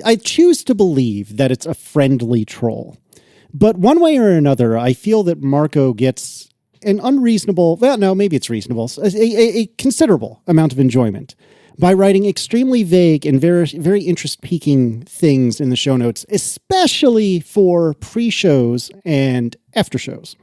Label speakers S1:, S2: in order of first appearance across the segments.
S1: I choose to believe that it's a friendly troll. But one way or another, I feel that Marco gets an unreasonable, well, no, maybe it's reasonable, a considerable amount of enjoyment by writing extremely vague and very, very interest-piquing things in the show notes, especially for pre-shows and after-shows.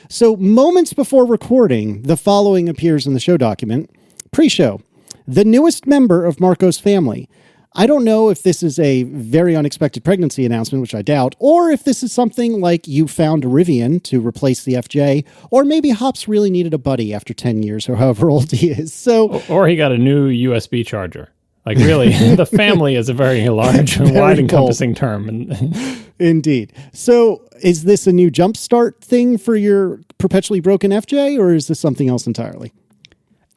S1: So moments before recording, the following appears in the show document. Pre-show. The newest member of Marco's family. I don't know if this is a very unexpected pregnancy announcement, which I doubt, or if this is something like you found a Rivian to replace the FJ, or maybe Hops really needed a buddy after 10 years or however old he is. So,
S2: or he got a new USB charger. Like, really, the family is a very large and wide-encompassing term.
S1: Indeed. So is this a new jumpstart thing for your perpetually broken FJ, or is this something else entirely?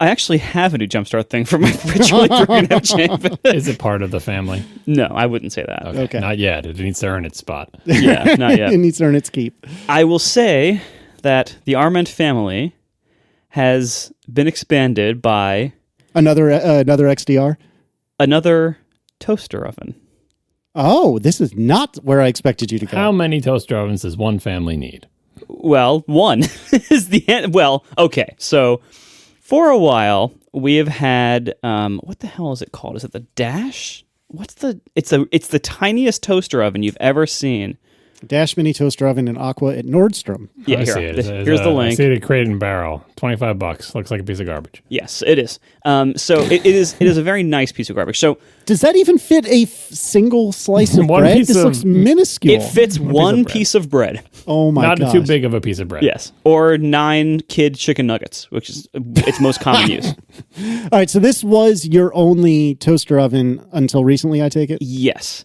S3: I actually have a new jumpstart thing for my perpetually broken FJ.
S2: Is it part of the family?
S3: No, I wouldn't say that.
S2: Okay. Not yet. It needs to earn its spot.
S3: Yeah, not yet.
S1: It needs to earn its keep.
S3: I will say that the Arment family has been expanded by...
S1: Another XDR?
S3: Another toaster oven.
S1: Oh, this is not where I expected you to go.
S2: How many toaster ovens does one family need?
S3: Well, one is the end. Well, okay, so... For a while, we have had what the hell is it called? Is it the Dash? It's the tiniest toaster oven you've ever seen.
S1: Dash mini toaster oven in Aqua at Nordstrom.
S3: Yeah, here's the link.
S2: I see it at Crate and Barrel. $25. Looks like a piece of garbage.
S3: Yes, it is. So it is a very nice piece of garbage. So
S1: does that even fit a single slice of bread? This looks minuscule.
S3: It fits one piece of bread.
S1: Oh my god!
S2: Not too big of a piece of bread.
S3: Yes, or 9 kid chicken nuggets, which is its most common use.
S1: All right, so this was your only toaster oven until recently, I take it?
S3: Yes.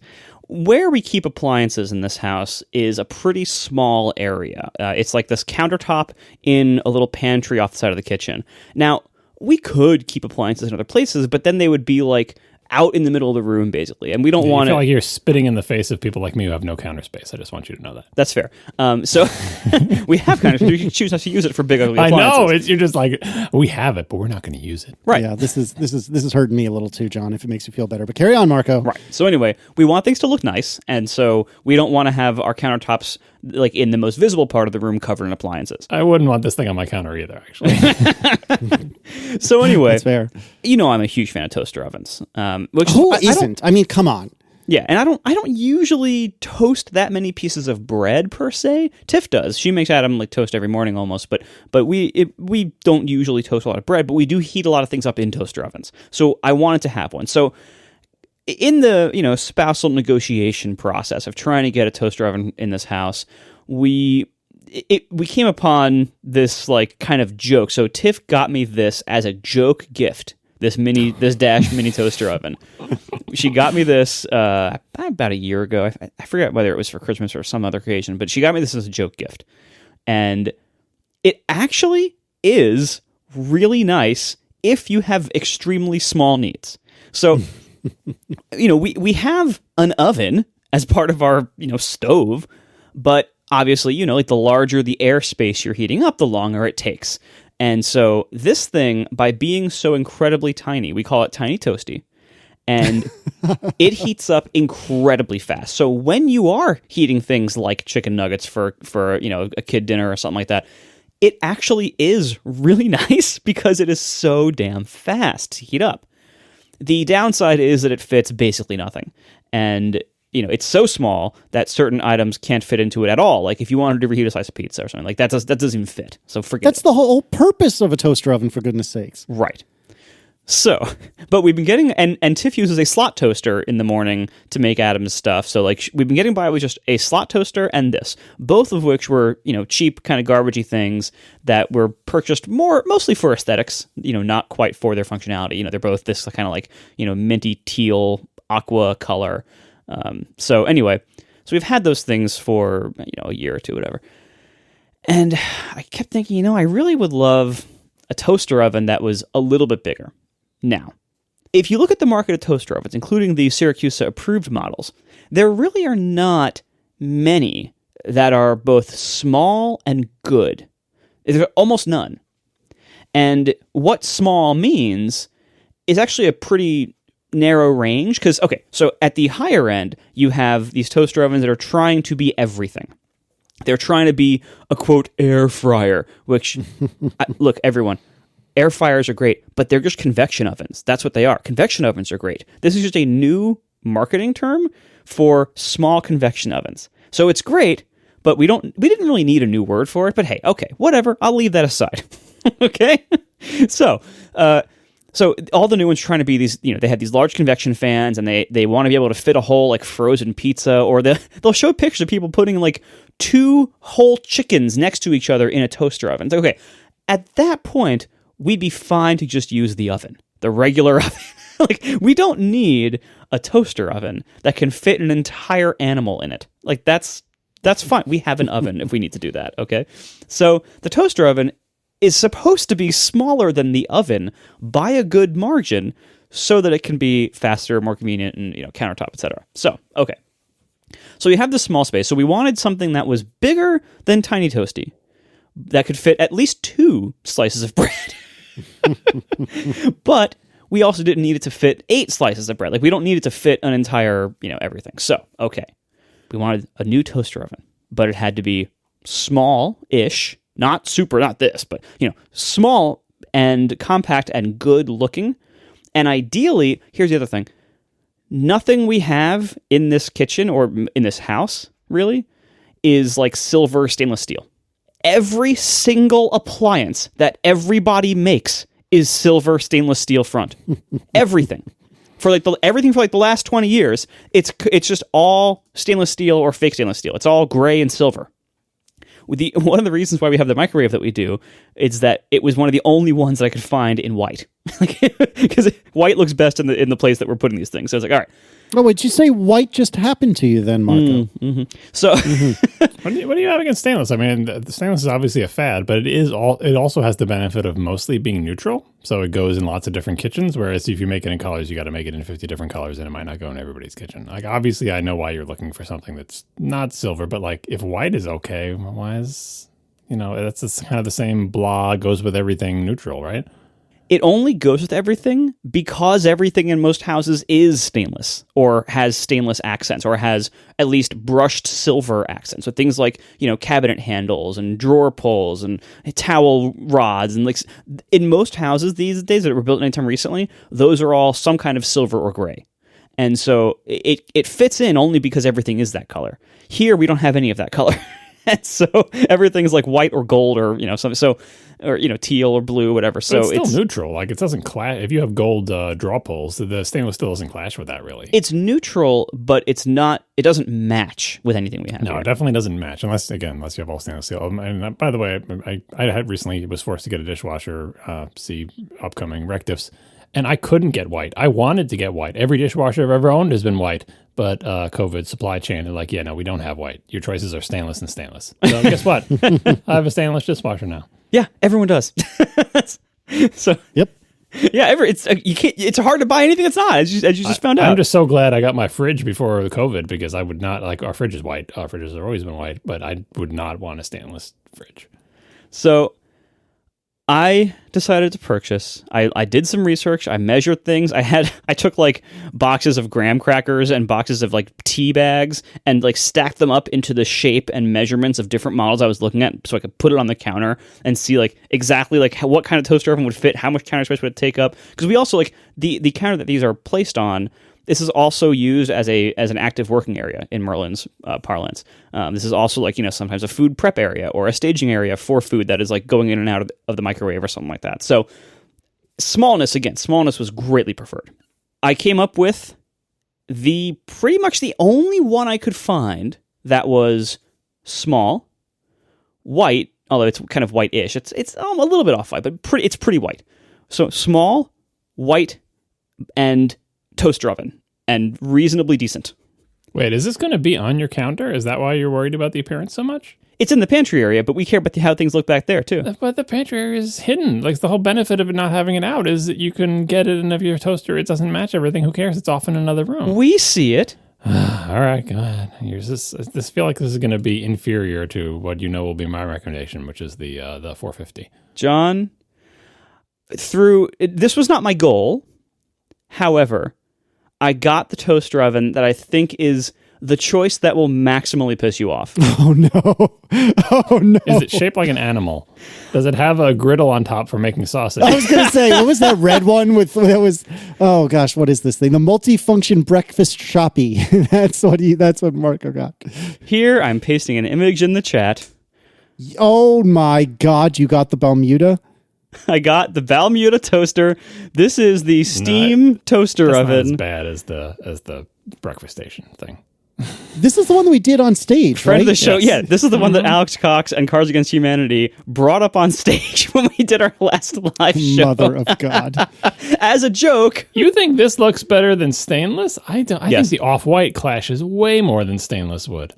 S3: Where we keep appliances in this house is a pretty small area. It's like this countertop in a little pantry off the side of the kitchen. Now, we could keep appliances in other places, but then they would be like out in the middle of the room, basically. And we don't want to...
S2: I feel like you're spitting in the face of people like me who have no counter space. I just want you to know that.
S3: That's fair. So we have counter space. We can choose not to use it for big, ugly appliances.
S2: I know. You're just like, we have it, but we're not going to use it.
S3: Right.
S1: Yeah, this is hurting me a little too, John, if it makes you feel better. But carry on, Marco.
S3: Right. So anyway, we want things to look nice, and so we don't want to have our countertops like in the most visible part of the room covered in appliances.
S2: I wouldn't want this thing on my counter either, actually.
S3: So anyway,
S1: that's fair.
S3: You know I'm a huge fan of toaster ovens.
S1: Who isn't? I mean, come on.
S3: Yeah, and I don't usually toast that many pieces of bread per se. Tiff does. She makes Adam like toast every morning almost, but we don't usually toast a lot of bread, but we do heat a lot of things up in toaster ovens. So I wanted to have one. So in the spousal negotiation process of trying to get a toaster oven in this house, we came upon this like kind of joke. So Tiff got me this as a joke gift. This Dash mini toaster oven. She got me this about a year ago. I forget whether it was for Christmas or some other occasion, but she got me this as a joke gift. And it actually is really nice if you have extremely small needs. So, we have an oven as part of our, stove, but obviously, like the larger the airspace you're heating up, the longer it takes. And so this thing, by being so incredibly tiny, we call it Tiny Toastie, and it heats up incredibly fast. So when you are heating things like chicken nuggets for a kid dinner or something like that, it actually is really nice because it is so damn fast to heat up. The downside is that it fits basically nothing. And it's so small that certain items can't fit into it at all. Like if you wanted to reheat a slice of pizza or something, like that doesn't even fit. So forget
S1: That's
S3: it.
S1: the whole purpose of a toaster oven, for goodness sakes.
S3: Right. So, but we've been getting, and Tiff uses a slot toaster in the morning to make Adam's stuff. So like we've been getting by with just a slot toaster and this, both of which were, cheap kind of garbagey things that were purchased mostly for aesthetics, not quite for their functionality. They're both this kind of like, minty teal aqua color. So anyway, so we've had those things for, a year or two, whatever. And I kept thinking, I really would love a toaster oven that was a little bit bigger. Now, if you look at the market of toaster ovens, including the Syracuse approved models, there really are not many that are both small and good. There are almost none. And what small means is actually a pretty narrow range because, okay, so at the higher end, you have these toaster ovens that are trying to be everything. They're trying to be a, quote, air fryer, which, look, everyone, air fryers are great, but they're just convection ovens. That's what they are. Convection ovens are great. This is just a new marketing term for small convection ovens. So it's great, but we didn't really need a new word for it, but hey, okay, whatever. I'll leave that aside. Okay? So all the new ones trying to be these, they have these large convection fans and they want to be able to fit a whole like frozen pizza, or they'll show pictures of people putting like 2 whole chickens next to each other in a toaster oven. It's like, okay, at that point, we'd be fine to just use the oven, the regular oven. Like, we don't need a toaster oven that can fit an entire animal in it. Like, that's fine. We have an oven if we need to do that, okay? So the toaster oven is supposed to be smaller than the oven by a good margin so that it can be faster, more convenient, and countertop, etc. So, okay. So you have this small space. So we wanted something that was bigger than Tiny Toastie, that could fit at least 2 slices of bread. But we also didn't need it to fit 8 slices of bread. Like, we don't need it to fit an entire, everything. So, okay. We wanted a new toaster oven, but it had to be small-ish, not this, but, small and compact and good looking. And ideally, here's the other thing. Nothing we have in this kitchen or in this house, really, is like silver stainless steel. Every single appliance that everybody makes is silver stainless steel front. Everything. Everything for the last 20 years, it's just all stainless steel or fake stainless steel. It's all gray and silver. One of the reasons why we have the microwave that we do is that it was one of the only ones that I could find in white. Because white looks best in the place that we're putting these things. So I was like, all right.
S1: Oh, wait, you say white just happened to you then, Marco?
S3: So,
S2: What do you have against stainless? I mean, the stainless is obviously a fad, but it also has the benefit of mostly being neutral. So it goes in lots of different kitchens, whereas if you make it in colors, you got to make it in 50 different colors, and it might not go in everybody's kitchen. Like, obviously, I know why you're looking for something that's not silver, but like, if white is okay, why is, that's just kind of the same blah, goes with everything neutral, right?
S3: it only goes with everything because everything in most houses is stainless or has stainless accents or has at least brushed silver accents. So things like, cabinet handles and drawer pulls and towel rods. And like in most houses these days that were built anytime recently, those are all some kind of silver or gray. And so it fits in only because everything is that color. Here, we don't have any of that color. And so everything's like white or gold or, something. So, or, teal or blue, whatever. So
S2: it's still neutral. Like it doesn't clash. If you have gold draw pulls, the stainless still doesn't clash with that really.
S3: It's neutral, but it doesn't match with anything we have.
S2: No,
S3: here.
S2: It definitely doesn't match unless you have all stainless steel. And by the way, I had recently was forced to get a dishwasher, see upcoming Rectifs. And I couldn't get white. I wanted to get white. Every dishwasher I've ever owned has been white. But COVID, supply chain, they're like, yeah, no, we don't have white. Your choices are stainless and stainless. So guess what? I have a stainless dishwasher now.
S3: Yeah, everyone does. So
S1: yep.
S3: Yeah, it's hard to buy anything that's not, as you just found out.
S2: I'm just so glad I got my fridge before the COVID because I would not, like, our fridge is white. Our fridges have always been white, but I would not want a stainless fridge.
S3: So I decided to purchase. I did some research. I measured things. I took like boxes of graham crackers and boxes of like tea bags and like stacked them up into the shape and measurements of different models I was looking at, so I could put it on the counter and see like exactly like what kind of toaster oven would fit, how much counter space would it take up. Because we also like the counter that these are placed on. This is also used as an active working area in Merlin's parlance. This is also like, sometimes a food prep area or a staging area for food that is like going in and out of the microwave or something like that. So smallness was greatly preferred. I came up with pretty much the only one I could find that was small, white, although it's kind of white-ish. It's a little bit off white, but it's pretty white. So small, white, and toaster oven, and reasonably decent.
S2: Wait, is this going to be on your counter? Is that why you're worried about the appearance so much?
S3: It's in the pantry area, but we care about how things look back there, too.
S2: But the pantry area is hidden. Like, the whole benefit of it not having it out is that you can get it, and if your toaster, it doesn't match everything, who cares? It's off in another room.
S3: We see it.
S2: All right, go ahead. I just feel like this is going to be inferior to what will be my recommendation, which is the 450.
S3: John, this was not my goal. However, I got the toaster oven that I think is the choice that will maximally piss you off.
S1: Oh no. Oh no.
S2: Is it shaped like an animal? Does it have a griddle on top for making sausage?
S1: I was going to say, what was that red one with that was, oh gosh, what is this thing? The multifunction breakfast shoppy. That's what Marco got.
S3: Here, I'm pasting an image in the chat.
S1: Oh my God, you got the Bermuda?
S3: I got the Bermuda toaster. This is the steam toaster
S2: That's
S3: oven.
S2: not as bad as the breakfast station thing.
S1: This is the one that we did on stage,
S3: Friend
S1: right?
S3: of the show,
S2: Yes.
S3: yeah. This is the one that Alex Cox and Cards Against Humanity brought up on stage when we did our last live show.
S1: Mother of God.
S3: As a joke.
S2: You think this looks better than stainless? I don't. I
S3: Yes.
S2: think the off-white clashes way more than stainless would.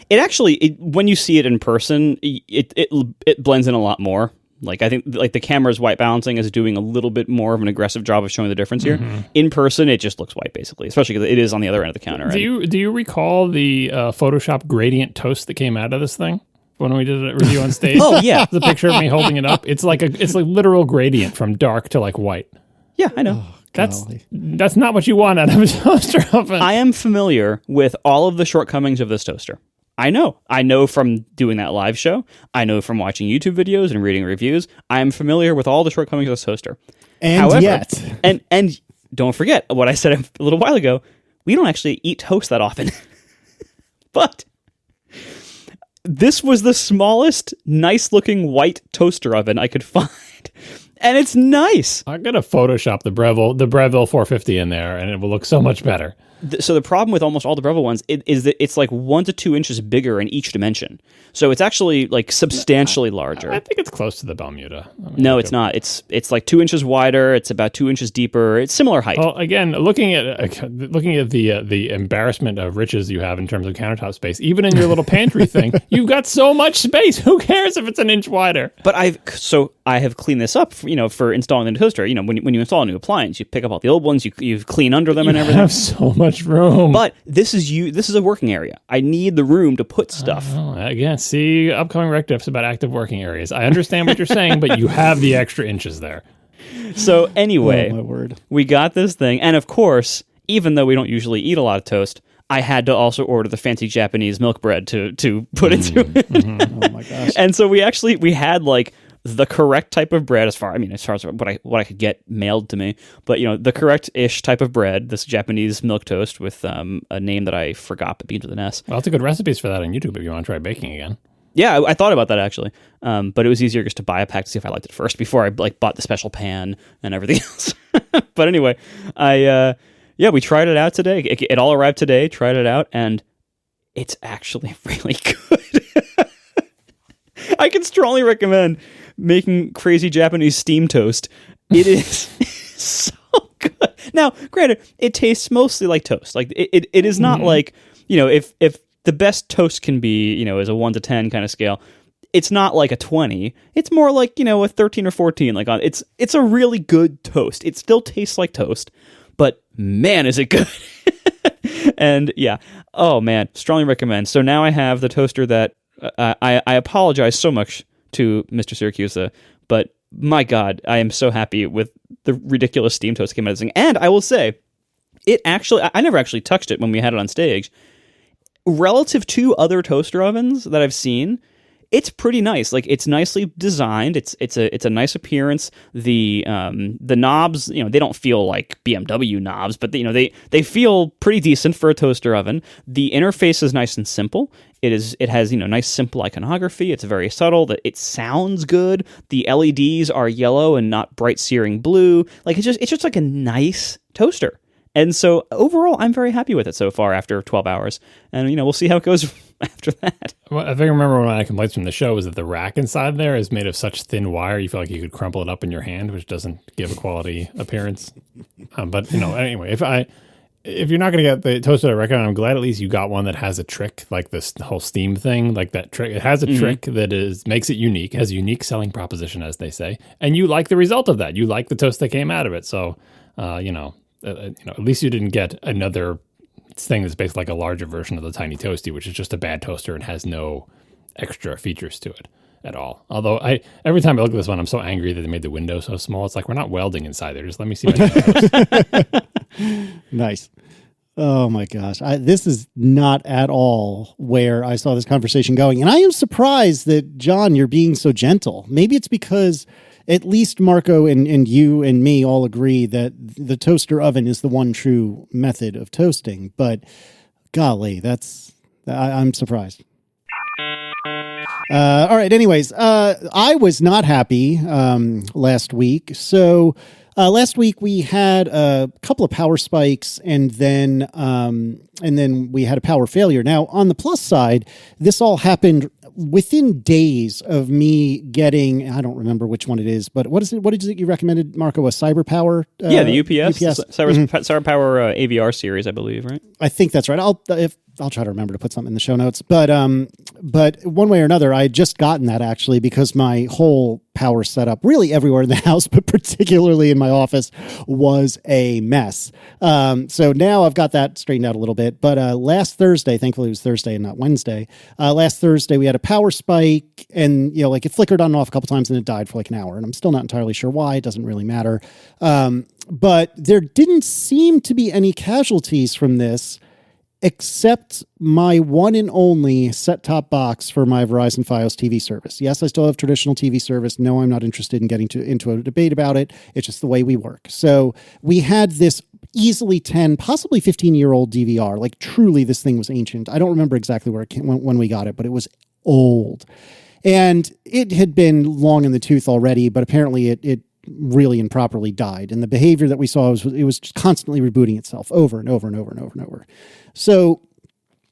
S3: It actually, when you see it in person, it blends in a lot more. Like, I think like the camera's white balancing is doing a little bit more of an aggressive job of showing the difference here. In person, it just looks white, basically, especially because it is on the other end of the counter.
S2: Do you recall the Photoshop gradient toast that came out of this thing when we did a review on stage?
S3: Oh, yeah.
S2: The picture of me holding it up. It's like literal gradient from dark to like white.
S3: Yeah, I know.
S2: That's not what you want out of a toaster oven.
S3: I am familiar with all of the shortcomings of this toaster. I know from doing that live show. I know from watching YouTube videos and reading reviews. I am familiar with all the shortcomings of this toaster.
S1: And
S3: However,
S1: yet.
S3: And don't forget what I said a little while ago. We don't actually eat toast that often. But this was the smallest, nice-looking white toaster oven I could find. And it's nice.
S2: I'm gonna Photoshop the Breville 450 in there, and it will look so much better.
S3: So the problem with almost all the Breville ones is that it's like 1 to 2 inches bigger in each dimension. So it's actually like substantially larger.
S2: I think it's close to the Bermuda.
S3: No, it's not. It's like 2 inches wider. It's about 2 inches deeper. It's similar height.
S2: Well, again, looking at the embarrassment of riches you have in terms of countertop space, even in your little pantry thing, you've got so much space. Who cares if it's an inch wider?
S3: But I have cleaned this up, for installing the toaster. When you install a new appliance, you pick up all the old ones, you clean under them and everything.
S2: You have so much room.
S3: But this is a working area. I need the room to put stuff.
S2: Again, see upcoming rec diffs about active working areas. I understand what you're saying, but you have the extra inches there.
S3: So anyway,
S1: Oh, my word.
S3: we got this thing, and of course, even though we don't usually eat a lot of toast, I had to also order the fancy Japanese milk bread to put into it.
S1: Oh my gosh.
S3: And so we had like the correct type of bread as far as what I could get mailed to me, but the correct-ish type of bread, this Japanese milk toast with a name that I forgot but begins with an S.
S2: Well, lots of good recipes for that on YouTube if you want to try baking again.
S3: Yeah, I thought about that actually, but it was easier just to buy a pack to see if I liked it first before I bought the special pan and everything else. But anyway, we tried it out today. It all arrived today. Tried it out, and it's actually really good. I can strongly recommend making crazy Japanese steam toast. It is so good. Now, granted, it tastes mostly like toast. Like it is not like, if the best toast can be, is a 1 to 10 kind of scale, it's not like a 20. It's more like, a 13 or 14. Like it's a really good toast. It still tastes like toast, but man, is it good. And yeah, oh man, strongly recommend. So now I have the toaster that I apologize so much to Mr. Syracuse, but my God, I am so happy with the ridiculous steam toast that came out of this thing. And I will say, I never actually touched it when we had it on stage. Relative to other toaster ovens that I've seen, it's pretty nice. Like, it's nicely designed. It's a nice appearance. The knobs, they don't feel like BMW knobs, but they feel pretty decent for a toaster oven. The interface is nice and simple. It has nice simple iconography. It's very subtle. It sounds good. The LEDs are yellow and not bright searing blue. Like, it's just like a nice toaster. And so overall, I'm very happy with it so far after 12 hours. And, we'll see how it goes after that.
S2: Well, I think I remember one of my complaints from the show was that the rack inside there is made of such thin wire, you feel like you could crumple it up in your hand, which doesn't give a quality appearance. But, anyway, if you're not going to get the toaster I recommend, I'm glad at least you got one that has a trick, like this whole steam thing, like that trick. It has a trick that makes it unique, has a unique selling proposition, as they say. And you like the result of that. You like the toast that came out of it. So, at least you didn't get another thing that's basically like a larger version of the tiny Toastie, which is just a bad toaster and has no extra features to it. at all. Although every time I look at this one, I'm so angry that they made the window so small. It's like, we're not welding inside there. Just let me see my nose.
S1: Nice. Oh my gosh. This is not at all where I saw this conversation going. And I am surprised that, John, you're being so gentle. Maybe it's because at least Marco and you and me all agree that the toaster oven is the one true method of toasting. But golly, I'm surprised. All right. Anyways, I was not happy last week. So last week we had a couple of power spikes, and then we had a power failure. Now, on the plus side, this all happened within days of me getting, I don't remember which one it is, but what is it you recommended, Marco? A Cyber Power?
S3: The UPS. Cyber Power AVR series, I believe, right?
S1: I think that's right. I'll try to remember to put something in the show notes. But one way or another, I had just gotten that actually because my whole power setup, really everywhere in the house, but particularly in my office, was a mess. So now I've got that straightened out a little bit. But last Thursday, thankfully it was Thursday and not Wednesday. Last Thursday we had a power spike, and it flickered on and off a couple times and it died for like an hour. And I'm still not entirely sure why. It doesn't really matter. But there didn't seem to be any casualties from this, except my one and only set-top box for my Verizon Fios TV service. Yes, I still have traditional TV service. No, I'm not interested in getting into a debate about it. It's just the way we work. So we had this easily 10, possibly 15-year-old DVR. Like, truly, this thing was ancient. I don't remember exactly where it came, when we got it, but it was old. And it had been long in the tooth already, but apparently it really improperly died. And the behavior that we saw was it was just constantly rebooting itself over and over and over and over and over. So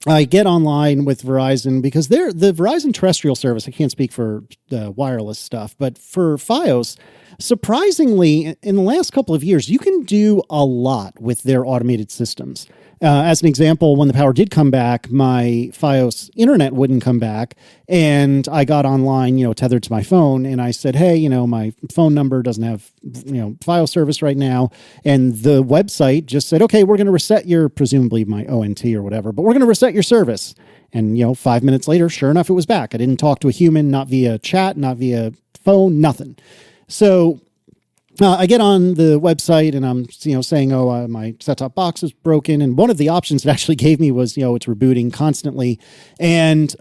S1: I get online with Verizon because the Verizon terrestrial service, I can't speak for the wireless stuff, but for Fios, surprisingly, in the last couple of years, you can do a lot with their automated systems. As an example, when the power did come back, my Fios internet wouldn't come back, and I got online, tethered to my phone, and I said, hey, my phone number doesn't have, Fios service right now, and the website just said, okay, we're going to reset presumably my ONT or whatever, but we're going to reset your service. And, 5 minutes later, sure enough, it was back. I didn't talk to a human, not via chat, not via phone, nothing. So I get on the website and I'm, saying, my set-top box is broken. And one of the options it actually gave me was, it's rebooting constantly. And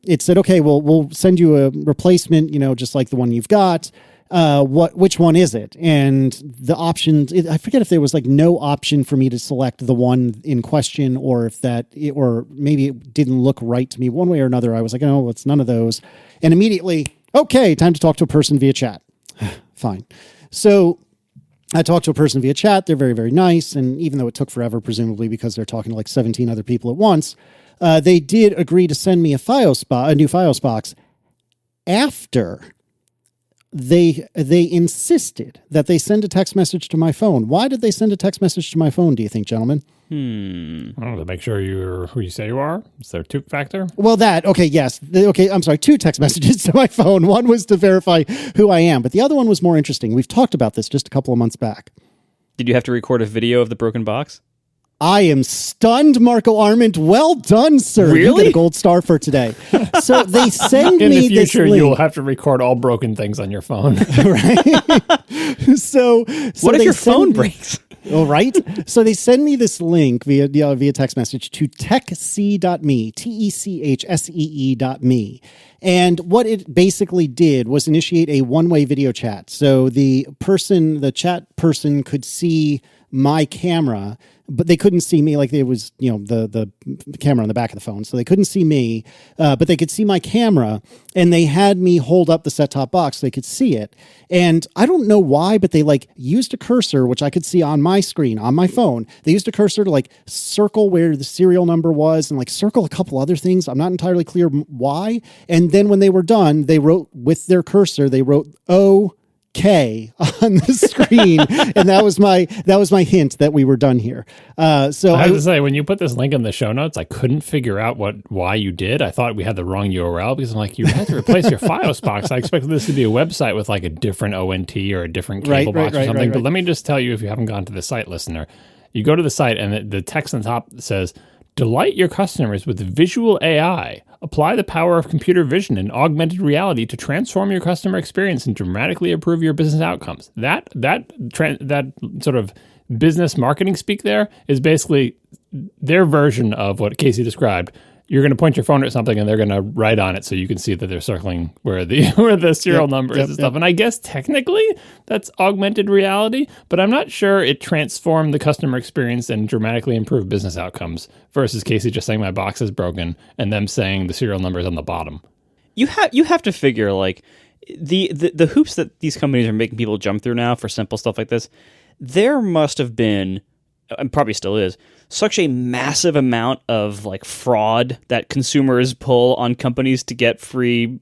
S1: it said, okay, well, we'll send you a replacement, just like the one you've got. Which one is it? And the options, I forget if there was like no option for me to select the one in question, or if or maybe it didn't look right to me one way or another. I was like, oh, it's none of those. And immediately, okay, time to talk to a person via chat. Fine. So I talked to a person via chat. They're very, very nice. And even though it took forever, presumably because they're talking to like 17 other people at once, they did agree to send me a new Fios box after they insisted that they send a text message to my phone. Why did they send a text message to my phone, do you think, gentlemen?
S2: To make sure you're who you say you are. Is there a two factor?
S1: Well, yes. I'm sorry, 2 text messages to my phone. One was to verify who I am, but the other one was more interesting. We've talked about this just a couple of months back.
S3: Did you have to record a video of the broken box?
S1: I am stunned, Marco Arment. Well done, sir.
S3: Really?
S1: You get a gold star for today. So they send me
S2: in the
S1: this
S2: future,
S1: link.
S2: you'll have to record all broken things on your phone.
S1: Right? So
S3: what if your phone breaks?
S1: All right. So they send me this link via text message to techsee.me, techsee.me. And what it basically did was initiate a one-way video chat. So the chat person could see my camera, but they couldn't see me. Like, it was, the camera on the back of the phone. So they couldn't see me, but they could see my camera, and they had me hold up the set-top box so they could see it. And I don't know why, but they used a cursor, which I could see on my screen, on my phone. They used a cursor to circle where the serial number was and circle a couple other things. I'm not entirely clear why. And then when they were done, they wrote with their cursor, they wrote K on the screen, and that was my hint that we were done here. So
S2: I have to say, when you put this link in the show notes, I couldn't figure out why you did. I thought we had the wrong URL because I'm like, you had to replace your Fios box. I expected this to be a website with a different ONT or a different cable box or something. But let me just tell you, if you haven't gone to the site, listener, you go to the site and the text on the top says Delight your customers with visual AI. Apply the power of computer vision and augmented reality to transform your customer experience and dramatically improve your business outcomes. That sort of business marketing speak there is basically their version of what Casey described. You're going to point your phone at something and they're going to write on it so you can see that they're circling where the serial number is and stuff. And I guess technically that's augmented reality, but I'm not sure it transformed the customer experience and dramatically improved business outcomes versus Casey just saying my box is broken and them saying the serial number is on the bottom.
S3: You have to figure like the hoops that these companies are making people jump through now for simple stuff like this. There must have been, and probably still is, such a massive amount of like fraud that consumers pull on companies to get free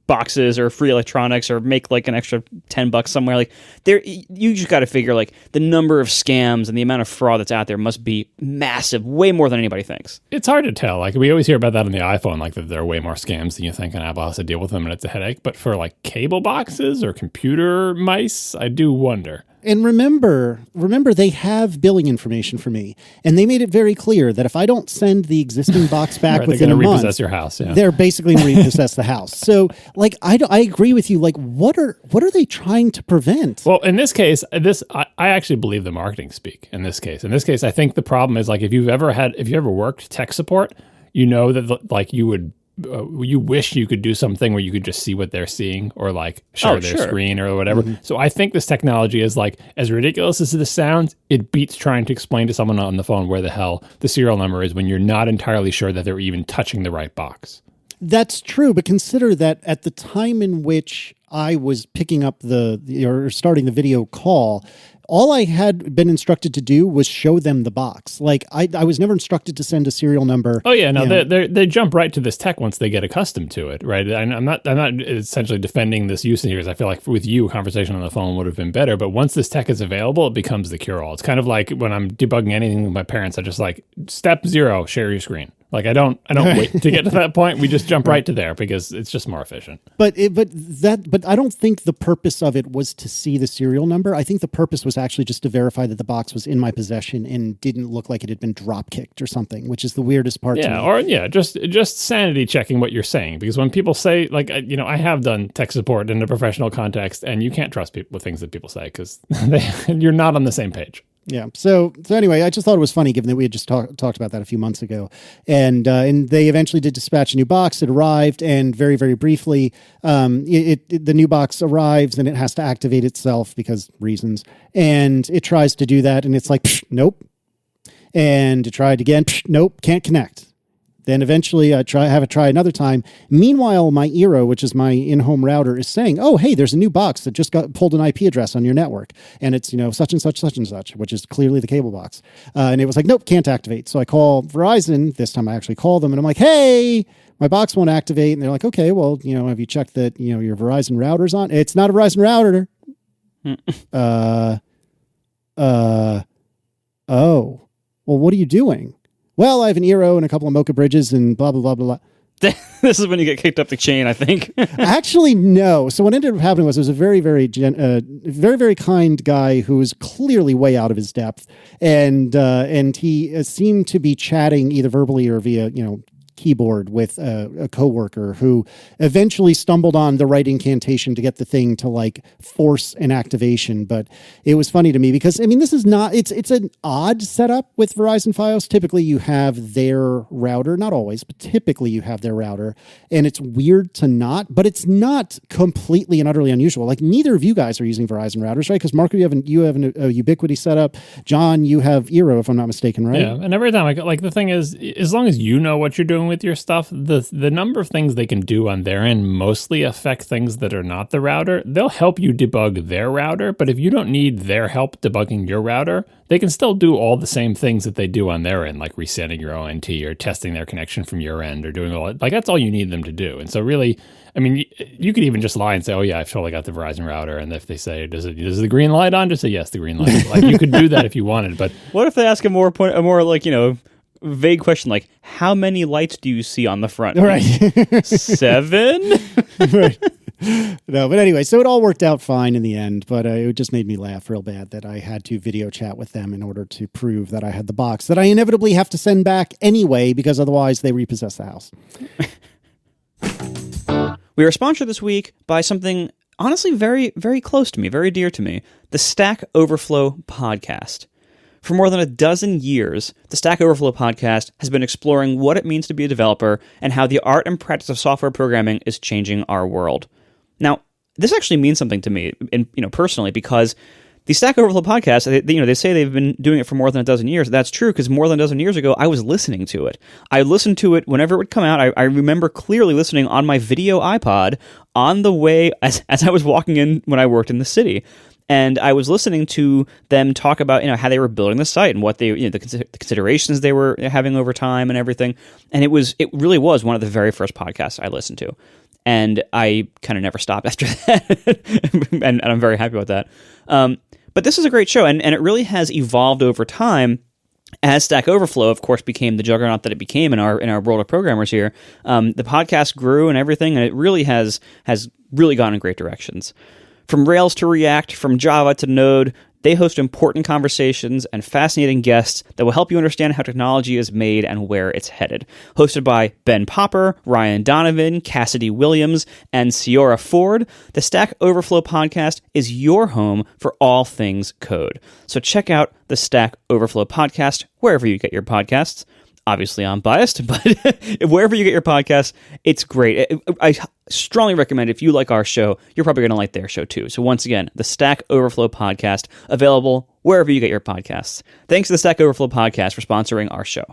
S3: boxes or free electronics or make like an extra $10 somewhere. Like there, you just got to figure like the number of scams and the amount of fraud that's out there must be massive, way more than anybody thinks.
S2: It's hard to tell. Like we always hear about that on the iPhone, like that there are way more scams than you think, and Apple has to deal with them, and it's a headache. But for like cable boxes or computer mice, I do wonder.
S1: And remember, they have billing information for me, and they made it very clear that if I don't send the existing box back within a month,
S2: repossess your house. Yeah.
S1: They're basically going to repossess the house. So, like, I agree with you. Like, what are they trying to prevent?
S2: Well, in this case, I actually believe the marketing speak. In this case, I think the problem is like if you ever worked tech support, you know that like you wish you could do something where you could just see what they're seeing or like share their screen or whatever. Mm-hmm. So I think this technology is like, as ridiculous as this sounds, it beats trying to explain to someone on the phone where the hell the serial number is when you're not entirely sure that they're even touching the right box.
S1: That's true, but consider that at the time in which I was picking up or starting the video call, all I had been instructed to do was show them the box. Like I was never instructed to send a serial number.
S2: Oh yeah, no, they jump right to this tech once they get accustomed to it, right? I'm not essentially defending this use here because I feel like with you, conversation on the phone would have been better. But once this tech is available, it becomes the cure-all. It's kind of like when I'm debugging anything with my parents, I just like step 0, share your screen. Like I don't wait to get to that point. We just jump right to there because it's just more efficient.
S1: But I don't think the purpose of it was to see the serial number. I think the purpose was actually just to verify that the box was in my possession and didn't look like it had been drop kicked or something, which is the weirdest part to me.
S2: Just sanity checking what you're saying, because when people say like I have done tech support in a professional context, and you can't trust people with things that people say because you're not on the same page.
S1: Yeah. So anyway, I just thought it was funny given that we had just talked about that a few months ago, and they eventually did dispatch a new box. It arrived, and very, very briefly, the new box arrives and it has to activate itself because reasons, and it tries to do that, and it's like nope, and it tried again, nope, can't connect. Then eventually I have it try another time. Meanwhile, my Eero, which is my in-home router, is saying, oh, hey, there's a new box that just got pulled an IP address on your network. And it's, such and such, which is clearly the cable box. And it was like, nope, can't activate. So I call Verizon. This time I actually call them and I'm like, hey, my box won't activate. And they're like, okay, well, have you checked that, your Verizon router's on? It's not a Verizon router. Oh, well, what are you doing? Well, I have an Eero and a couple of Mocha bridges and blah, blah, blah, blah, blah.
S3: This is when you get kicked up the chain, I think.
S1: Actually, no. So what ended up happening was there was a very, very, very, very kind guy who was clearly way out of his depth. And he seemed to be chatting either verbally or via, keyboard with a coworker who eventually stumbled on the right incantation to get the thing to like force an activation. But it was funny to me because this is not, it's an odd setup with Verizon Fios. Typically you have their router, not always, but typically you have their router, and it's weird to not, but it's not completely and utterly unusual. Like neither of you guys are using Verizon routers, right? Because Marco, you have a Ubiquity setup. John, you have Eero, if I'm not mistaken, right?
S2: Yeah. And every time the thing is, as long as you know what you're doing with your stuff, the number of things they can do on their end mostly affect things that are not the router. They'll help you debug their router, but if you don't need their help debugging your router, they can still do all the same things that they do on their end, like resetting your ONT or testing their connection from your end or doing all that. Like that's all you need them to do. And so really, you could even just lie and say, oh yeah, I've totally got the Verizon router. And if they say, does the green light on? Just say, yes, the green light. Like you could do that if you wanted, but
S3: what if they ask a more vague question like, how many lights do you see on the front?
S1: Right.
S3: 7?
S1: Right. No, but anyway, so it all worked out fine in the end, but it just made me laugh real bad that I had to video chat with them in order to prove that I had the box that I inevitably have to send back anyway, because otherwise they repossess the house.
S3: We are sponsored this week by something honestly very, very close to me, very dear to me, the Stack Overflow podcast. For more than a dozen years, the Stack Overflow podcast has been exploring what it means to be a developer and how the art and practice of software programming is changing our world. Now, this actually means something to me, personally, because the Stack Overflow podcast, they say they've been doing it for more than a dozen years. That's true, because more than a dozen years ago, I was listening to it. I listened to it whenever it would come out. I remember clearly listening on my video iPod on the way as I was walking in when I worked in the city. And I was listening to them talk about, how they were building the site and what they, the considerations they were having over time and everything. And it really was one of the very first podcasts I listened to. And I kind of never stopped after that. and I'm very happy about that. But this is a great show, and it really has evolved over time as Stack Overflow, of course, became the juggernaut that it became in our world of programmers here. The podcast grew and everything, and it really has really gone in great directions. From Rails to React, from Java to Node, they host important conversations and fascinating guests that will help you understand how technology is made and where it's headed. Hosted by Ben Popper, Ryan Donovan, Cassidy Williams, and Ciora Ford, the Stack Overflow podcast is your home for all things code. So check out the Stack Overflow podcast wherever you get your podcasts. Obviously, I'm biased, but wherever you get your podcasts, it's great. I strongly recommend, if you like our show, you're probably going to like their show too. So once again, the Stack Overflow podcast, available wherever you get your podcasts. Thanks to the Stack Overflow podcast for sponsoring our show.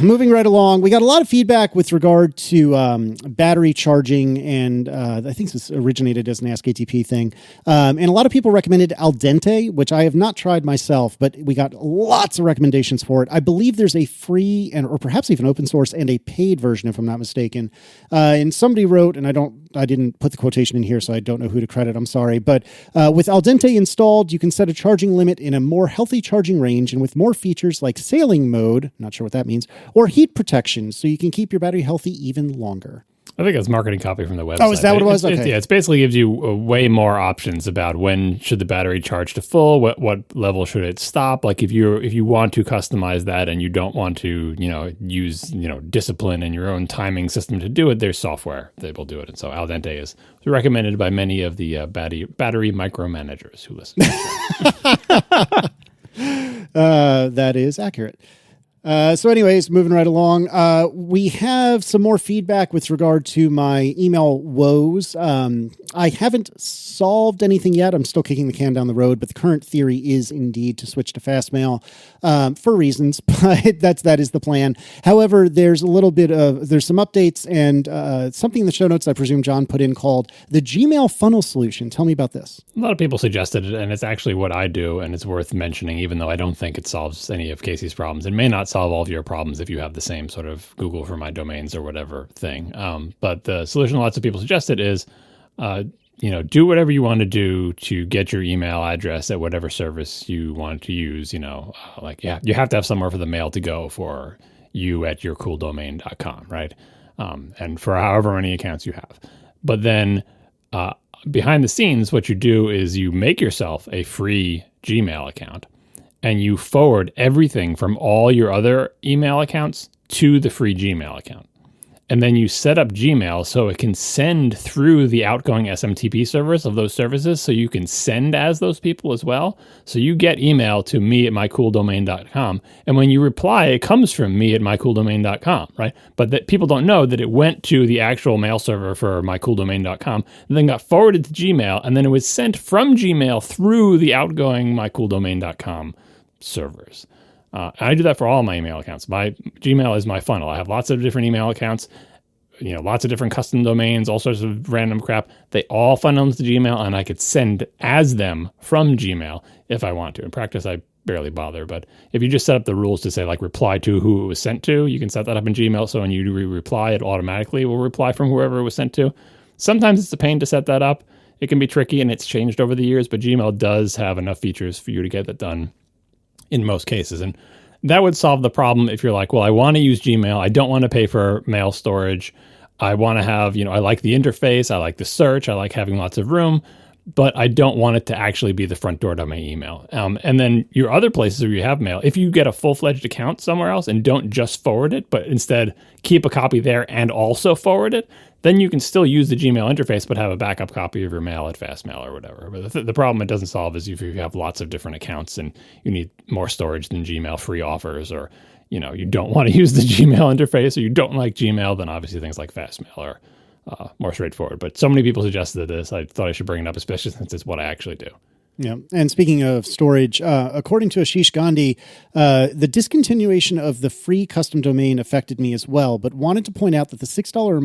S1: Moving right along, we got a lot of feedback with regard to battery charging, and I think this originated as an askatp thing. And a lot of people recommended Al Dente, which I have not tried myself, but we got lots of recommendations for it. I believe there's a free or perhaps even open source and a paid version, if I'm not mistaken. And somebody wrote, and I didn't put the quotation in here, so I don't know who to credit. I'm sorry. But with Al Dente installed, you can set a charging limit in a more healthy charging range, and with more features like sailing mode, not sure what that means, or heat protection, so you can keep your battery healthy even longer.
S2: I think it's marketing copy from the website.
S1: Oh, is that what it was? Okay.
S2: It basically gives you way more options about when should the battery charge to full, what level should it stop. Like if you want to customize that and you don't want to, use, discipline and your own timing system to do it, there's software that will do it. And so Al Dente is recommended by many of the battery micromanagers who listen.
S1: That is accurate. So anyways, moving right along, we have some more feedback with regard to my email woes. I haven't solved anything yet. I'm still kicking the can down the road, but the current theory is indeed to switch to Fastmail, for reasons, but that is the plan. However, there's some updates and, something in the show notes I presume John put in called the Gmail funnel solution. Tell me about this.
S2: A lot of people suggested it, and it's actually what I do, and it's worth mentioning, even though I don't think it solves any of Casey's problems. It may not solve all of your problems if you have the same sort of Google for my domains or whatever thing. But the solution lots of people suggested is, do whatever you want to do to get your email address at whatever service you want to use. You have to have somewhere for the mail to go for you at yourcooldomain.com, right? And for however many accounts you have. But then behind the scenes, what you do is you make yourself a free Gmail account, and you forward everything from all your other email accounts to the free Gmail account. And then you set up Gmail so it can send through the outgoing SMTP servers of those services, so you can send as those people as well. So you get email to me at mycooldomain.com. And when you reply, it comes from me at mycooldomain.com, right? But that people don't know that it went to the actual mail server for mycooldomain.com, and then got forwarded to Gmail, and then it was sent from Gmail through the outgoing mycooldomain.com servers. I do that for all my email accounts. My Gmail is my funnel. I have lots of different email accounts, lots of different custom domains, all sorts of random crap. They all funnel into Gmail, and I could send as them from Gmail if I want to. In practice, I barely bother, but if you just set up the rules to say, like, reply to who it was sent to, you can set that up in Gmail, so when you reply, it automatically will reply from whoever it was sent to. Sometimes it's a pain to set that up. It can be tricky, and it's changed over the years, but Gmail does have enough features for you to get that done in most cases. And that would solve the problem if you're like, well, I want to use Gmail. I don't want to pay for mail storage. I want to have, I like the interface. I like the search. I like having lots of room, but I don't want it to actually be the front door to my email. And then your other places where you have mail, if you get a full-fledged account somewhere else and don't just forward it, but instead keep a copy there and also forward it, then you can still use the Gmail interface, but have a backup copy of your mail at Fastmail or whatever. But the problem it doesn't solve is if you have lots of different accounts and you need more storage than Gmail free offers, or you don't want to use the Gmail interface, or you don't like Gmail, then obviously things like Fastmail are more straightforward. But so many people suggested this, I thought I should bring it up, especially since it's what I actually do.
S1: Yeah. And speaking of storage, according to Ashish Gandhi, the discontinuation of the free custom domain affected me as well, but wanted to point out that for $6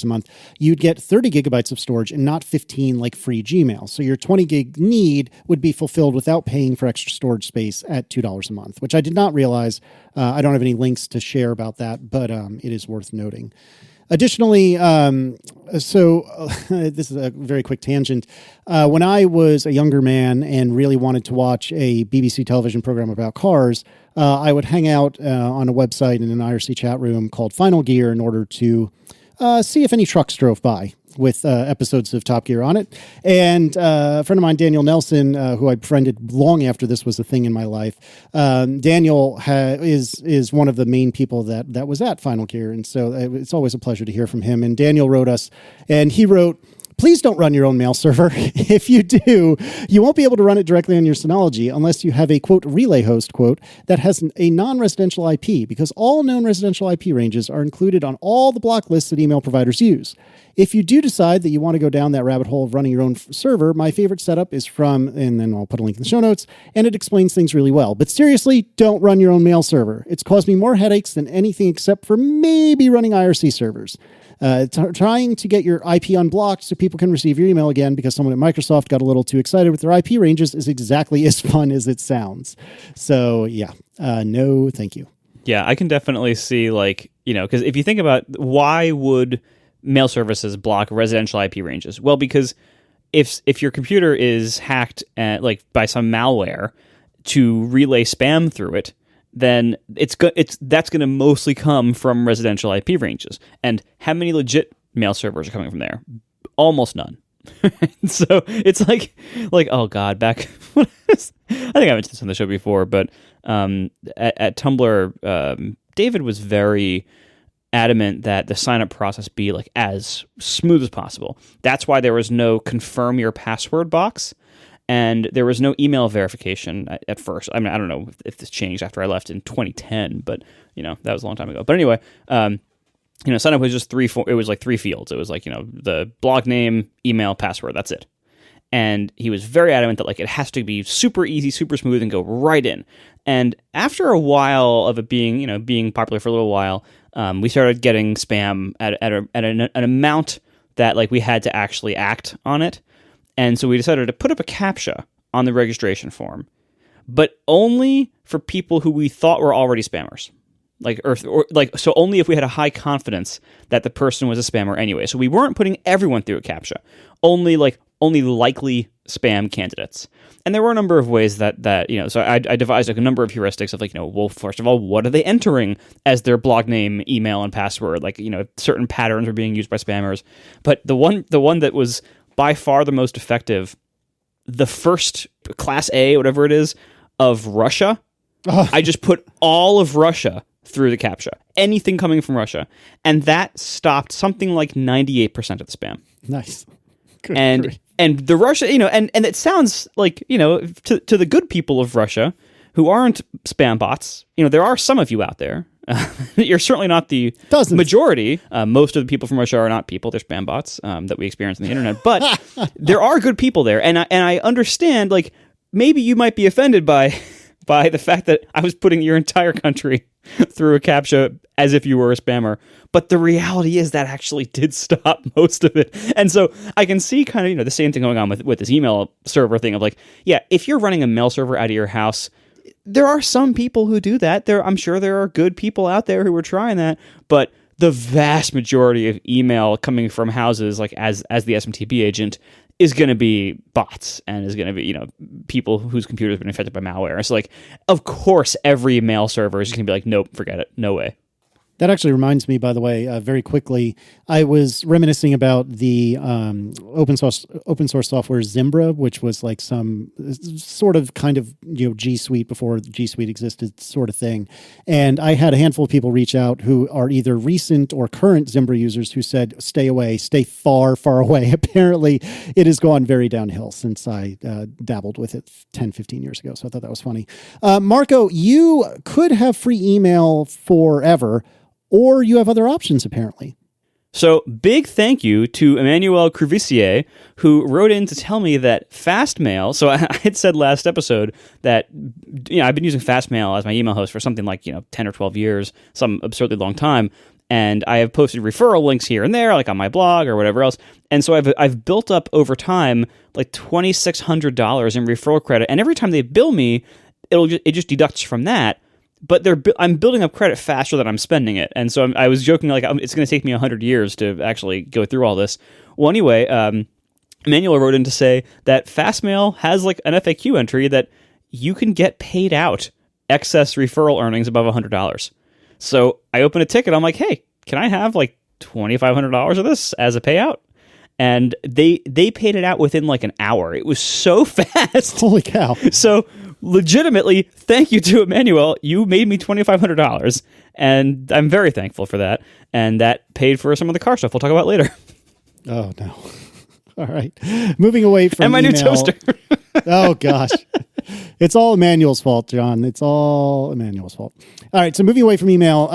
S1: a month, you'd get 30 gigabytes of storage and not 15 like free Gmail. So your 20 gig need would be fulfilled without paying for extra storage space at $2 a month, which I did not realize. I don't have any links to share about that, but it is worth noting. Additionally, this is a very quick tangent. When I was a younger man and really wanted to watch a BBC television program about cars, I would hang out on a website in an IRC chat room called Final Gear in order to see if any trucks drove by with episodes of Top Gear on it. And a friend of mine, Daniel Nelson, who I befriended long after this was a thing in my life, Daniel is one of the main people that was at Final Gear. And so it's always a pleasure to hear from him. And Daniel wrote us, and he wrote, "Please don't run your own mail server. If you do, you won't be able to run it directly on your Synology unless you have a, quote, relay host, quote, that has a non-residential IP, because all known residential IP ranges are included on all the block lists that email providers use. If you do decide that you want to go down that rabbit hole of running your own server, my favorite setup is from," and then I'll put a link in the show notes, and it explains things really well. But seriously, don't run your own mail server. It's caused me more headaches than anything except for maybe running IRC servers. Trying to get your IP unblocked so people can receive your email again because someone at Microsoft got a little too excited with their IP ranges is exactly as fun as it sounds. So yeah, no, thank you.
S3: Yeah, I can definitely see, because if you think about why would mail services block residential IP ranges? Well, because if your computer is hacked by some malware to relay spam through it, then that's going to mostly come from residential IP ranges. And how many legit mail servers are coming from there? Almost none. So it's like oh god, back I think I mentioned this on the show before, but at Tumblr, David was very adamant that the sign-up process be as smooth as possible. That's why there was no confirm your password box. And there was no email verification at first. I mean, I don't know if this changed after I left in 2010, but that was a long time ago. But anyway, sign up was just three fields. It was the blog name, email, password. That's it. And he was very adamant that it has to be super easy, super smooth, and go right in. And after a while of it being popular for a little while, we started getting spam at an amount that we had to actually act on it. And so we decided to put up a CAPTCHA on the registration form, but only for people who we thought were already spammers. So only if we had a high confidence that the person was a spammer anyway. So we weren't putting everyone through a CAPTCHA, only likely spam candidates. And there were a number of ways that so I devised a number of heuristics of well, first of all, what are they entering as their blog name, email, and password? Certain patterns are being used by spammers. But the one that was by far the most effective, the first class A, whatever it is, of Russia, I just put all of Russia through the CAPTCHA. Anything coming from Russia. And that stopped something like 98% of the spam.
S1: Nice. Good
S3: and
S1: grief.
S3: And the Russia, and it sounds like, to the good people of Russia who aren't spam bots, there are some of you out there. You're certainly not the majority. Most of the people from Russia are not people; they're spam bots that we experience on the internet. But there are good people there, and I understand. Maybe you might be offended by the fact that I was putting your entire country through a CAPTCHA as if you were a spammer. But the reality is that actually did stop most of it, and so I can see kind of the same thing going on with this email server thing of if you're running a mail server out of your house. There are some people who do that. I'm sure there are good people out there who are trying that, but the vast majority of email coming from houses, as the SMTP agent, is going to be bots and is going to be, people whose computers have been infected by malware. So like, of course, every mail server is going to be like, nope, forget it. No way.
S1: That actually reminds me, by the way, very quickly, I was reminiscing about the open source software Zimbra, which was like some sort of kind of G Suite before G Suite existed sort of thing. And I had a handful of people reach out who are either recent or current Zimbra users who said, stay away, stay far, far away. Apparently, it has gone very downhill since I dabbled with it 10, 15 years ago. So I thought that was funny. Marco, you could have free email forever, or you have other options, apparently.
S3: So big thank you to Emmanuel Crevissier, who wrote in to tell me that Fastmail, so I had said last episode that I've been using Fastmail as my email host for something like 10 or 12 years, some absurdly long time, and I have posted referral links here and there, like on my blog or whatever else, and so I've built up over time like $2,600 in referral credit, and every time they bill me, it just deducts from that. But I'm building up credit faster than I'm spending it. And so I was joking, like, it's going to take me 100 years to actually go through all this. Well, anyway, Emmanuel wrote in to say that Fastmail has like an FAQ entry that you can get paid out excess referral earnings above $100. So I open a ticket. I'm like, hey, can I have like $2,500 of this as a payout? And they paid it out within like an hour. It was so fast.
S1: Holy cow.
S3: So legitimately, thank you to Emmanuel. You made me $2,500, and I'm very thankful for that. And that paid for some of the car stuff we'll talk about later.
S1: Oh, no. All right. Moving away from
S3: and my
S1: email.
S3: new toaster.
S1: Oh, gosh. It's all Emmanuel's fault, John. It's all Emmanuel's fault. All right, so moving away from email,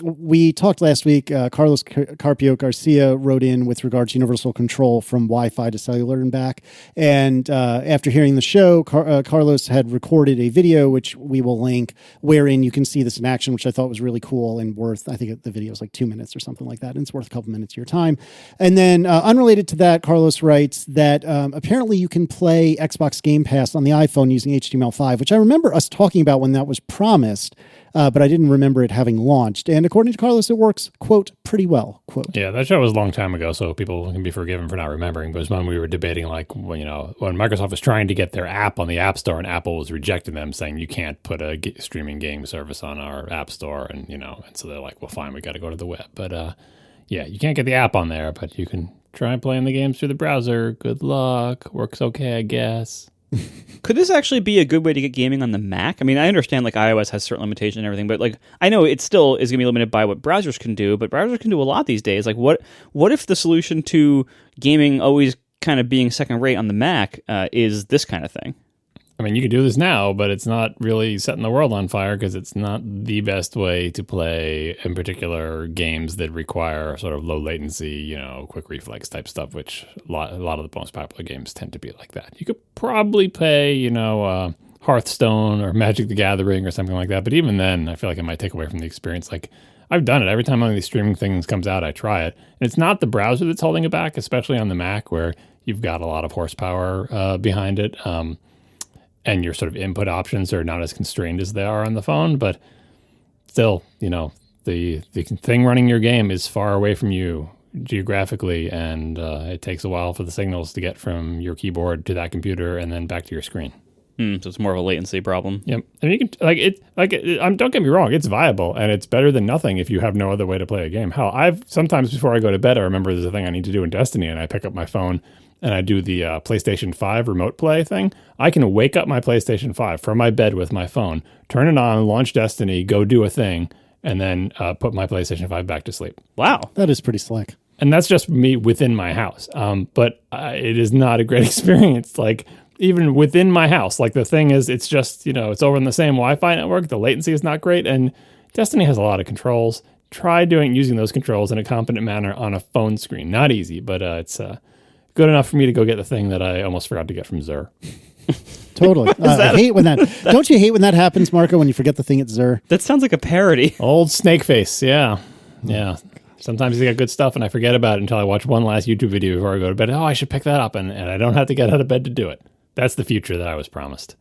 S1: we talked last week, Carlos Carpio Garcia wrote in with regard to universal control from Wi-Fi to cellular and back. And after hearing the show, Carlos had recorded a video, which we will link, wherein you can see this in action, which I thought was really cool and worth, I think the video is like 2 minutes or something like that, and it's worth a couple minutes of your time. And then unrelated to that, Carlos writes that apparently you can play Xbox Game Pass on the iPhone using HTML5, which I remember us talking about when that was promised, but I didn't remember it having launched. And according to Carlos, it works, quote, pretty well, quote.
S2: Yeah, that show was a long time ago, so people can be forgiven for not remembering. But it was when we were debating, like, when Microsoft was trying to get their app on the App Store, and Apple was rejecting them, saying you can't put a streaming game service on our App Store, and so they're like, well, fine, we got to go to the web. But yeah, you can't get the app on there, but you can try playing the games through the browser. Good luck. Works okay, I guess.
S3: Could this actually be a good way to get gaming on the Mac? I mean, I understand like iOS has certain limitations and everything, but like I know it still is going to be limited by what browsers can do, but browsers can do a lot these days. Like what if the solution to gaming always kind of being second rate on the Mac is this kind of thing?
S2: I mean, you could do this now, but it's not really setting the world on fire because it's not the best way to play, in particular, games that require sort of low latency, quick reflex type stuff, which a lot of the most popular games tend to be like that. You could probably play, Hearthstone or Magic the Gathering or something like that, but even then, I feel like it might take away from the experience. Like, I've done it. Every time one of these streaming things comes out, I try it. And it's not the browser that's holding it back, especially on the Mac, where you've got a lot of horsepower behind it. And your sort of input options are not as constrained as they are on the phone, but still, the thing running your game is far away from you geographically, and it takes a while for the signals to get from your keyboard to that computer and then back to your screen.
S3: So it's more of a latency problem.
S2: Yep. And you can don't get me wrong, it's viable and it's better than nothing if you have no other way to play a game. Hell, I've sometimes before I go to bed, I remember there's a thing I need to do in Destiny, and I pick up my phone and I do the PlayStation 5 remote play thing. I can wake up my PlayStation 5 from my bed with my phone, turn it on, launch Destiny, go do a thing, and then put my PlayStation 5 back to sleep.
S3: Wow.
S1: That is pretty slick.
S2: And that's just me within my house. But it is not a great experience. Like, even within my house, like the thing is, it's just, it's over on the same Wi-Fi network. The latency is not great. And Destiny has a lot of controls. Try using those controls in a competent manner on a phone screen. Not easy, but it's good enough for me to go get the thing that I almost forgot to get from Xur.
S1: Totally. I hate when that. Don't you hate when that happens, Marco? When you forget the thing at Xur?
S3: That sounds like a parody.
S2: Old Snakeface. Yeah. Sometimes they got good stuff, and I forget about it until I watch one last YouTube video before I go to bed. Oh, I should pick that up, and I don't have to get out of bed to do it. That's the future that I was promised.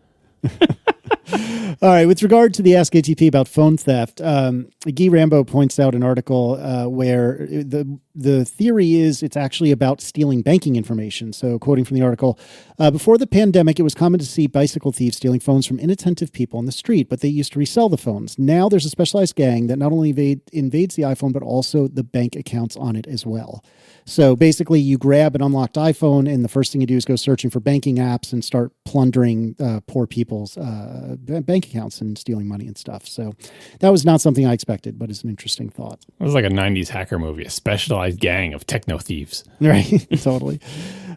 S1: All right. With regard to the askatp about phone theft, Guy Rambo points out an article where the theory is it's actually about stealing banking information. So, quoting from the article, before the pandemic, it was common to see bicycle thieves stealing phones from inattentive people on the street, but they used to resell the phones. Now there's a specialized gang that not only invades the iPhone, but also the bank accounts on it as well. So basically, you grab an unlocked iPhone, and the first thing you do is go searching for banking apps and start plundering poor people's bank accounts and stealing money and stuff. So that was not something I expected, but it's an interesting thought.
S2: It was like a 90s hacker movie, a specialized gang of techno thieves.
S1: Right, totally.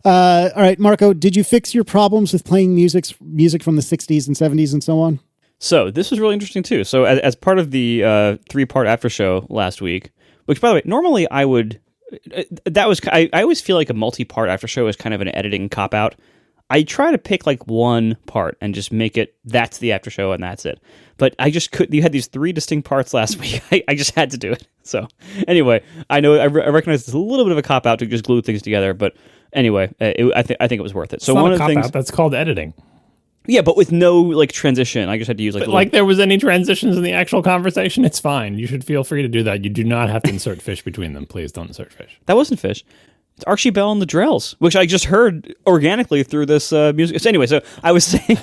S1: All right, Marco, did you fix your problems with playing music from the 60s and 70s and so on?
S3: So this was really interesting, too. So as part of the 3-part after show last week, which, by the way, normally I would... I always feel like a multi-part after show is kind of an editing cop-out. I try to pick like one part and just make it, that's the after show and that's it. But I just couldn't. You had these 3 distinct parts last week. I just had to do it. So anyway, I know I recognize it's a little bit of a cop-out to just glue things together. But anyway, I think it was worth it. So
S2: it's
S3: one
S2: not
S3: of
S2: a
S3: the things
S2: cop-out, that's called editing.
S3: Yeah, but with no like transition. I just had to use
S2: like there was any transitions in the actual conversation. It's fine. You should feel free to do that. You do not have to insert fish between them. Please don't insert fish.
S3: That wasn't fish. It's Archie Bell and the Drells, which I just heard organically through this music. So anyway, so I was saying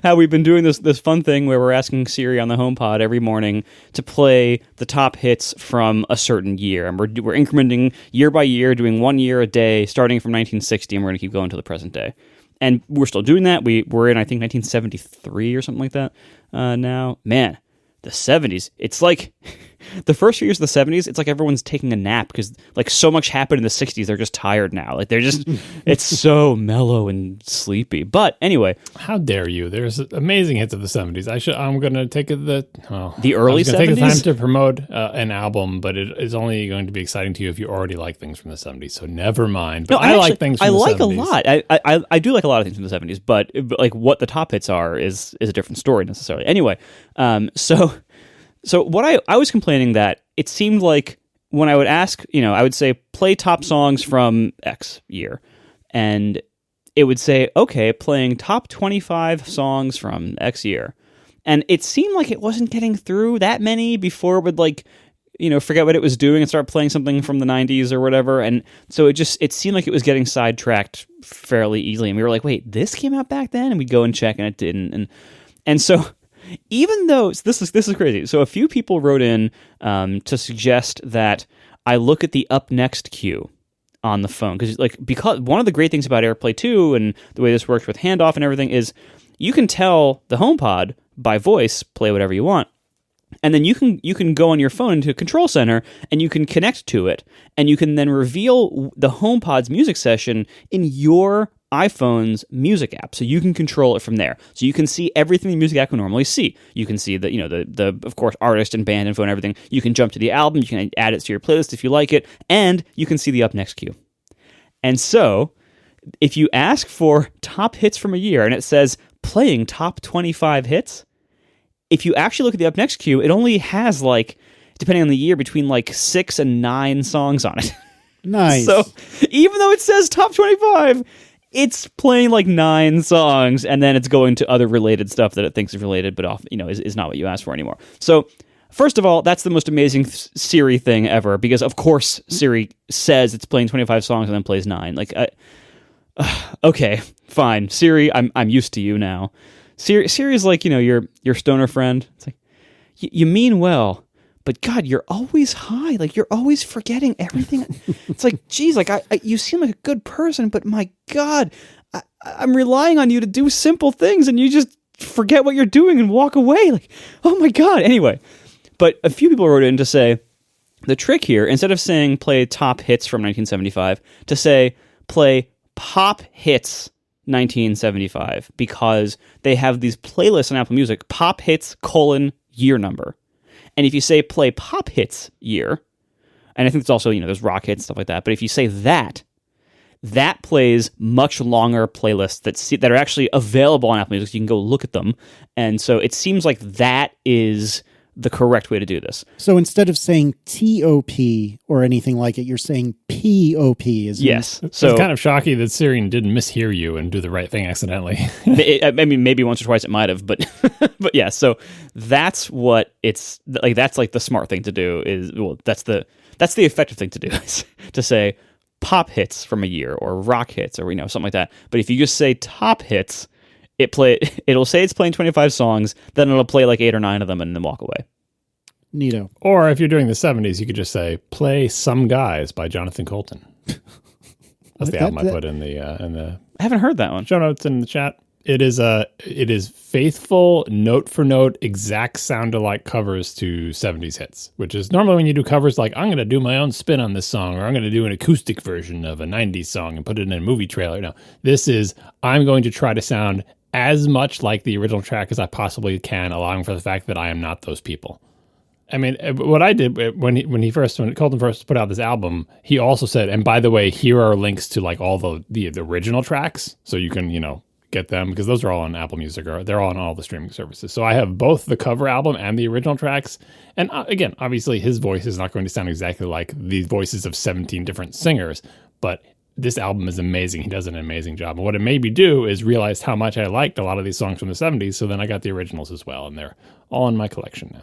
S3: how we've been doing this fun thing where we're asking Siri on the HomePod every morning to play the top hits from a certain year, and we're incrementing year by year, doing 1 year a day, starting from 1960, and we're going to keep going to the present day. And we're still doing that. We're in, I think, 1973 or something like that now. Man, the 70s. It's like the first few years of the 70s, it's like everyone's taking a nap because like so much happened in the 60s. They're just tired now. Like they're just, it's so mellow and sleepy. But anyway.
S2: How dare you? There's amazing hits of the 70s. I'm going to take the
S3: early 70s?
S2: Take the time to promote an album, but it is only going to be exciting to you if you already like things from the 70s. So never mind. But I like things from the 70s.
S3: I like a lot. I do like a lot of things from the 70s, but like what the top hits are is a different story necessarily. Anyway, So what I was complaining that it seemed like when I would ask, I would say play top songs from X year, and it would say, okay, playing top 25 songs from X year. And it seemed like it wasn't getting through that many before it would forget what it was doing and start playing something from the 90s or whatever. And so it seemed like it was getting sidetracked fairly easily. And we were like, wait, this came out back then? And we'd go and check and it didn't. And so even though this is crazy. So a few people wrote in to suggest that I look at the up next queue on the phone because one of the great things about AirPlay 2 and the way this works with handoff and everything is you can tell the HomePod by voice play whatever you want. And then you can go on your phone into a control center and you can connect to it and you can then reveal the HomePod's music session in your iPhone's music app, so you can control it from there. So you can see everything the music app can normally see. You can see the of course artist and band info and everything. You can jump to the album, you can add it to your playlist if you like it, and you can see the up next queue. And so, if you ask for top hits from a year and it says playing top 25 hits, if you actually look at the up next queue, it only has depending on the year, between 6 and 9 songs on it.
S1: Nice.
S3: So even though it says top 25. It's playing 9 songs, and then it's going to other related stuff that it thinks is related, but is not what you asked for anymore. So, first of all, that's the most amazing Siri thing ever, because of course Siri says it's playing 25 songs and then plays 9. Okay, fine, Siri, I'm used to you now. Siri's like your stoner friend. It's like you mean well. But God, you're always high. You're always forgetting everything. It's like, geez, you seem like a good person, but my God, I'm relying on you to do simple things, and you just forget what you're doing and walk away. Oh my God. Anyway, but a few people wrote in to say the trick here, instead of saying play top hits from 1975, to say play pop hits 1975, because they have these playlists on Apple Music, pop hits : year number. And if you say play pop hits year, and I think it's also, there's rock hits, stuff like that. But if you say that plays much longer playlists that are actually available on Apple Music. So you can go look at them. And so it seems like that is the correct way to do this.
S1: So instead of saying TOP or anything like it, you're saying POP.
S3: Yes.
S2: So it's kind of shocking that Siri didn't mishear you and do the right thing accidentally.
S3: I mean, maybe once or twice it might have, but but yeah. So that's what it's like. That's like the smart thing to do. That's the effective thing to do is to say pop hits from a year or rock hits or something like that. But if you just say top hits, it'll say it's playing 25 songs, then it'll play like 8 or 9 of them and then walk away.
S1: Neato.
S2: Or if you're doing the 70s, you could just say play Some Guys by Jonathan Colton. That's the album I put in the
S3: I haven't heard that one.
S2: Show notes in the chat. It is faithful, note for note, exact sound-alike covers to 70s hits, which is normally when you do covers like, I'm going to do my own spin on this song, or I'm going to do an acoustic version of a 90s song and put it in a movie trailer. No, this is, I'm going to try to sound as much like the original track as I possibly can, allowing for the fact that I am not those people. I mean, what I did when Colton first put out this album, he also said, and by the way, here are links to like all the original tracks, so you can, get them, because those are all on Apple Music, or they're all on all the streaming services. So I have both the cover album and the original tracks. And again, obviously his voice is not going to sound exactly like the voices of 17 different singers, but this album is amazing. He does an amazing job. And what it made me do is realize how much I liked a lot of these songs from the 70s. So then I got the originals as well, and they're all in my collection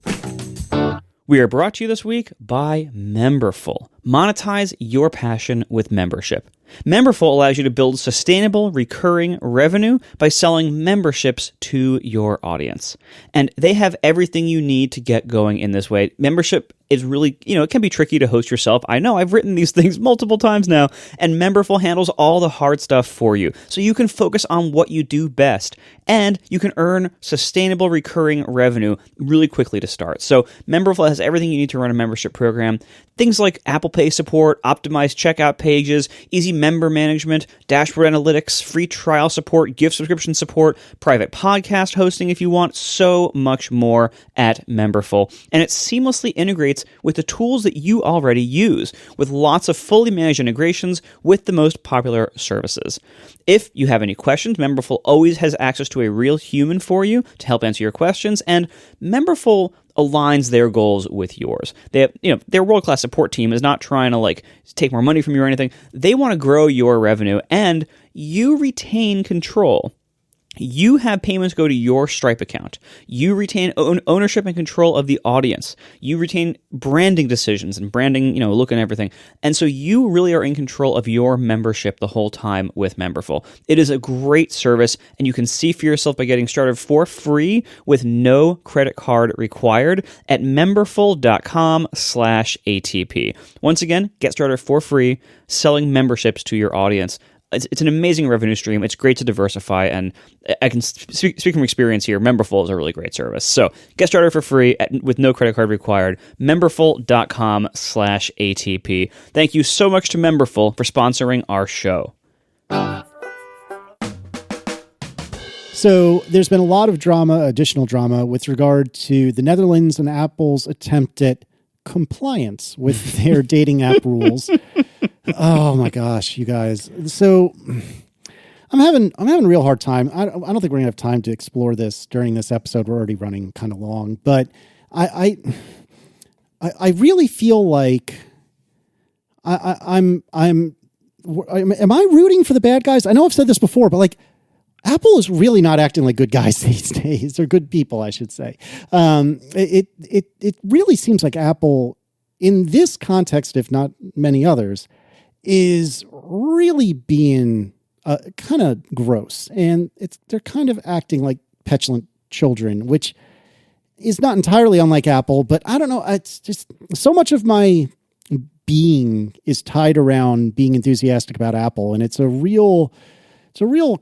S2: now.
S3: We are brought to you this week by Memberful. Monetize your passion with membership. Memberful allows you to build sustainable, recurring revenue by selling memberships to your audience. And they have everything you need to get going in this way. Membership is really, it can be tricky to host yourself. I know, I've written these things multiple times now, and Memberful handles all the hard stuff for you. So you can focus on what you do best, and you can earn sustainable, recurring revenue really quickly to start. So Memberful has everything you need to run a membership program. Things like Apple Pay support, optimized checkout pages, easy member management, dashboard analytics, free trial support, gift subscription support, private podcast hosting if you want, so much more at Memberful. And it seamlessly integrates with the tools that you already use, with lots of fully managed integrations with the most popular services. If you have any questions, Memberful always has access to a real human for you to help answer your questions, and Memberful aligns their goals with yours. They have, their world-class support team is not trying to take more money from you or anything. They want to grow your revenue, and you retain control. You have payments go to your Stripe account. You retain ownership and control of the audience. You retain branding decisions and branding, look and everything. And so you really are in control of your membership the whole time with Memberful. It is a great service, and you can see for yourself by getting started for free with no credit card required at memberful.com/ATP. Once again, get started for free selling memberships to your audience. It's an amazing revenue stream. It's great to diversify, and I can speak from experience here. Memberful is a really great service. So get started for free with no credit card required. Memberful.com/ATP. Thank you so much to Memberful for sponsoring our show.
S1: So there's been a lot of additional drama, with regard to the Netherlands and Apple's attempt at compliance with their dating app rules. Oh my gosh, you guys. So I'm having a real hard time. I don't think we're gonna have time to explore this during this episode. We're already running kind of long, but I really feel like am I rooting for the bad guys? I know I've said this before, but Apple is really not acting like good guys these days, or good people, I should say. It really seems like Apple, in this context, if not many others, is really being kind of gross, and they're kind of acting like petulant children, which is not entirely unlike Apple. But I don't know. It's just so much of my being is tied around being enthusiastic about Apple, and it's a real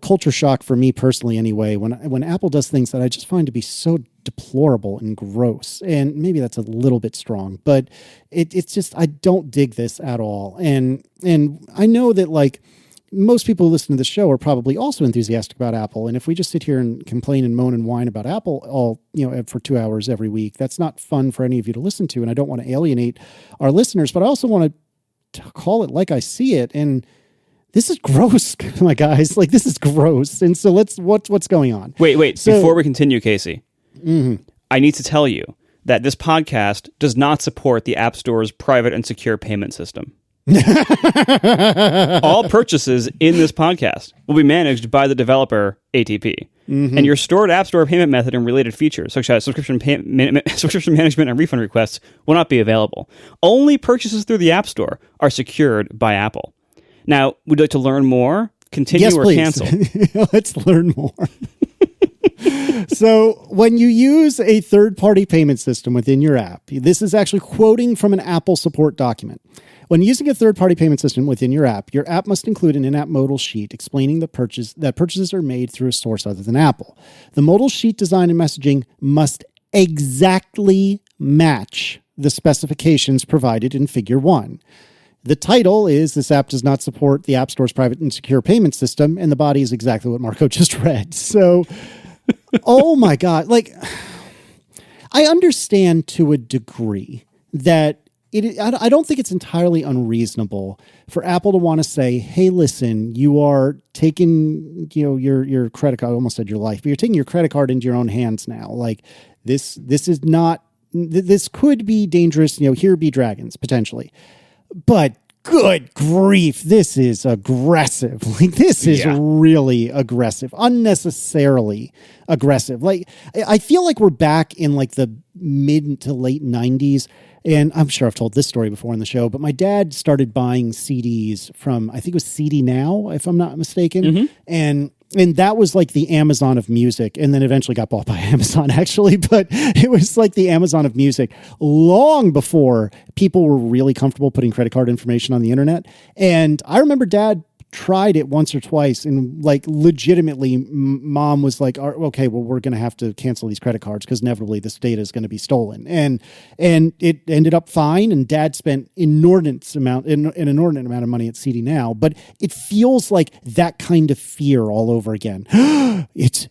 S1: culture shock for me personally anyway, when Apple does things that I just find to be so deplorable and gross. And maybe that's a little bit strong, but it's just, I don't dig this at all. And I know that most people who listen to the show are probably also enthusiastic about Apple. And if we just sit here and complain and moan and whine about Apple all, for 2 hours every week, that's not fun for any of you to listen to. And I don't want to alienate our listeners, but I also want to call it like I see it. And this is gross, my guys. This is gross. And so what's going on?
S3: Wait. So, before we continue, Casey, I need to tell you that this podcast does not support the App Store's private and secure payment system. All purchases in this podcast will be managed by the developer ATP. And your stored App Store payment method and related features, such as subscription management and refund requests, will not be available. Only purchases through the App Store are secured by Apple. Now, would you like to learn more? Continue
S1: yes,
S3: or
S1: please.
S3: cancel?
S1: Let's learn more. So when you use a third-party payment system within your app, this is actually quoting from an Apple support document. When using a third-party payment system within your app must include an in-app modal sheet explaining that purchases are made through a source other than Apple. The modal sheet design and messaging must exactly match the specifications provided in Figure 1. The title is, "This app does not support the App Store's private and secure payment system," and the body is exactly what Marco just read. So, oh my God. Like, I understand to a degree that I don't think it's entirely unreasonable for Apple to want to say, hey, listen, you are taking, your credit card, I almost said your life, but you're taking your credit card into your own hands now. Like this is not, this could be dangerous. Here be dragons potentially, but good grief, this is aggressive. Like this is really aggressive, unnecessarily aggressive. Like I feel like we're back in like the mid to late 90s. And I'm sure I've told this story before on the show, but my dad started buying CDs from, I think it was CD Now, if I'm not mistaken. And that was like the Amazon of music, and then eventually got bought by Amazon actually, but it was like the Amazon of music long before people were really comfortable putting credit card information on the internet. And I remember Dad tried it once or twice, and like legitimately Mom was like, okay, well, we're going to have to cancel these credit cards because inevitably this data is going to be stolen. And it ended up fine, and Dad spent an inordinate amount of money at CD Now, but it feels like that kind of fear all over again. It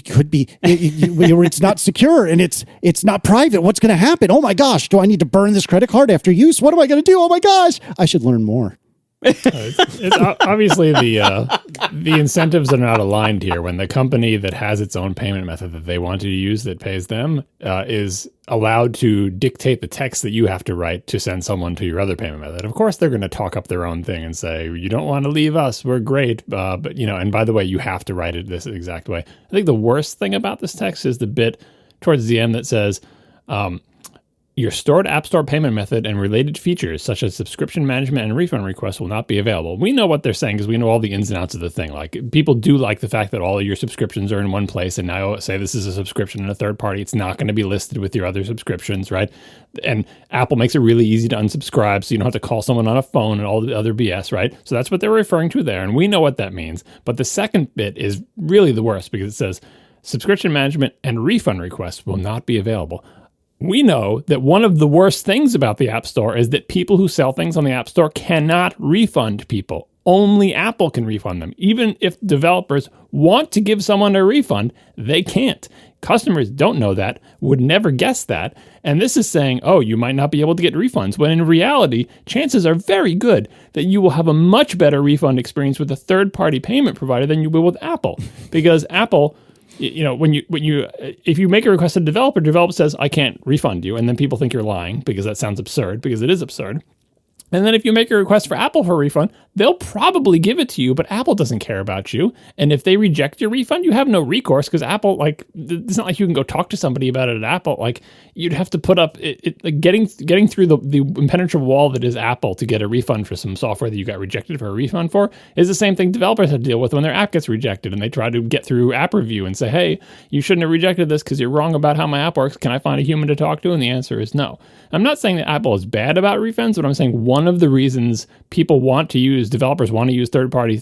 S1: could be, it's not secure and it's not private. What's going to happen? Oh my gosh, do I need to burn this credit card after use? What am I going to do? Oh my gosh, I should learn more.
S2: It's obviously the incentives are not aligned here. When the company that has its own payment method that they want you to use that pays them is allowed to dictate the text that you have to write to send someone to your other payment method. Of course, they're going to talk up their own thing and say, you don't want to leave us, we're great, but and by the way, you have to write it this exact way. I think the worst thing about this text is the bit towards the end that says, your stored App Store payment method and related features, such as subscription management and refund requests, will not be available. We know what they're saying because we know all the ins and outs of the thing. Like, people do like the fact that all of your subscriptions are in one place, and now say this is a subscription in a third party, it's not going to be listed with your other subscriptions, right? And Apple makes it really easy to unsubscribe, so you don't have to call someone on a phone and all the other BS, right? So that's what they're referring to there, and we know what that means. But the second bit is really the worst because it says subscription management and refund requests will not be available. We know that one of the worst things about the App Store is that people who sell things on the App Store cannot refund people. Only Apple can refund them. Even if developers want to give someone a refund, they can't. Customers don't know that, would never guess that. And this is saying, oh, you might not be able to get refunds, when in reality, chances are very good that you will have a much better refund experience with a third-party payment provider than you will with Apple. Because Apple, if you make a request to a developer says, I can't refund you. And then people think you're lying because that sounds absurd, because it is absurd. And then if you make a request for Apple for a refund, they'll probably give it to you, but Apple doesn't care about you. And if they reject your refund, you have no recourse because Apple, like, it's not like you can go talk to somebody about it at Apple. Like, you'd have to put up getting through the impenetrable wall that is Apple to get a refund for some software that you got rejected for a refund for is the same thing developers have to deal with when their app gets rejected and they try to get through app review and say, hey, you shouldn't have rejected this because you're wrong about how my app works. Can I find a human to talk to? And the answer is no. I'm not saying that Apple is bad about refunds, but I'm saying one of the reasons developers want to use third-party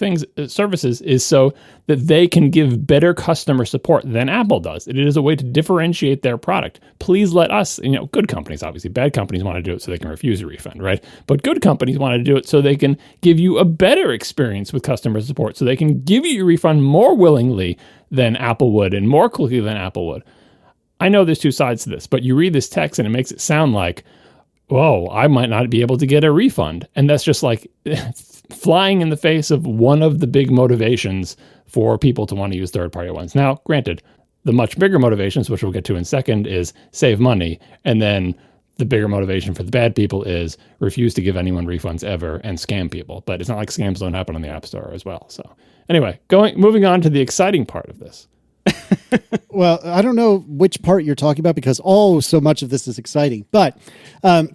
S2: services is so that they can give better customer support than Apple does. It is a way to differentiate their product. Please let us, good companies, obviously, bad companies want to do it so they can refuse a refund, right? But good companies want to do it so they can give you a better experience with customer support, so they can give you your refund more willingly than Apple would and more quickly than Apple would. I know there's two sides to this, but you read this text and it makes it sound like, whoa, I might not be able to get a refund. And that's just like flying in the face of one of the big motivations for people to want to use third-party ones. Now, granted, The much bigger motivations, which we'll get to in a second, is save money. And then the bigger motivation for the bad people is refuse to give anyone refunds ever and scam people. But it's not like scams don't happen on the App Store as well. So anyway, moving on to the exciting part of this.
S1: Well, I don't know which part you're talking about because so much of this is exciting. But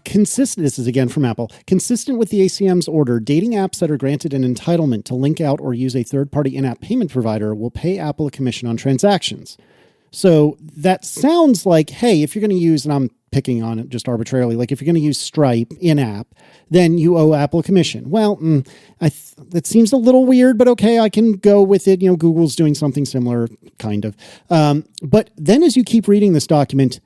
S1: consistent, this is again from Apple, consistent with the ACM's order, dating apps that are granted an entitlement to link out or use a third-party in-app payment provider will pay Apple a commission on transactions. So that sounds like, hey, if you're going to use, and I'm picking on it just arbitrarily, like if you're going to use Stripe in-app, then you owe Apple a commission. Well, that seems a little weird, but okay, I can go with it. Google's doing something similar, kind of. But then as you keep reading this document,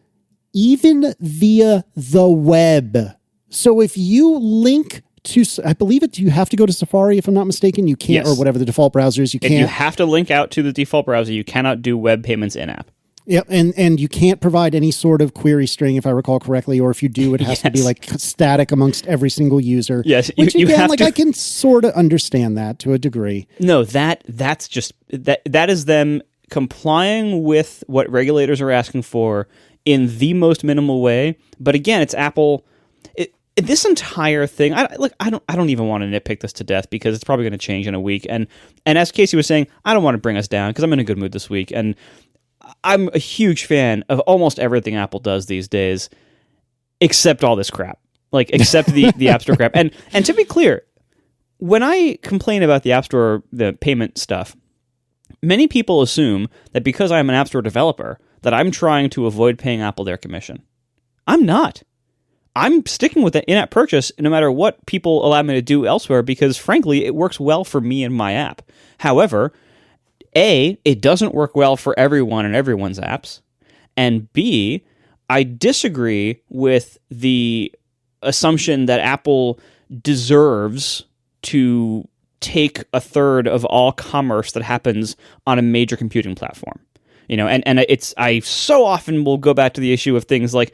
S1: even via the web. So if you link to, I believe you have to go to Safari, if I'm not mistaken. You can't,
S3: Yes.
S1: or whatever the default browser is. You can't.
S3: If you have to link out to the default browser, you cannot do web payments in-app.
S1: Yeah, and you can't provide any sort of query string, if I recall correctly, or if you do, it has to be like static amongst every single user.
S3: Yes,
S1: which
S3: you
S1: again,
S3: have
S1: like
S3: to.
S1: I can sort of understand that to a degree.
S3: No, that's just that is them complying with what regulators are asking for in the most minimal way. But again, it's Apple. This entire thing, I don't even want to nitpick this to death because it's probably going to change in a week. And as Casey was saying, I don't want to bring us down because I'm in a good mood this week, and I'm a huge fan of almost everything Apple does these days, except all this crap. Like, except the App Store crap. And to be clear, when I complain about the App Store, the payment stuff, many people assume that because I'm an App Store developer, that I'm trying to avoid paying Apple their commission. I'm not. I'm sticking with the in-app purchase no matter what people allow me to do elsewhere because, frankly, it works well for me and my app. However, A, it doesn't work well for everyone and everyone's apps. And B, I disagree with the assumption that Apple deserves to take a third of all commerce that happens on a major computing platform. And I so often will go back to the issue of things like,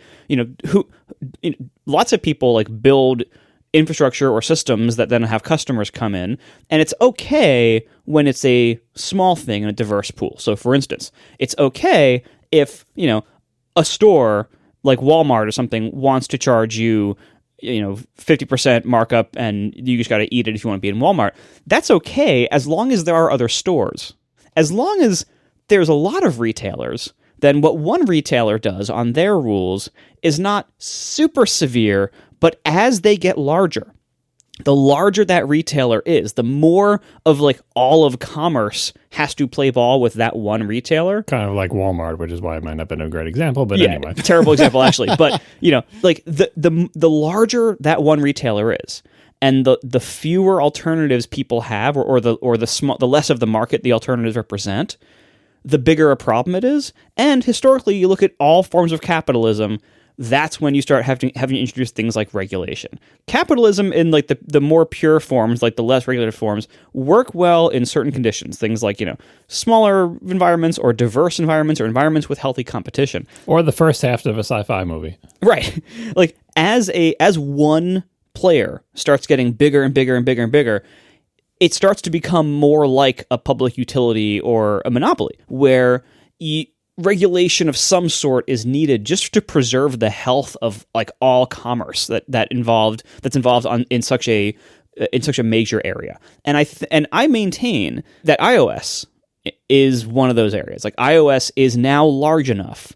S3: lots of people like build infrastructure or systems that then have customers come in, and it's okay when it's a small thing in a diverse pool. So for instance, it's okay if, a store like Walmart or something wants to charge you 50% markup and you just got to eat it if you want to be in Walmart. That's okay as long as there are other stores. As long as there's a lot of retailers, then what one retailer does on their rules is not super severe, but as they get larger, the larger that retailer is, the more of like all of commerce has to play ball with that one retailer.
S2: Kind of like Walmart, which is why it might not have been a great example, but
S3: Yeah,
S2: anyway.
S3: terrible example actually. But like the larger that one retailer is, and the fewer alternatives people have, or the less of the market the alternatives represent, the bigger a problem it is. And historically, you look at all forms of capitalism, that's when you start having to introduce things like regulation. Capitalism in like the more pure forms, like the less regulated forms, work well in certain conditions. Things like, smaller environments or diverse environments or environments with healthy competition.
S2: Or the first half of a sci-fi movie.
S3: Right. Like as one player starts getting bigger and bigger and bigger and bigger, it starts to become more like a public utility or a monopoly, where regulation of some sort is needed just to preserve the health of like all commerce that's involved in such a major area. And I maintain that iOS is one of those areas. Like iOS is now large enough,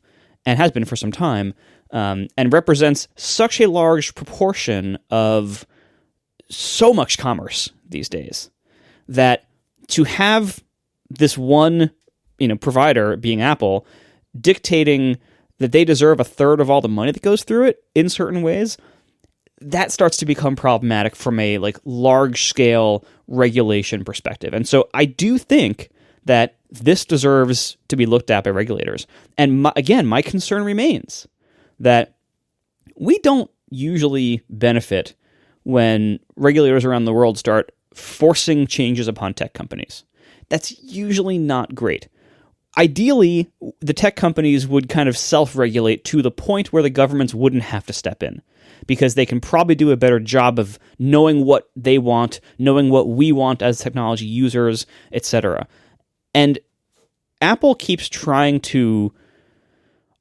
S3: and has been for some time, and represents such a large proportion of so much commerce these days, that to have this one, provider, being Apple, dictating that they deserve a third of all the money that goes through it in certain ways, that starts to become problematic from a like large scale regulation perspective. And so I do think that this deserves to be looked at by regulators. And my concern remains that we don't usually benefit when regulators around the world start forcing changes upon tech companies. That's usually not great. Ideally, the tech companies would kind of self-regulate to the point where the governments wouldn't have to step in, because they can probably do a better job of knowing what they want, knowing what we want as technology users, etc. And Apple keeps trying to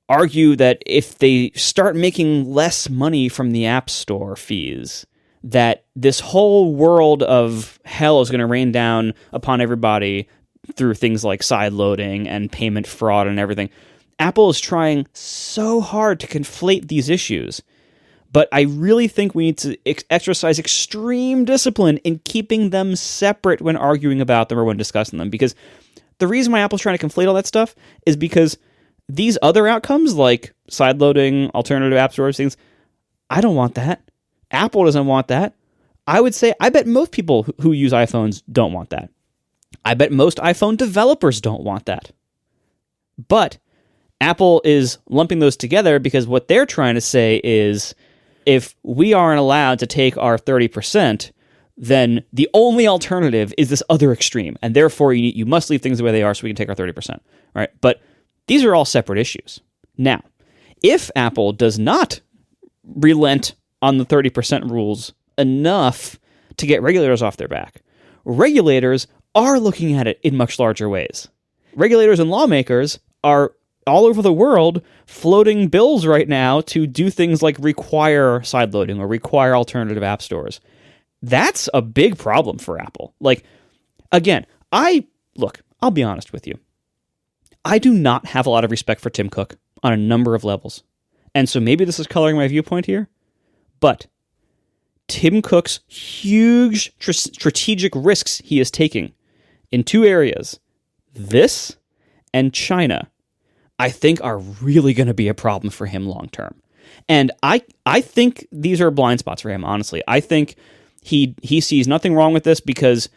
S3: argue that if they start making less money from the App Store fees, that this whole world of hell is going to rain down upon everybody through things like sideloading and payment fraud and everything. Apple is trying so hard to conflate these issues, but I really think we need to exercise extreme discipline in keeping them separate when arguing about them or when discussing them, because the reason why Apple's trying to conflate all that stuff is because these other outcomes, like sideloading, alternative app stores, things, I don't want that. Apple doesn't want that. I would say, I bet most people who use iPhones don't want that. I bet most iPhone developers don't want that. But Apple is lumping those together because what they're trying to say is, if we aren't allowed to take our 30%, then the only alternative is this other extreme, and therefore you must leave things the way they are so we can take our 30%. Right? But these are all separate issues. Now, if Apple does not relent on the 30% rules enough to get regulators off their back, regulators are looking at it in much larger ways. Regulators and lawmakers are all over the world floating bills right now to do things like require sideloading or require alternative app stores. That's a big problem for Apple. Like, again, I'll be honest with you. I do not have a lot of respect for Tim Cook on a number of levels. And so maybe this is coloring my viewpoint here, but Tim Cook's huge strategic risks he is taking in two areas, this and China, I think are really going to be a problem for him long term. And I think these are blind spots for him, honestly. I think he sees nothing wrong with this because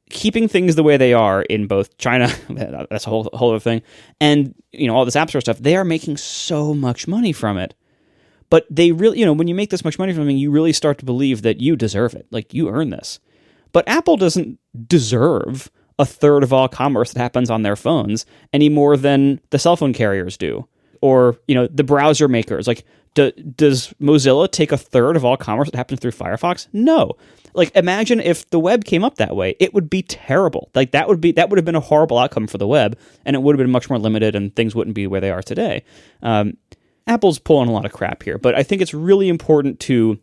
S3: keeping things the way they are in both China, that's a whole other thing, and all this App Store stuff, they are making so much money from it. But they really, when you make this much money from them, you really start to believe that you deserve it. Like, you earn this. But Apple doesn't deserve a third of all commerce that happens on their phones any more than the cell phone carriers do. Or, the browser makers. Like, does Mozilla take a third of all commerce that happens through Firefox? No. Like, imagine if the web came up that way. It would be terrible. Like, that would have been a horrible outcome for the web, and it would have been much more limited, and things wouldn't be where they are today. Apple's pulling a lot of crap here, but I think it's really important to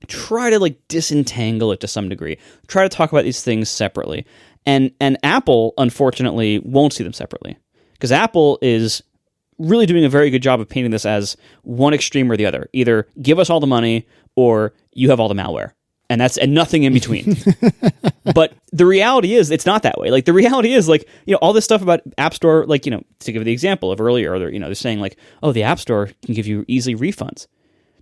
S3: try to disentangle it to some degree. Try to talk about these things separately. And Apple, unfortunately, won't see them separately. Because Apple is really doing a very good job of painting this as one extreme or the other. Either give us all the money or you have all the malware. And nothing in between. But the reality is, it's not that way. Like, the reality is, all this stuff about App Store, to give the example of earlier, they're saying the App Store can give you easy refunds.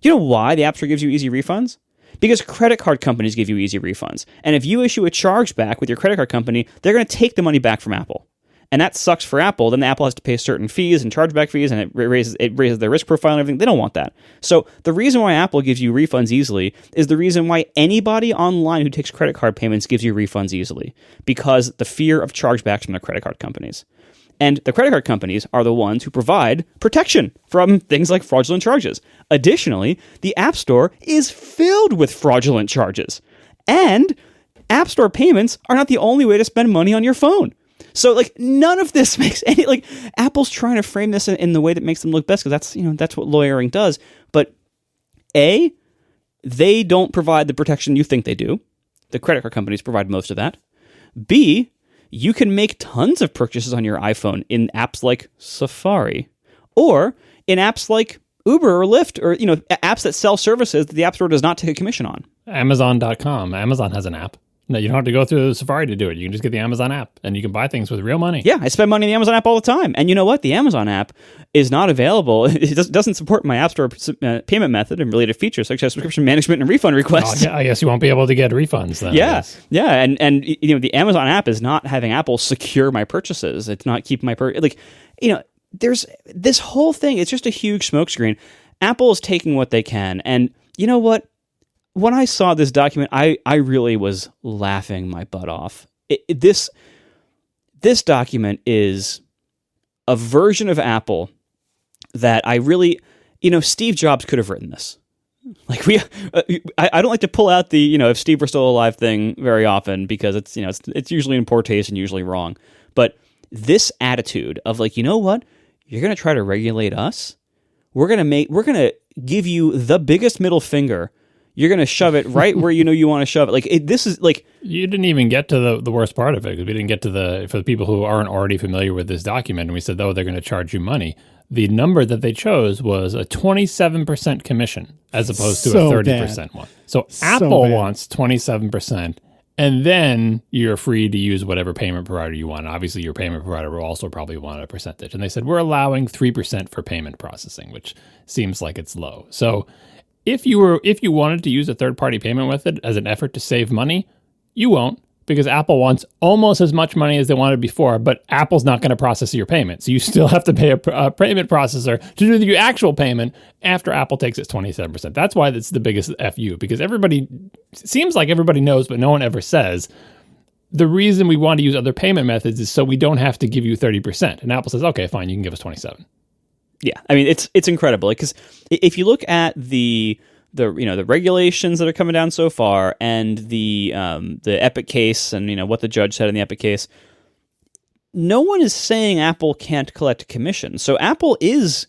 S3: Do you know why the App Store gives you easy refunds? Because credit card companies give you easy refunds. And if you issue a chargeback with your credit card company, they're going to take the money back from Apple. And that sucks for Apple. Then Apple has to pay certain fees and chargeback fees, and it raises their risk profile and everything. They don't want that. So the reason why Apple gives you refunds easily is the reason why anybody online who takes credit card payments gives you refunds easily, because the fear of chargebacks from the credit card companies. And the credit card companies are the ones who provide protection from things like fraudulent charges. Additionally, the App Store is filled with fraudulent charges. And App Store payments are not the only way to spend money on your phone. So, none of this makes any, Apple's trying to frame this in the way that makes them look best, because that's what lawyering does. But A, they don't provide the protection you think they do. The credit card companies provide most of that. B, you can make tons of purchases on your iPhone in apps like Safari, or in apps like Uber or Lyft, or apps that sell services that the App Store does not take a commission on.
S2: Amazon.com. Amazon has an app. No, you don't have to go through Safari to do it. You can just get the Amazon app, and you can buy things with real money.
S3: Yeah, I spend money in the Amazon app all the time. And you know what? The Amazon app is not available. It doesn't support my App Store payment method and related features, such as subscription management and refund requests.
S2: I guess you won't be able to get refunds then.
S3: Yeah, and the Amazon app is not having Apple secure my purchases. It's not keeping my there's this whole thing. It's just a huge smokescreen. Apple is taking what they can, and you know what? When I saw this document, I really was laughing my butt off. This document is a version of Apple that I really, Steve Jobs could have written this. I don't like to pull out the, if Steve were still alive thing very often, because it's usually in poor taste and usually wrong. But this attitude of like, you know what? You're going to try to regulate us? We're going to give you the biggest middle finger. You're going to shove it right where you know you want to shove it. Like this is like,
S2: you didn't even get to the worst part of it, because we didn't get to for the people who aren't already familiar with this document, and we said, oh, they're going to charge you money. The number that they chose was a 27% commission as opposed to a 30% one. So Apple wants 27%, and then you're free to use whatever payment provider you want. Obviously, your payment provider will also probably want a percentage. And they said, we're allowing 3% for payment processing, which seems like it's low. So if you wanted to use a third-party payment method as an effort to save money, you won't, because Apple wants almost as much money as they wanted before, but Apple's not going to process your payment. So you still have to pay a payment processor to do the actual payment after Apple takes its 27%. That's why it's the biggest FU, because seems like everybody knows, but no one ever says, the reason we want to use other payment methods is so we don't have to give you 30%. And Apple says, okay, fine, you can give us 27.
S3: Yeah, I mean, it's incredible, because if you look at the regulations that are coming down so far, and the Epic case, and what the judge said in the Epic case, no one is saying Apple can't collect a commission. So Apple is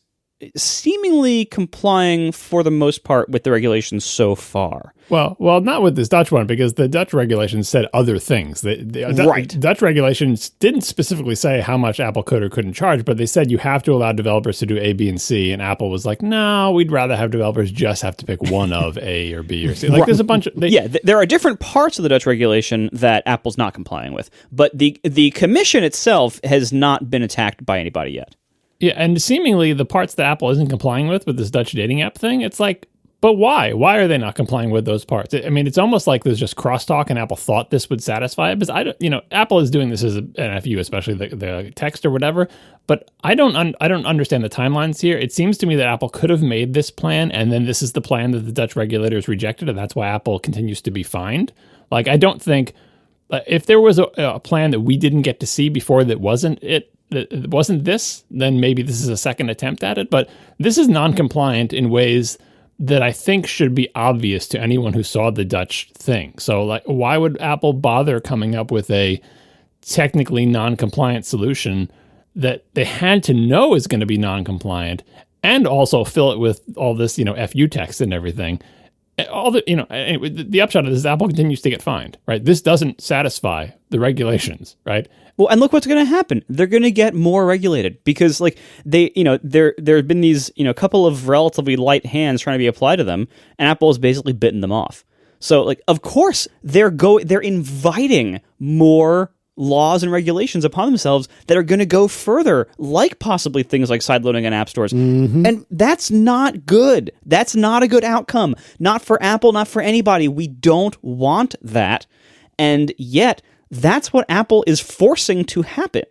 S3: seemingly complying for the most part with the regulations so far.
S2: Well, not with this Dutch one, because the Dutch regulations said other things.
S3: Right.
S2: Dutch regulations didn't specifically say how much Apple could or couldn't charge, but they said you have to allow developers to do A, B, and C. And Apple was like, no, we'd rather have developers just have to pick one of A or B or C. Like, there's a bunch of...
S3: there are different parts of the Dutch regulation that Apple's not complying with. But the commission itself has not been attacked by anybody yet.
S2: Yeah, and seemingly the parts that Apple isn't complying with this Dutch dating app thing, it's like, but why? Why are they not complying with those parts? I mean, it's almost like there's just crosstalk, and Apple thought this would satisfy it. Because Apple is doing this as an FU, especially the text or whatever. But I don't understand the timelines here. It seems to me that Apple could have made this plan, and then this is the plan that the Dutch regulators rejected, and that's why Apple continues to be fined. Like, I don't think if there was a plan that we didn't get to see before that wasn't this, then maybe this is a second attempt at it. But this is non-compliant in ways that I think should be obvious to anyone who saw the Dutch thing. So, like, why would Apple bother coming up with a technically non-compliant solution that they had to know is going to be non-compliant, and also fill it with all this, FU text and everything? All the upshot of this is Apple continues to get fined, right? This doesn't satisfy the regulations, right?
S3: Well, and look what's going to happen. They're going to get more regulated, because like there have been these, couple of relatively light hands trying to be applied to them, and Apple has basically bitten them off. So like, of course they're inviting more laws and regulations upon themselves that are going to go further, like possibly things like sideloading on app stores. Mm-hmm. And that's not good. That's not a good outcome. Not for Apple, not for anybody. We don't want that. And yet, that's what Apple is forcing to happen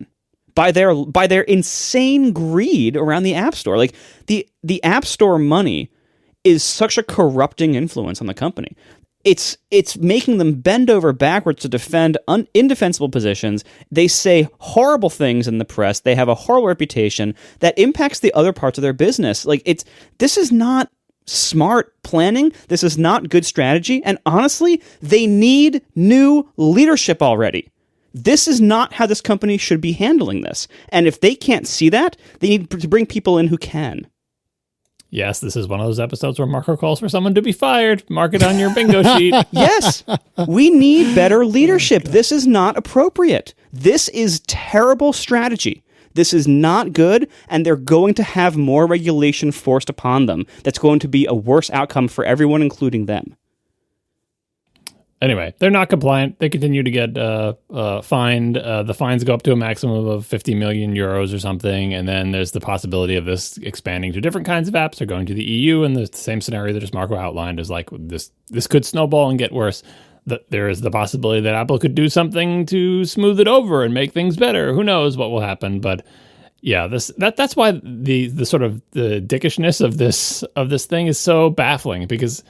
S3: by their insane greed around the App Store. Like, the App Store money is such a corrupting influence on the company. It's making them bend over backwards to defend indefensible positions. They say horrible things in the press. They have a horrible reputation that impacts the other parts of their business. Like, this is not smart planning. This is not good strategy. And honestly, they need new leadership already. This is not how this company should be handling this. And if they can't see that, they need to bring people in who can.
S2: Yes, this is one of those episodes where Marco calls for someone to be fired. Mark it on your bingo sheet.
S3: Yes, we need better leadership. This is not appropriate. This is terrible strategy. This is not good, and they're going to have more regulation forced upon them. That's going to be a worse outcome for everyone, including them.
S2: Anyway, they're not compliant. They continue to get fined. The fines go up to a maximum of 50 million euros or something. And then there's the possibility of this expanding to different kinds of apps or going to the EU. And the same scenario that just Marco outlined is like this could snowball and get worse. There is the possibility that Apple could do something to smooth it over and make things better. Who knows what will happen? But yeah, that's why the sort of the dickishness of this thing is so baffling, because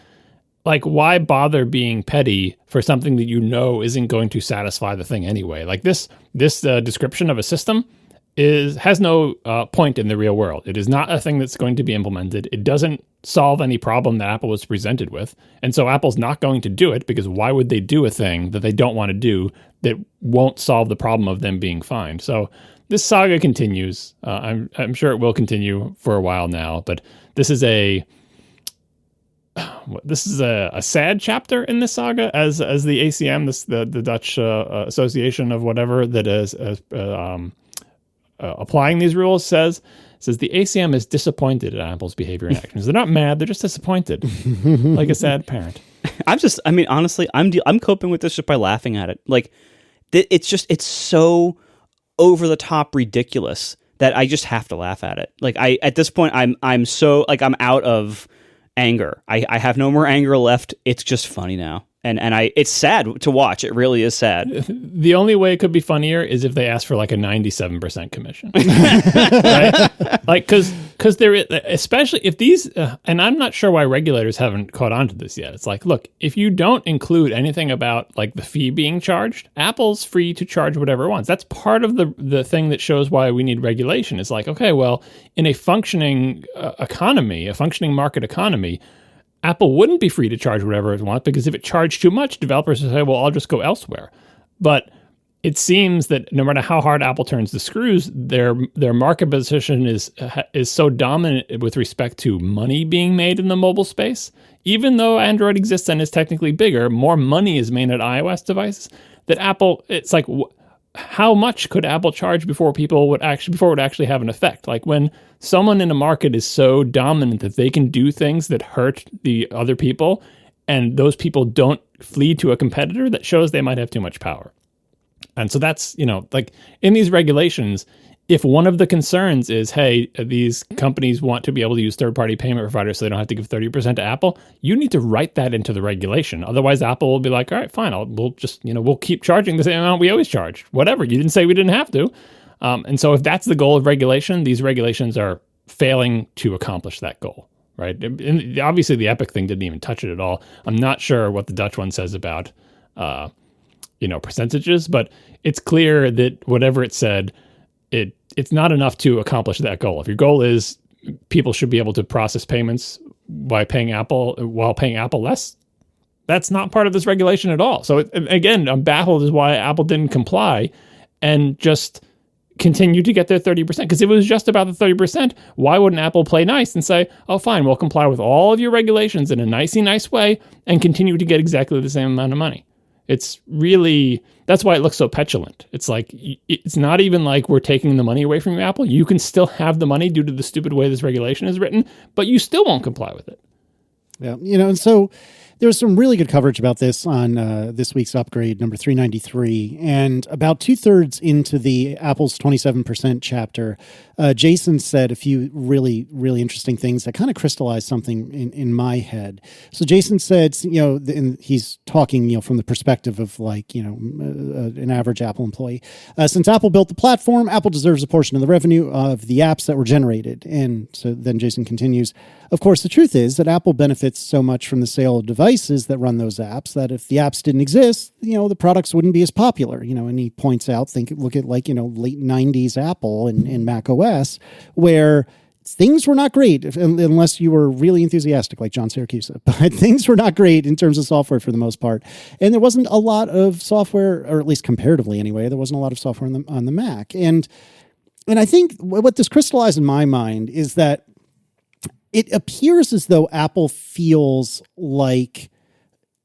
S2: like, why bother being petty for something that isn't going to satisfy the thing anyway? Like this description of a system has no point in the real world. It is not a thing that's going to be implemented. It doesn't solve any problem that Apple was presented with. And so Apple's not going to do it, because why would they do a thing that they don't want to do that won't solve the problem of them being fined? So this saga continues. I'm sure it will continue for a while now, but this is a sad chapter in this saga, as the ACM, the Dutch Association of whatever that is applying these rules says the ACM is disappointed at Apple's behavior and actions. They're not mad; they're just disappointed, like a sad parent.
S3: Honestly, I'm coping with this just by laughing at it. Like, it's so over the top ridiculous that I just have to laugh at it. Like, at this point, I'm so, like, I'm out of anger. I have no more anger left. It's just funny now. And it's sad to watch. It really is sad.
S2: The only way it could be funnier is if they asked for like a 97% commission, right? Like, because there is, especially if these, and I'm not sure why regulators haven't caught on to this yet. It's like, look, if you don't include anything about like the fee being charged, Apple's free to charge whatever it wants. That's part of the thing that shows why we need regulation. It's like, okay, well, in a functioning economy, a functioning market economy, Apple wouldn't be free to charge whatever it wants, because if it charged too much, developers would say, well, I'll just go elsewhere. But it seems that no matter how hard Apple turns the screws, their market position is so dominant with respect to money being made in the mobile space. Even though Android exists and is technically bigger, more money is made at iOS devices, that Apple, it's like, how much could Apple charge before it would actually have an effect? Like, when someone in a market is so dominant that they can do things that hurt the other people, and those people don't flee to a competitor, that shows they might have too much power. And so that's, like in these regulations, if one of the concerns is, hey, these companies want to be able to use third-party payment providers so they don't have to give 30% to Apple, you need to write that into the regulation. Otherwise, Apple will be like, all right, fine, we'll just, we'll keep charging the same amount we always charge. Whatever, you didn't say we didn't have to. And so if that's the goal of regulation, these regulations are failing to accomplish that goal, right? And obviously, the Epic thing didn't even touch it at all. I'm not sure what the Dutch one says about, percentages, but it's clear that whatever it said, it's not enough to accomplish that goal. If your goal is people should be able to process payments while paying Apple less, that's not part of this regulation at all. So again, I'm baffled as why Apple didn't comply and just continue to get their 30%. Because if it was just about the 30%, why wouldn't Apple play nice and say, oh, fine, we'll comply with all of your regulations in a nice way and continue to get exactly the same amount of money? It's really, that's why it looks so petulant. It's like, it's not even like we're taking the money away from you, Apple. You can still have the money due to the stupid way this regulation is written, but you still won't comply with it.
S1: Yeah, and so there was some really good coverage about this on this week's upgrade, number 393. And about 2/3 into the Apple's 27% chapter, Jason said a few really, really interesting things that kind of crystallized something in my head. So Jason said, and he's talking, from the perspective of like, an average Apple employee. Since Apple built the platform, Apple deserves a portion of the revenue of the apps that were generated. And so then Jason continues, of course, the truth is that Apple benefits so much from the sale of devices that run those apps that if the apps didn't exist, the products wouldn't be as popular. And he points out, look at like, late 90s Apple and Mac OS, where things were not great unless you were really enthusiastic like John Siracusa. But things were not great in terms of software for the most part. And there wasn't a lot of software, or at least comparatively anyway, there wasn't a lot of software on the Mac. And I think what this crystallized in my mind is that it appears as though Apple feels like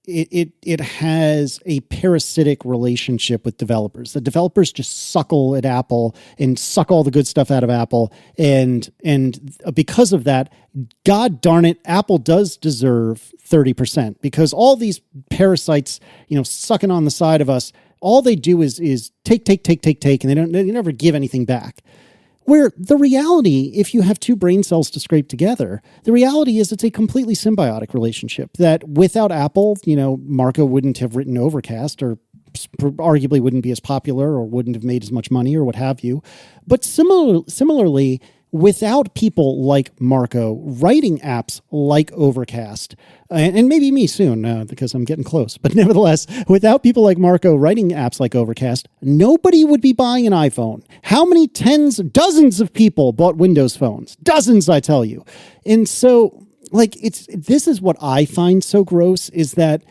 S1: it has a parasitic relationship with developers. The developers just suckle at Apple and suck all the good stuff out of Apple. And because of that, God darn it, Apple does deserve 30%, because all these parasites, sucking on the side of us, all they do is take, and they never give anything back. Where the reality, if you have two brain cells to scrape together, the reality is it's a completely symbiotic relationship that without Apple, Marco wouldn't have written Overcast, or arguably wouldn't be as popular, or wouldn't have made as much money, or what have you. But similarly, without people like Marco writing apps like Overcast, and maybe me soon, because I'm getting close, but nevertheless, without people like Marco writing apps like Overcast, nobody would be buying an iPhone. How many dozens of people bought Windows phones? Dozens, I tell you. And so, this is what I find so gross, is that,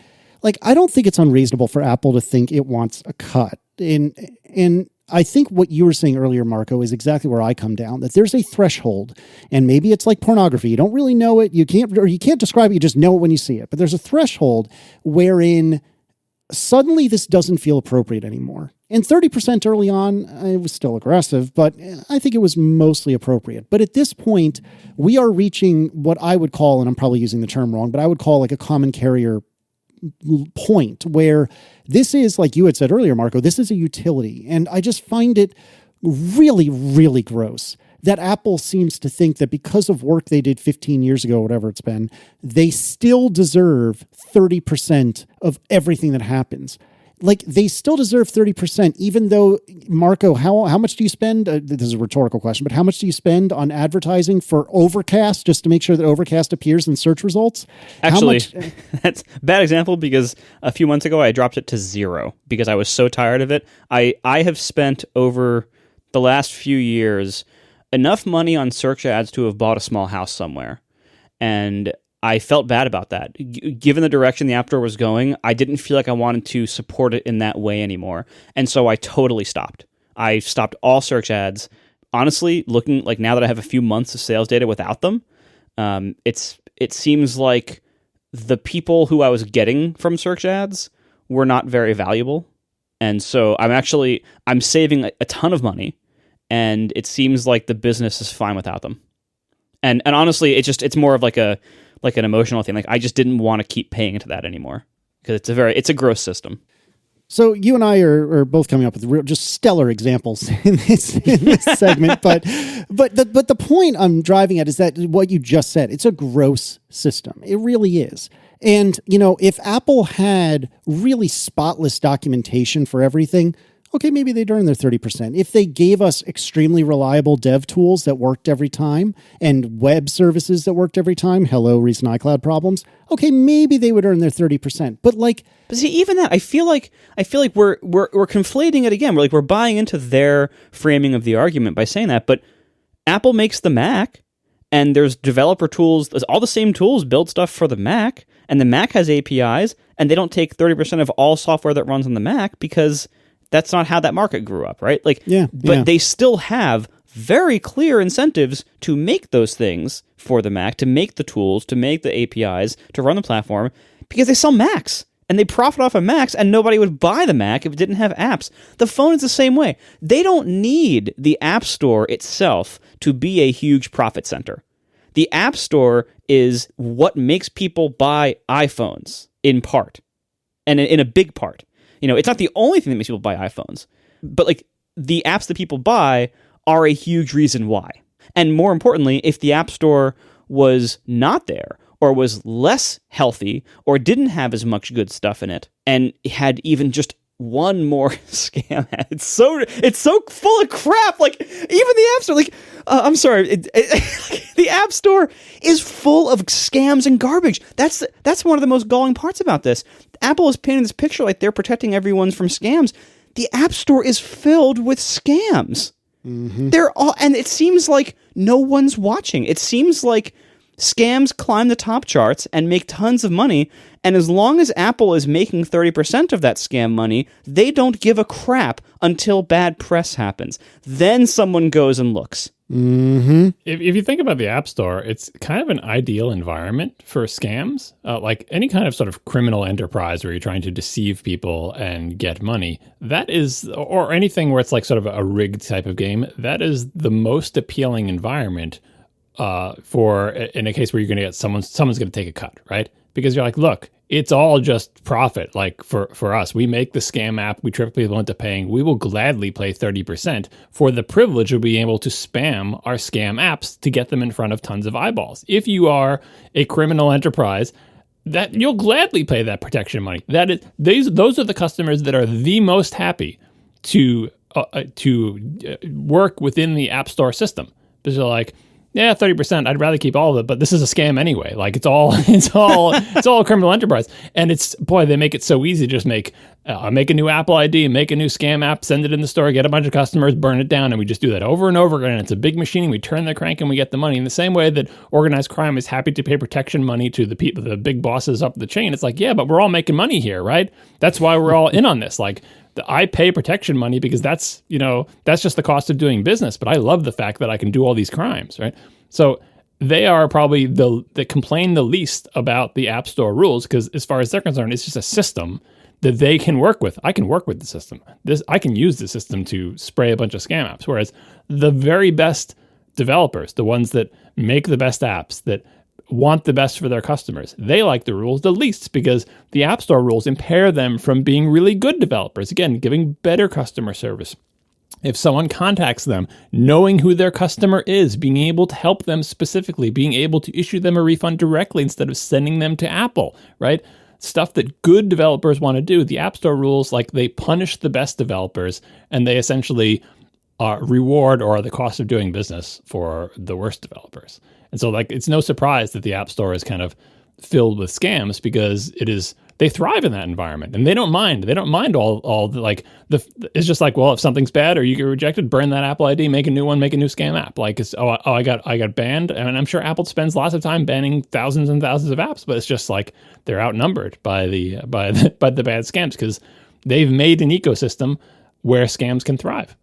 S1: I don't think it's unreasonable for Apple to think it wants a cut. And I think what you were saying earlier, Marco, is exactly where I come down, that there's a threshold, and maybe it's like pornography. You don't really know it. You can't describe it. You just know it when you see it. But there's a threshold wherein suddenly this doesn't feel appropriate anymore. And 30% early on, it was still aggressive, but I think it was mostly appropriate. But at this point, we are reaching what I would call, and I'm probably using the term wrong, but I would call like a common carrier point where this is, like you had said earlier, Marco, this is a utility. And I just find it really, really gross that Apple seems to think that because of work they did 15 years ago, whatever it's been, they still deserve 30% of everything that happens. Like, they still deserve 30%, even though, Marco, how much do you spend? This is a rhetorical question, but how much do you spend on advertising for Overcast just to make sure that Overcast appears in search results?
S3: Actually, that's a bad example because a few months ago I dropped it to 0 because I was so tired of it. I have spent over the last few years enough money on search ads to have bought a small house somewhere. And I felt bad about that. Given the direction the App Store was going, I didn't feel like I wanted to support it in that way anymore. And so I totally stopped. I stopped all search ads. Honestly, looking like now that I have a few months of sales data without them, it seems like the people who I was getting from search ads were not very valuable. And so I'm saving a ton of money, and it seems like the business is fine without them. And honestly, it's more of like an emotional thing. Like, I just didn't want to keep paying into that anymore because it's a gross system.
S1: So you and I are both coming up with just stellar examples in this segment, but the point I'm driving at is that what you just said, it's a gross system. It really is. And, if Apple had really spotless documentation for everything, okay, maybe they'd earn their 30%. If they gave us extremely reliable dev tools that worked every time and web services that worked every time, hello, recent iCloud problems, okay, maybe they would earn their 30%. But
S3: see, even that, I feel like we're conflating it again. We're buying into their framing of the argument by saying that. But Apple makes the Mac, and there's developer tools, there's all the same tools build stuff for the Mac, and the Mac has APIs, and they don't take 30% of all software that runs on the Mac because that's not how that market grew up, right? But they still have very clear incentives to make those things for the Mac, to make the tools, to make the APIs, to run the platform, because they sell Macs, and they profit off of Macs, and nobody would buy the Mac if it didn't have apps. The phone is the same way. They don't need the App Store itself to be a huge profit center. The App Store is what makes people buy iPhones, in part, and in a big part. It's not the only thing that makes people buy iPhones, but the apps that people buy are a huge reason why. And more importantly, if the App Store was not there, or was less healthy, or didn't have as much good stuff in it, and had even just one more scam ad, it's so full of crap. Even the App Store, I'm sorry, the App Store is full of scams and garbage. That's one of the most galling parts about this. Apple is painting this picture like they're protecting everyone from scams. The App Store is filled with scams. Mm-hmm. And it seems like no one's watching. It seems like scams climb the top charts and make tons of money, and as long as Apple is making 30% of that scam money, they don't give a crap until bad press happens. Then someone goes and looks.
S1: Mm-hmm.
S2: If you think about the App Store, it's kind of an ideal environment for scams. Like any kind of sort of criminal enterprise where you're trying to deceive people and get money, that is, or anything where it's like sort of a rigged type of game, that is the most appealing environment for in a case where you're going to get someone's going to take a cut, right? Because you're like, look, it's all just profit. Like for us, we make the scam app, we trick people into paying. We will gladly pay 30% for the privilege of being able to spam our scam apps to get them in front of tons of eyeballs. If you are a criminal enterprise, that you'll gladly pay that protection money. Those are the customers that are the most happy to work within the App Store system. Because they're like, yeah, 30%. I'd rather keep all of it, but this is a scam anyway. Like it's all a criminal enterprise. And they make it so easy to just make a new Apple ID, make a new scam app, send it in the store, get a bunch of customers, burn it down, and we just do that over and over again. And it's a big machine. We turn the crank and we get the money. In the same way that organized crime is happy to pay protection money to the people, the big bosses up the chain. It's like, yeah, but we're all making money here, right? That's why we're all in on this. Like, I pay protection money because that's just the cost of doing business. But I love the fact that I can do all these crimes, right? So they are probably that complain the least about the App Store rules because as far as they're concerned, it's just a system that they can work with. I can work with the system. I can use the system to spray a bunch of scam apps. Whereas the very best developers, the ones that make the best apps, that want the best for their customers, they like the rules the least because the App Store rules impair them from being really good developers. Again, giving better customer service. If someone contacts them, knowing who their customer is, being able to help them specifically, being able to issue them a refund directly instead of sending them to Apple, right? Stuff that good developers want to do. The App Store rules, like they punish the best developers and they essentially reward or the cost of doing business for the worst developers. And so like it's no surprise that the App Store is kind of filled with scams because they thrive in that environment and they don't mind. They don't mind all the like it's just like, well, if something's bad or you get rejected, burn that Apple ID, make a new one, make a new scam app. Like I got banned. And I'm sure Apple spends lots of time banning thousands and thousands of apps, but it's just like they're outnumbered by the bad scams because they've made an ecosystem where scams can thrive.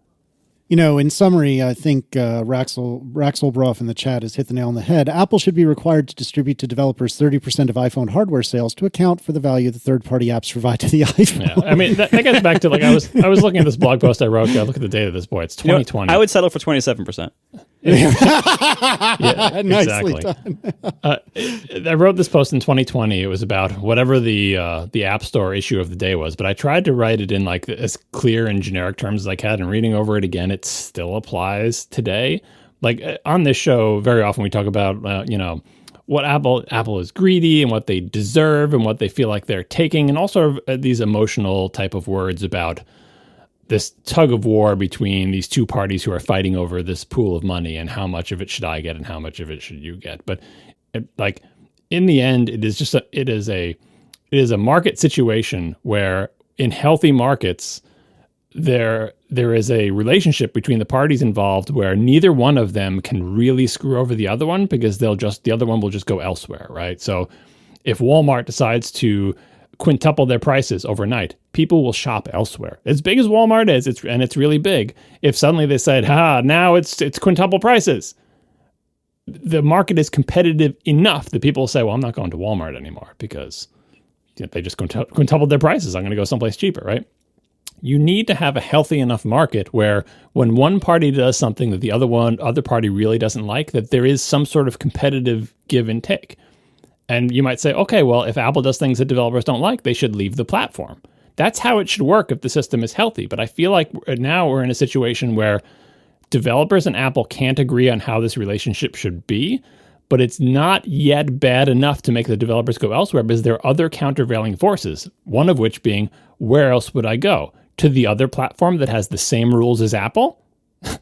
S1: In summary, I think Raxelbroff in the chat has hit the nail on the head. Apple should be required to distribute to developers 30% of iPhone hardware sales to account for the value the third-party apps provide to the iPhone.
S2: Yeah, I mean, that gets back to like I was looking at this blog post I wrote. God, look at the date of this. Boy, it's 2020.
S3: I would settle for 27%.
S2: Yeah,
S1: Nicely
S2: exactly.
S1: done.
S2: I wrote this post in 2020. It was about whatever the App Store issue of the day was, but I tried to write it in like as clear and generic terms as I can. And reading over it again, it still applies today. Like on this show, very often we talk about what Apple is greedy and what they deserve and what they feel like they're taking, and also these emotional type of words about this tug of war between these two parties who are fighting over this pool of money and how much of it should I get and how much of it should you get. But like in the end, it is a market situation where in healthy markets, there is a relationship between the parties involved where neither one of them can really screw over the other one because the other one will just go elsewhere, right? So if Walmart decides to quintuple their prices overnight, people will shop elsewhere. As big as Walmart is, it's really big. If suddenly they said, now it's quintuple prices, the market is competitive enough that people will say, well, I'm not going to Walmart anymore because they just quintupled their prices. I'm going to go someplace cheaper, right? You need to have a healthy enough market where when one party does something that the other party really doesn't like, that there is some sort of competitive give and take. And you might say, okay, well, if Apple does things that developers don't like, they should leave the platform. That's how it should work if the system is healthy. But I feel like now we're in a situation where developers and Apple can't agree on how this relationship should be, but it's not yet bad enough to make the developers go elsewhere because there are other countervailing forces, one of which being, where else would I go? To the other platform that has the same rules as Apple?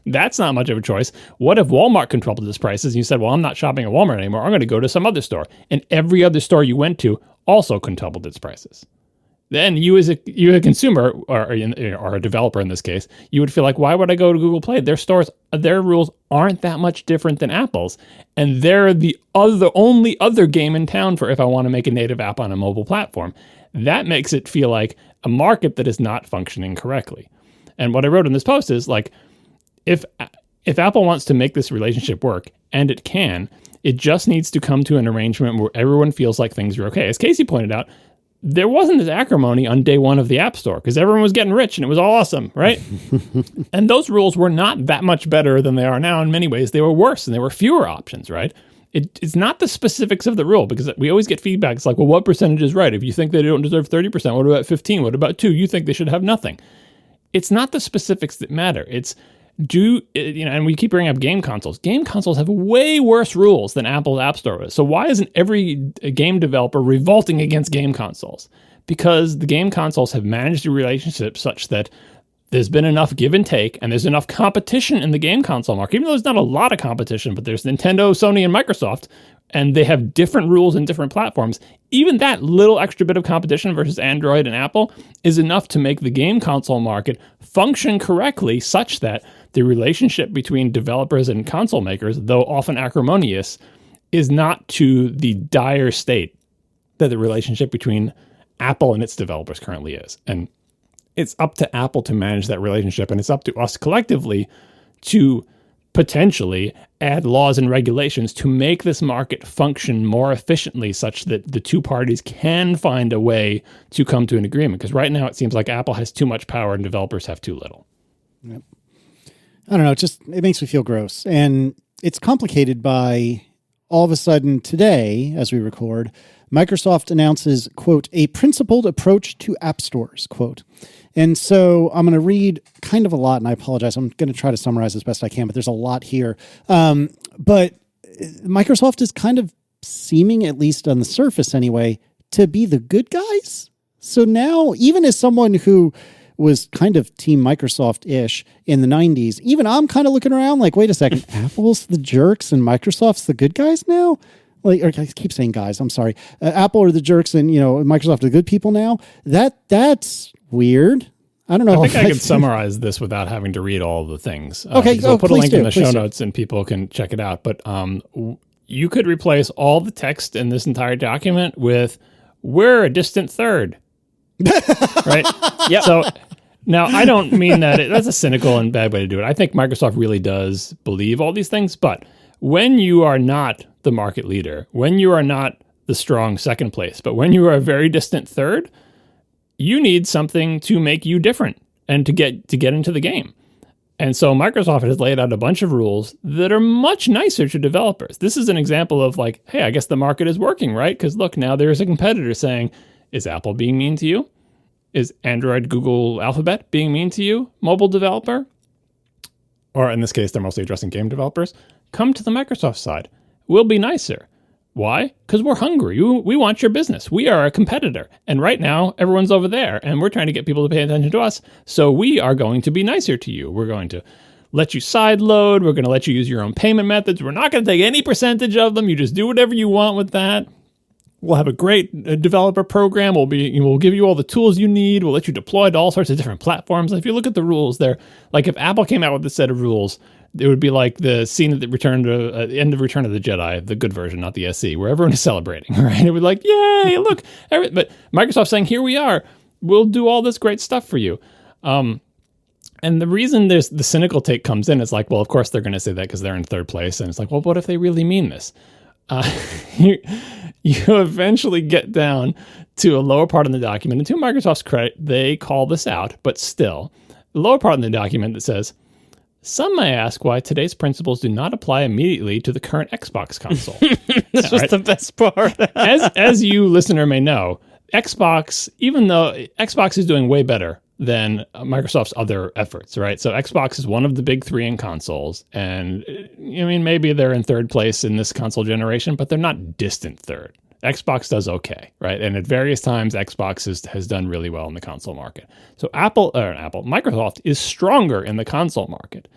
S2: That's not much of a choice. What if Walmart quintupled its prices and you said, well, I'm not shopping at Walmart anymore. I'm going to go to some other store. And every other store you went to also quintupled its prices. Then you as a consumer or a developer in this case, you would feel like, why would I go to Google Play? Their rules aren't that much different than Apple's. And they're the only other game in town for if I want to make a native app on a mobile platform. That makes it feel like a market that is not functioning correctly. And what I wrote in this post is like, if Apple wants to make this relationship work, and it can, it just needs to come to an arrangement where everyone feels like things are okay. As Casey pointed out, there wasn't this acrimony on day one of the App Store because everyone was getting rich and it was all awesome, right? And those rules were not that much better than they are now. In many ways, they were worse and there were fewer options, right? It's not the specifics of the rule because we always get feedback. It's like, well, what percentage is right? If you think they don't deserve 30%, what about 15? What about 2? You think they should have nothing. It's not the specifics that matter. It's and we keep bringing up game consoles. Game consoles have way worse rules than Apple's App Store is. So why isn't every game developer revolting against game consoles? Because the game consoles have managed a relationship such that there's been enough give and take, and there's enough competition in the game console market. Even though there's not a lot of competition, but there's Nintendo, Sony, and Microsoft, and they have different rules in different platforms. Even that little extra bit of competition versus Android and Apple is enough to make the game console market function correctly such that the relationship between developers and console makers, though often acrimonious, is not to the dire state that the relationship between Apple and its developers currently is. And it's up to Apple to manage that relationship, and it's up to us collectively to potentially add laws and regulations to make this market function more efficiently such that the two parties can find a way to come to an agreement. Because right now it seems like Apple has too much power and developers have too little.
S1: Yep. I don't know. It makes me feel gross. And it's complicated by all of a sudden today, as we record, Microsoft announces, quote, a principled approach to app stores, quote. And so I'm going to read kind of a lot, and I apologize. I'm going to try to summarize as best I can, but there's a lot here. But Microsoft is kind of seeming, at least on the surface anyway, to be the good guys. So now, even as someone who was kind of Team Microsoft-ish in the 90s, even I'm kind of looking around like, wait a second, Apple's the jerks and Microsoft's the good guys now? Like, or I keep saying guys, I'm sorry. Apple are the jerks and, Microsoft are the good people now. That's weird. I don't know.
S2: I think I could summarize this without having to read all the things.
S1: Okay.
S2: I'll put a link in the show
S1: do.
S2: notes and people can check it out. But you could replace all the text in this entire document with, we're a distant third. Right?
S3: Yeah.
S2: So now I don't mean that that's a cynical and bad way to do it. I think Microsoft really does believe all these things. But when you are not the market leader, when you are not the strong second place, but when you are a very distant third, you need something to make you different and to get into the game. And so Microsoft has laid out a bunch of rules that are much nicer to developers. This is an example of like, hey, I guess the market is working, right? Because look, now there's a competitor saying, is Apple being mean to you? Is Android, Google, Alphabet being mean to you, mobile developer? Or in this case, they're mostly addressing game developers. Come to the Microsoft side. We'll be nicer. Why? Because we're hungry. We want your business. We are a competitor. And right now, everyone's over there, and we're trying to get people to pay attention to us. So we are going to be nicer to you. We're going to let you sideload. We're going to let you use your own payment methods. We're not going to take any percentage of them. You just do whatever you want with that. We'll have a great developer program. We'll give you all the tools you need. We'll let you deploy to all sorts of different platforms. If you look at the rules, they're like if Apple came out with a set of rules, it would be like the scene at the end of Return of the Jedi, the good version, not the SE, where everyone is celebrating, right? It would be like, yay, look. But Microsoft's saying, here we are. We'll do all this great stuff for you. And the reason the cynical take comes in is like, well, of course they're going to say that because they're in third place. And it's like, well, what if they really mean this? You eventually get down to a lower part of the document. And to Microsoft's credit, they call this out. But still, the lower part of the document that says, some may ask why today's principles do not apply immediately to the current Xbox console.
S3: This was the best part.
S2: as you listener may know, Xbox, even though Xbox is doing way better than Microsoft's other efforts, right? So Xbox is one of the big three in consoles. And I mean, maybe they're in third place in this console generation, but they're not distant third. Xbox does okay, right? And at various times, Xbox has done really well in the console market. So Microsoft is stronger in the console market.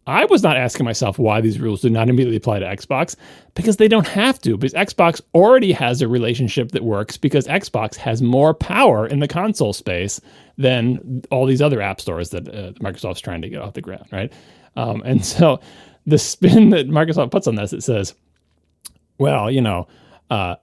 S2: I was not asking myself why these rules do not immediately apply to Xbox, because they don't have to, because Xbox already has a relationship that works because Xbox has more power in the console space than all these other app stores that Microsoft's trying to get off the ground, right? And so the spin that Microsoft puts on this, it says, well,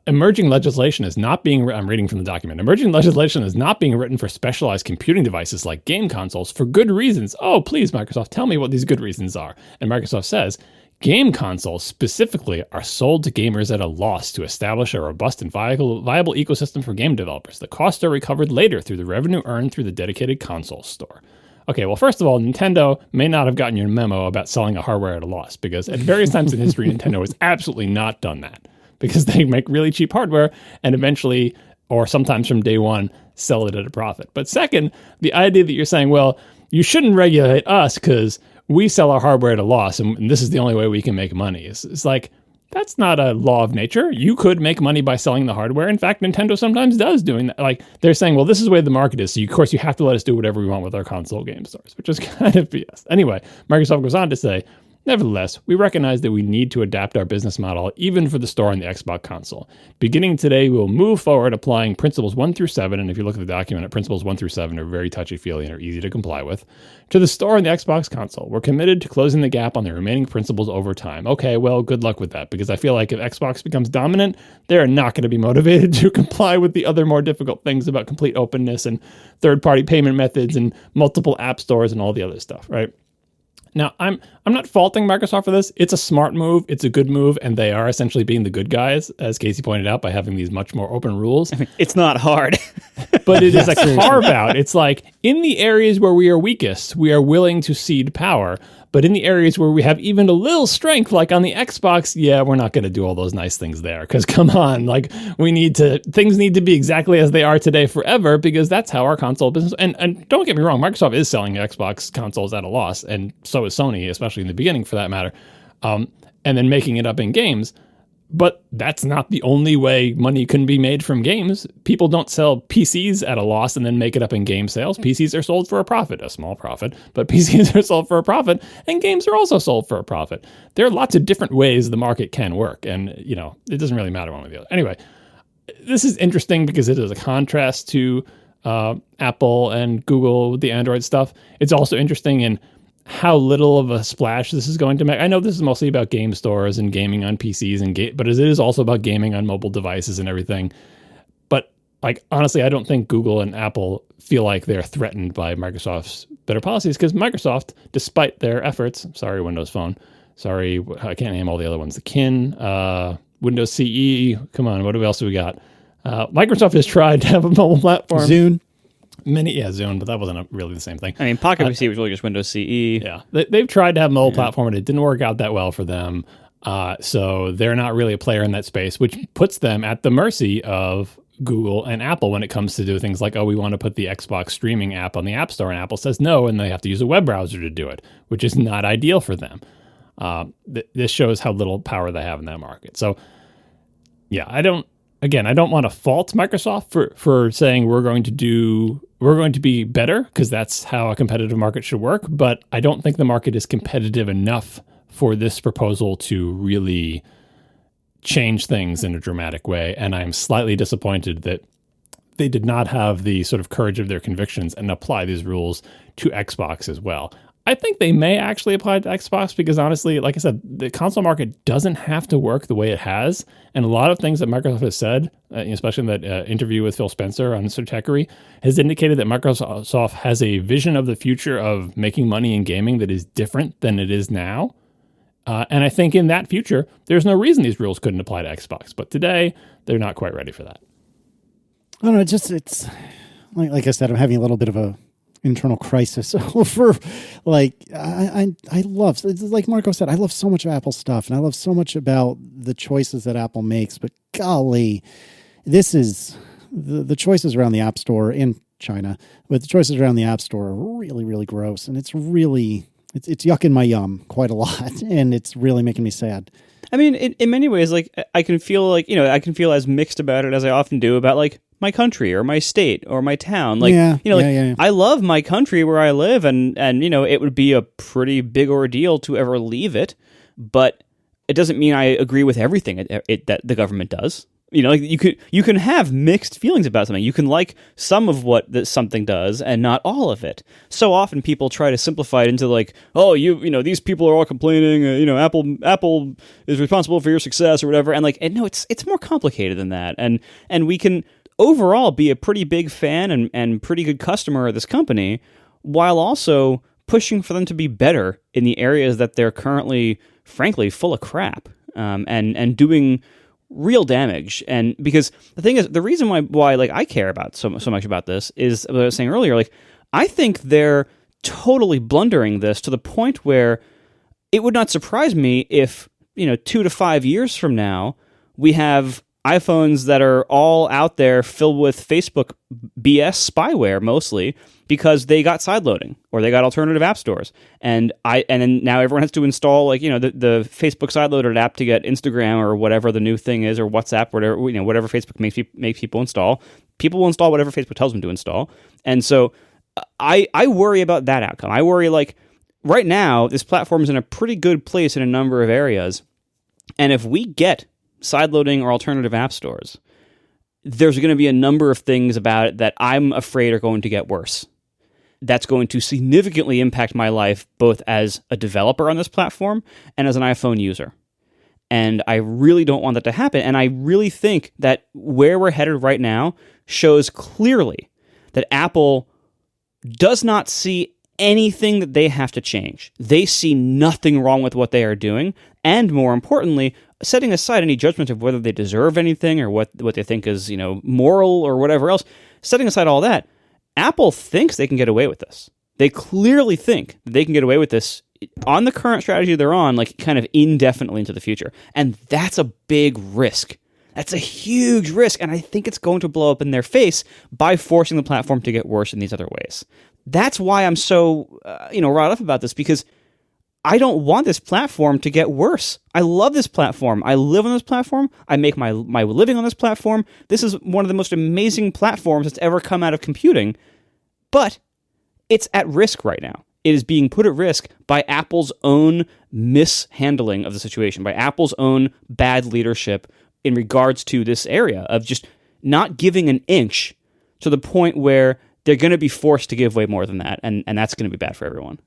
S2: emerging legislation is not being, I'm reading from the document, emerging legislation is not being written for specialized computing devices like game consoles for good reasons. Oh, please, Microsoft, tell me what these good reasons are. And Microsoft says, game consoles specifically are sold to gamers at a loss to establish a robust and viable ecosystem for game developers. The costs are recovered later through the revenue earned through the dedicated console store. Okay, well, first of all, Nintendo may not have gotten your memo about selling a hardware at a loss, because at various times in history, Nintendo has absolutely not done that, because they make really cheap hardware and eventually, or sometimes from day one, sell it at a profit. But second, the idea that you're saying, well, you shouldn't regulate us because we sell our hardware at a loss and this is the only way we can make money. It's like, that's not a law of nature. You could make money by selling the hardware. In fact, Nintendo sometimes does doing that. Like, they're saying, well, this is the way the market is, so of course you have to let us do whatever we want with our console game stores, which is kind of BS. Anyway, Microsoft goes on to say, Nevertheless, we recognize that we need to adapt our business model even for the store on the Xbox console. Beginning today, we will move forward applying principles 1 through 7, and if you look at the document, principles 1 through 7 are very touchy-feely and are easy to comply with, to the store on the Xbox console. We're committed to closing the gap on the remaining principles over time. Okay, well, good luck with that, because I feel like if Xbox becomes dominant, they're not going to be motivated to comply with the other more difficult things about complete openness and third-party payment methods and multiple app stores and all the other stuff, right? Now, I'm not faulting Microsoft for this. It's a smart move. It's a good move. And they are essentially being the good guys, as Casey pointed out, by having these much more open rules.
S3: I mean, it's not hard.
S2: But it is a carve out. It's like in the areas where we are weakest, we are willing to cede power. But in the areas where we have even a little strength, like on the Xbox, yeah, we're not going to do all those nice things there. Because come on, like things need to be exactly as they are today forever, because that's how our console business, and don't get me wrong, Microsoft is selling Xbox consoles at a loss, and so is Sony, especially in the beginning for that matter, and then making it up in games. But that's not the only way money can be made from games. People don't sell PCs at a loss and then make it up in game sales. PCs are sold for a profit, a small profit, but PCs are sold for a profit, and games are also sold for a profit. There are lots of different ways the market can work, and it doesn't really matter one way or the other. Anyway, this is interesting because it is a contrast to Apple and Google, the Android stuff. It's also interesting in how little of a splash this is going to make. I know this is mostly about game stores and gaming on PCs, but it is also about gaming on mobile devices and everything. But like honestly, I don't think Google and Apple feel like they're threatened by Microsoft's better policies, because Microsoft, despite their efforts, sorry Windows Phone, sorry I can't name all the other ones, the Kin, Windows CE, come on, what else do we got? Microsoft has tried to have a mobile platform.
S1: Zune.
S2: Zune, but that wasn't really the same thing.
S3: I mean, Pocket PC was really just Windows CE.
S2: Yeah, they've tried to have a mobile platform, and it didn't work out that well for them. So they're not really a player in that space, which puts them at the mercy of Google and Apple when it comes to do things like, we want to put the Xbox streaming app on the App Store, and Apple says no, and they have to use a web browser to do it, which is not ideal for them. This shows how little power they have in that market. So, yeah, I don't want to fault Microsoft for saying we're going to be better, because that's how a competitive market should work. But I don't think the market is competitive enough for this proposal to really change things in a dramatic way. And I'm slightly disappointed that they did not have the sort of courage of their convictions and apply these rules to Xbox as well. I think they may actually apply to Xbox because, honestly, like I said, the console market doesn't have to work the way it has. And a lot of things that Microsoft has said, especially in that interview with Phil Spencer on Sotechery, has indicated that Microsoft has a vision of the future of making money in gaming that is different than it is now. And I think in that future, there's no reason these rules couldn't apply to Xbox. But today, they're not quite ready for that.
S1: I don't know. It's like I said, I'm having a little bit of a internal crisis over I love, like Marco said, I love so much of Apple stuff, and I love so much about the choices that Apple makes, but golly, this is the choices around the App Store in China, but the choices around the App Store are really, really gross, and it's yucking my yum quite a lot, and it's really making me sad.
S3: I mean, in many ways, like I can feel as mixed about it as I often do about like my country or my state or my town. Like, I love my country where I live, and it would be a pretty big ordeal to ever leave it, but it doesn't mean I agree with everything that the government does. You can have mixed feelings about something. You can like some of what something does and not all of it. So often people try to simplify it into like, these people are all complaining. Apple is responsible for your success or whatever. And no, it's more complicated than that. And we can overall be a pretty big fan and pretty good customer of this company, while also pushing for them to be better in the areas that they're currently, frankly, full of crap, and doing real damage. And because the thing is, the reason why I care about so much about this is what I was saying earlier. Like, I think they're totally blundering this to the point where it would not surprise me if 2 to 5 years from now we have iPhones that are all out there filled with Facebook BS spyware, mostly because they got sideloading or they got alternative app stores, and then now everyone has to install the Facebook sideloaded app to get Instagram or whatever the new thing is, or WhatsApp, whatever Facebook makes people install. People will install whatever Facebook tells them to install, and so I worry about that outcome. I worry right now, this platform is in a pretty good place in a number of areas. And if we get sideloading or alternative app stores, there's going to be a number of things about it that I'm afraid are going to get worse. That's going to significantly impact my life, both as a developer on this platform and as an iPhone user. And I really don't want that to happen. And I really think that where we're headed right now shows clearly that Apple does not see anything that they have to change. They see nothing wrong with what they are doing. And more importantly, setting aside any judgment of whether they deserve anything or what they think is, moral or whatever else, setting aside all that, Apple thinks they can get away with this. They clearly think that they can get away with this on the current strategy they're on, like kind of indefinitely into the future. And that's a big risk. That's a huge risk. And I think it's going to blow up in their face by forcing the platform to get worse in these other ways. That's why I'm so, wrought up about this, because I don't want this platform to get worse. I love this platform. I live on this platform. I make my living on this platform. This is one of the most amazing platforms that's ever come out of computing. But it's at risk right now. It is being put at risk by Apple's own mishandling of the situation, by Apple's own bad leadership in regards to this area of just not giving an inch to the point where they're going to be forced to give way more than that, and that's going to be bad for everyone.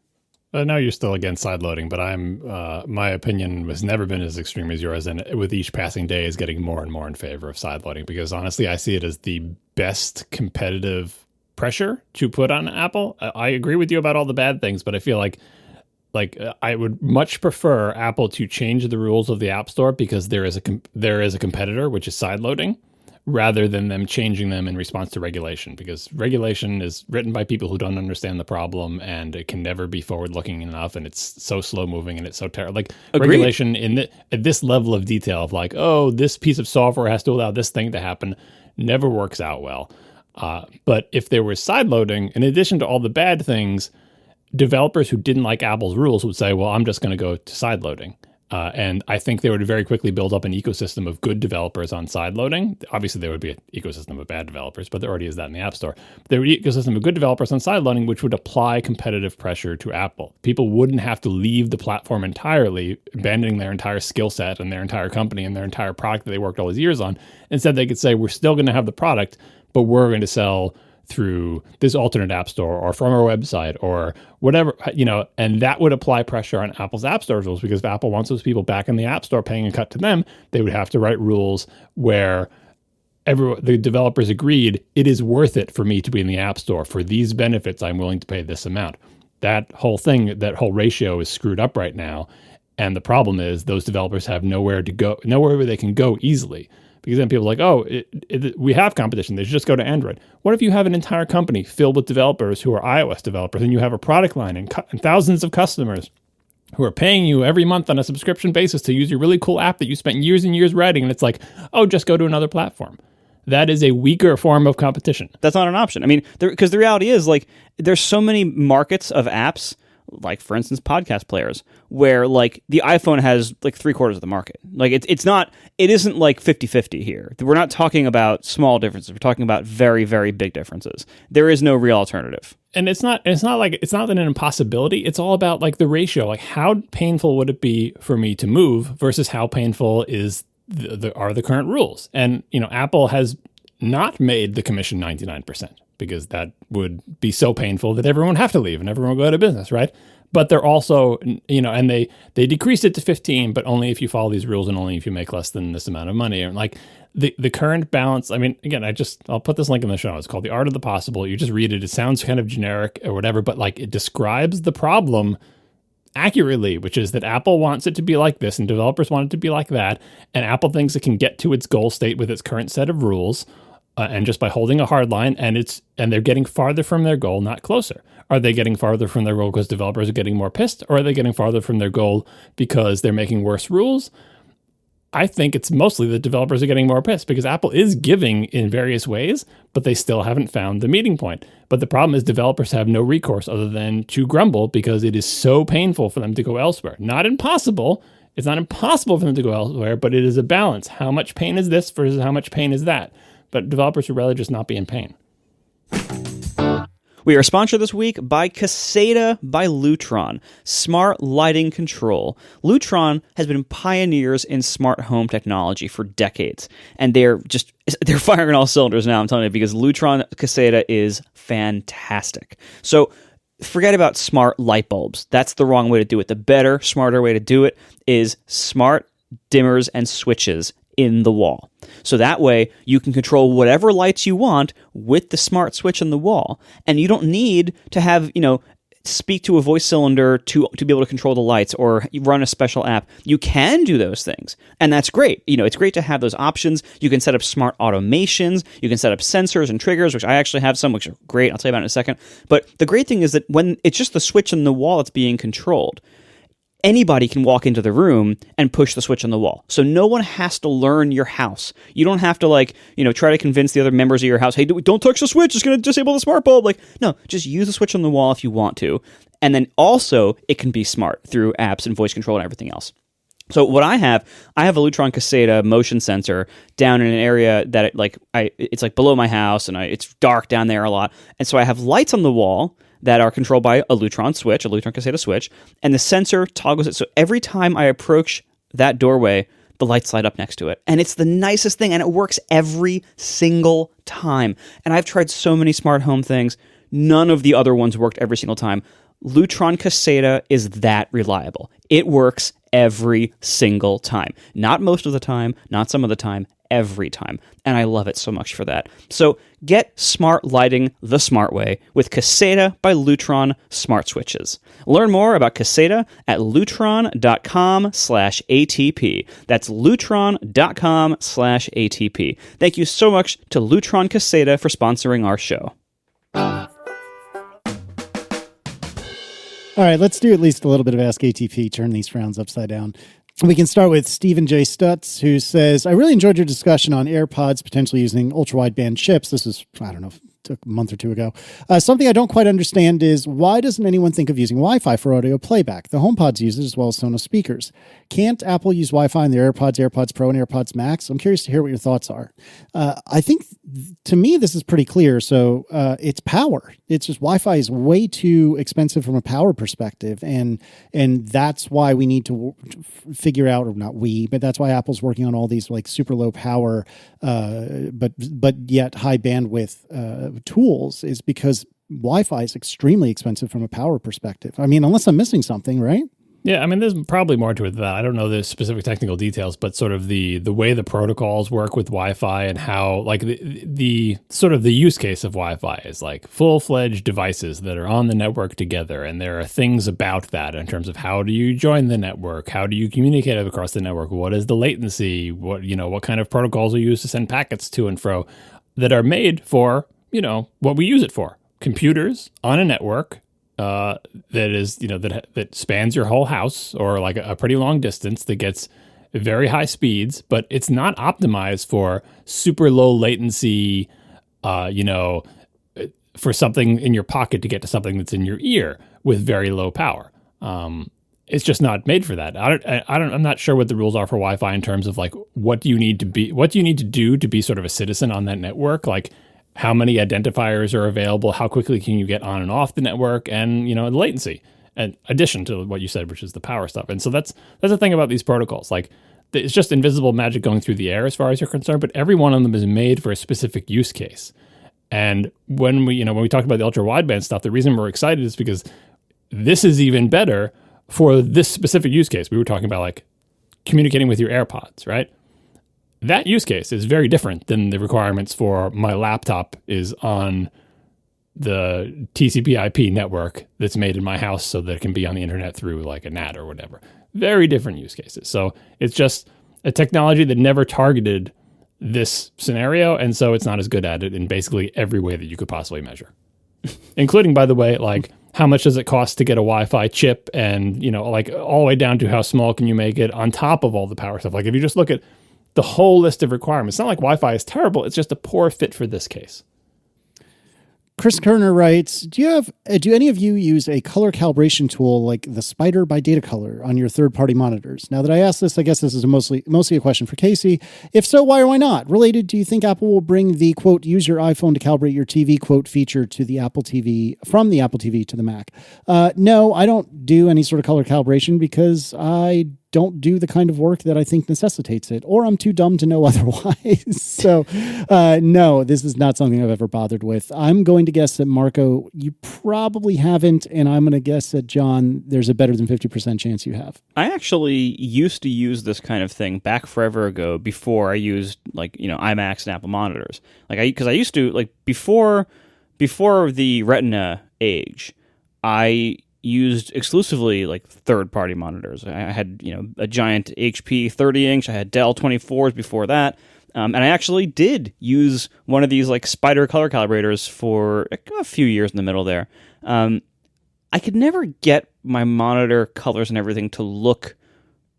S2: I know you're still against sideloading, but my opinion has never been as extreme as yours, and with each passing day is getting more and more in favor of sideloading, because honestly, I see it as the best competitive pressure to put on Apple. I agree with you about all the bad things, but I feel like I would much prefer Apple to change the rules of the App Store because there is a competitor, which is sideloading, rather than them changing them in response to regulation, because regulation is written by people who don't understand the problem, and it can never be forward-looking enough, and it's so slow-moving, and it's so terrible. Like,
S3: Agreed.
S2: Regulation at this level of detail of like, oh, this piece of software has to allow this thing to happen, never works out well. But if there was sideloading, in addition to all the bad things, developers who didn't like Apple's rules would say, well, I'm just going to go to sideloading. And I think they would very quickly build up an ecosystem of good developers on sideloading. Obviously, there would be an ecosystem of bad developers, but there already is that in the App Store. There would be an ecosystem of good developers on sideloading, which would apply competitive pressure to Apple. People wouldn't have to leave the platform entirely, abandoning their entire skill set and their entire company and their entire product that they worked all these years on. Instead, they could say, we're still going to have the product, but we're going to sell through this alternate app store or from our website or whatever, and that would apply pressure on Apple's App Store rules, because if Apple wants those people back in the App Store paying a cut to them, they would have to write rules where the developers agreed it is worth it for me to be in the App Store. For these benefits, I'm willing to pay this amount. That whole ratio is screwed up right now. And the problem is those developers have nowhere where they can go easily. Because then people are like, we have competition. They should just go to Android. What if you have an entire company filled with developers who are iOS developers, and you have a product line and thousands of customers who are paying you every month on a subscription basis to use your really cool app that you spent years and years writing, and it's like, oh, just go to another platform. That is a weaker form of competition.
S3: That's not an option. I mean, because the reality is, like, there's so many markets of apps, like, for instance, podcast players, where, like, the iPhone has, like, 3/4 of the market. Like, it isn't, like, 50-50 here. We're not talking about small differences. We're talking about very, very big differences. There is no real alternative.
S2: And it's not an impossibility. It's all about, like, the ratio. Like, how painful would it be for me to move versus how painful are the current rules? And, Apple has not made the commission 99%. Because that would be so painful that everyone would have to leave and everyone would go out of business, right? But they're also, and they decreased it to 15, but only if you follow these rules and only if you make less than this amount of money. And like the current balance, I mean, again, I'll put this link in the show. It's called The Art of the Possible. You just read it. It sounds kind of generic or whatever, but like it describes the problem accurately, which is that Apple wants it to be like this and developers want it to be like that. And Apple thinks it can get to its goal state with its current set of rules. And just by holding a hard line, and they're getting farther from their goal, not closer. Are they getting farther from their goal because developers are getting more pissed, or are they getting farther from their goal because they're making worse rules? I think it's mostly that developers are getting more pissed because Apple is giving in various ways, but they still haven't found the meeting point. But the problem is developers have no recourse other than to grumble because it is so painful for them to go elsewhere. Not impossible. It's not impossible for them to go elsewhere, but it is a balance. How much pain is this versus how much pain is that? But developers would rather just not be in pain.
S3: We are sponsored this week by Caséta by Lutron, smart lighting control. Lutron has been pioneers in smart home technology for decades, and they're firing on all cylinders now, I'm telling you, because Lutron Caséta is fantastic. So forget about smart light bulbs. That's the wrong way to do it. The better, smarter way to do it is smart dimmers and switches in the wall. So that way you can control whatever lights you want with the smart switch in the wall. And you don't need to have, speak to a voice cylinder to be able to control the lights or run a special app. You can do those things. And that's great. It's great to have those options. You can set up smart automations. You can set up sensors and triggers, which I actually have some, which are great. I'll tell you about it in a second. But the great thing is that when it's just the switch in the wall that's being controlled, anybody can walk into the room and push the switch on the wall. So no one has to learn your house. You don't have to try to convince the other members of your house, hey, don't touch the switch, it's going to disable the smart bulb. No, just use the switch on the wall if you want to. And then also it can be smart through apps and voice control and everything else. So what I have a Lutron Caséta motion sensor down in an area that it's below my house and it's dark down there a lot. And so I have lights on the wall that are controlled by a Lutron switch, a Lutron Caséta switch, and the sensor toggles it. So every time I approach that doorway, the lights light up next to it. And it's the nicest thing, and it works every single time. And I've tried so many smart home things. None of the other ones worked every single time. Lutron Caséta is that reliable. It works every single time. Not most of the time, not some of the time, every time. And I love it so much for that. So get smart lighting the smart way with Caséta by Lutron smart switches. Learn more about Caséta at lutron.com/ATP. That's lutron.com/ATP. Thank you so much to Lutron Caséta for sponsoring our show.
S1: All right, let's do at least a little bit of Ask ATP, turn these frowns upside down. We can start with Stephen J. Stutz, who says, I really enjoyed your discussion on AirPods potentially using ultra-wideband chips. This was, I don't know, a month or two ago. Something I don't quite understand is why doesn't anyone think of using Wi-Fi for audio playback? The HomePods use it as well as Sonos speakers. Can't Apple use Wi-Fi in their AirPods, AirPods Pro, and AirPods Max? I'm curious to hear what your thoughts are. I think, to me, this is pretty clear. So it's power. It's just Wi-Fi is way too expensive from a power perspective, and that's why we need to figure out, or not we, but that's why Apple's working on all these super low power, but yet high bandwidth tools, is because Wi-Fi is extremely expensive from a power perspective. I mean, unless I'm missing something, right?
S2: Yeah, I mean, there's probably more to it than that. I don't know the specific technical details, but sort of the way the protocols work with Wi-Fi and how the sort of the use case of Wi-Fi is full-fledged devices that are on the network together, and there are things about that in terms of how do you join the network, how do you communicate across the network, what is the latency, what kind of protocols are used to send packets to and fro that are made for what we use it for, computers on a network. That spans your whole house or a pretty long distance that gets very high speeds, but it's not optimized for super low latency, for something in your pocket to get to something that's in your ear with very low power. It's just not made for that. I'm not sure what the rules are for Wi-Fi in terms of what do you need to do to be sort of a citizen on that network? How many identifiers are available? How quickly can you get on and off the network? And, the latency, in addition to what you said, which is the power stuff. And so that's the thing about these protocols. It's just invisible magic going through the air as far as you're concerned, but every one of them is made for a specific use case. And when we talk about the ultra wideband stuff, the reason we're excited is because this is even better for this specific use case. We were talking about communicating with your AirPods, right? That use case is very different than the requirements for my laptop is on the TCP/IP network that's made in my house so that it can be on the internet through a NAT or whatever. Very different use cases. So it's just a technology that never targeted this scenario, and so it's not as good at it in basically every way that you could possibly measure. Including, by the way, how much does it cost to get a Wi-Fi chip, and all the way down to how small can you make it on top of all the power stuff. If you just look at the whole list of requirements, it's not like Wi-Fi is terrible, it's just a poor fit for this case.
S1: Chris Kerner writes, do any of you use a color calibration tool like the Spider by Datacolor on your third-party monitors? Now that I asked this, I guess this is mostly a question for Casey. If so, why or why not? Related, do you think Apple will bring the, quote, use your iPhone to calibrate your TV, quote, feature to the Apple TV, from the Apple TV to the Mac? No, I don't do any sort of color calibration because I don't do the kind of work that I think necessitates it, or I'm too dumb to know otherwise. So, no, this is not something I've ever bothered with. I'm going to guess that, Marco, you probably haven't, and I'm going to guess that, John, there's a better than 50% chance you have.
S3: I actually used to use this kind of thing back forever ago before I used, iMacs and Apple monitors. Because I used to, before the Retina age, I used exclusively third-party monitors. I had a giant HP 30-inch. I had Dell 24s before that, and I actually did use one of these Spider color calibrators for a few years in the middle there. I could never get my monitor colors and everything to look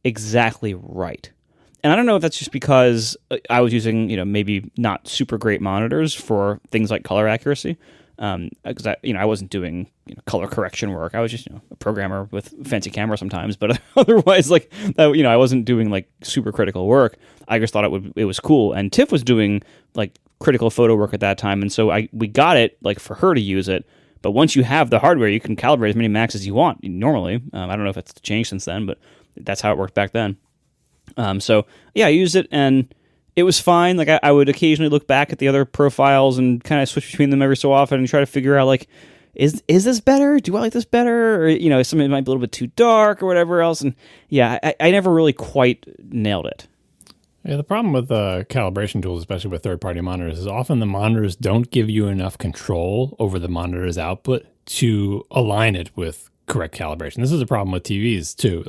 S3: exactly right. And I don't know if that's just because I was using maybe not super great monitors for things like color accuracy. Because I wasn't doing color correction work. I was just a programmer with a fancy camera sometimes, but otherwise I wasn't doing super critical work. I just thought it was cool. And Tiff was doing critical photo work at that time, and so we got it for her to use it. But once you have the hardware, you can calibrate as many Macs as you want normally. I don't know if it's changed since then, but that's how it worked back then. So yeah, I used it and it was fine. I would occasionally look back at the other profiles and kind of switch between them every so often and try to figure out is this better? Do I like this better? Or something might be a little bit too dark or whatever else. And yeah, I never really quite nailed it.
S2: Yeah, the problem with calibration tools, especially with third-party monitors, is often the monitors don't give you enough control over the monitor's output to align it with correct calibration. This is a problem with TVs too.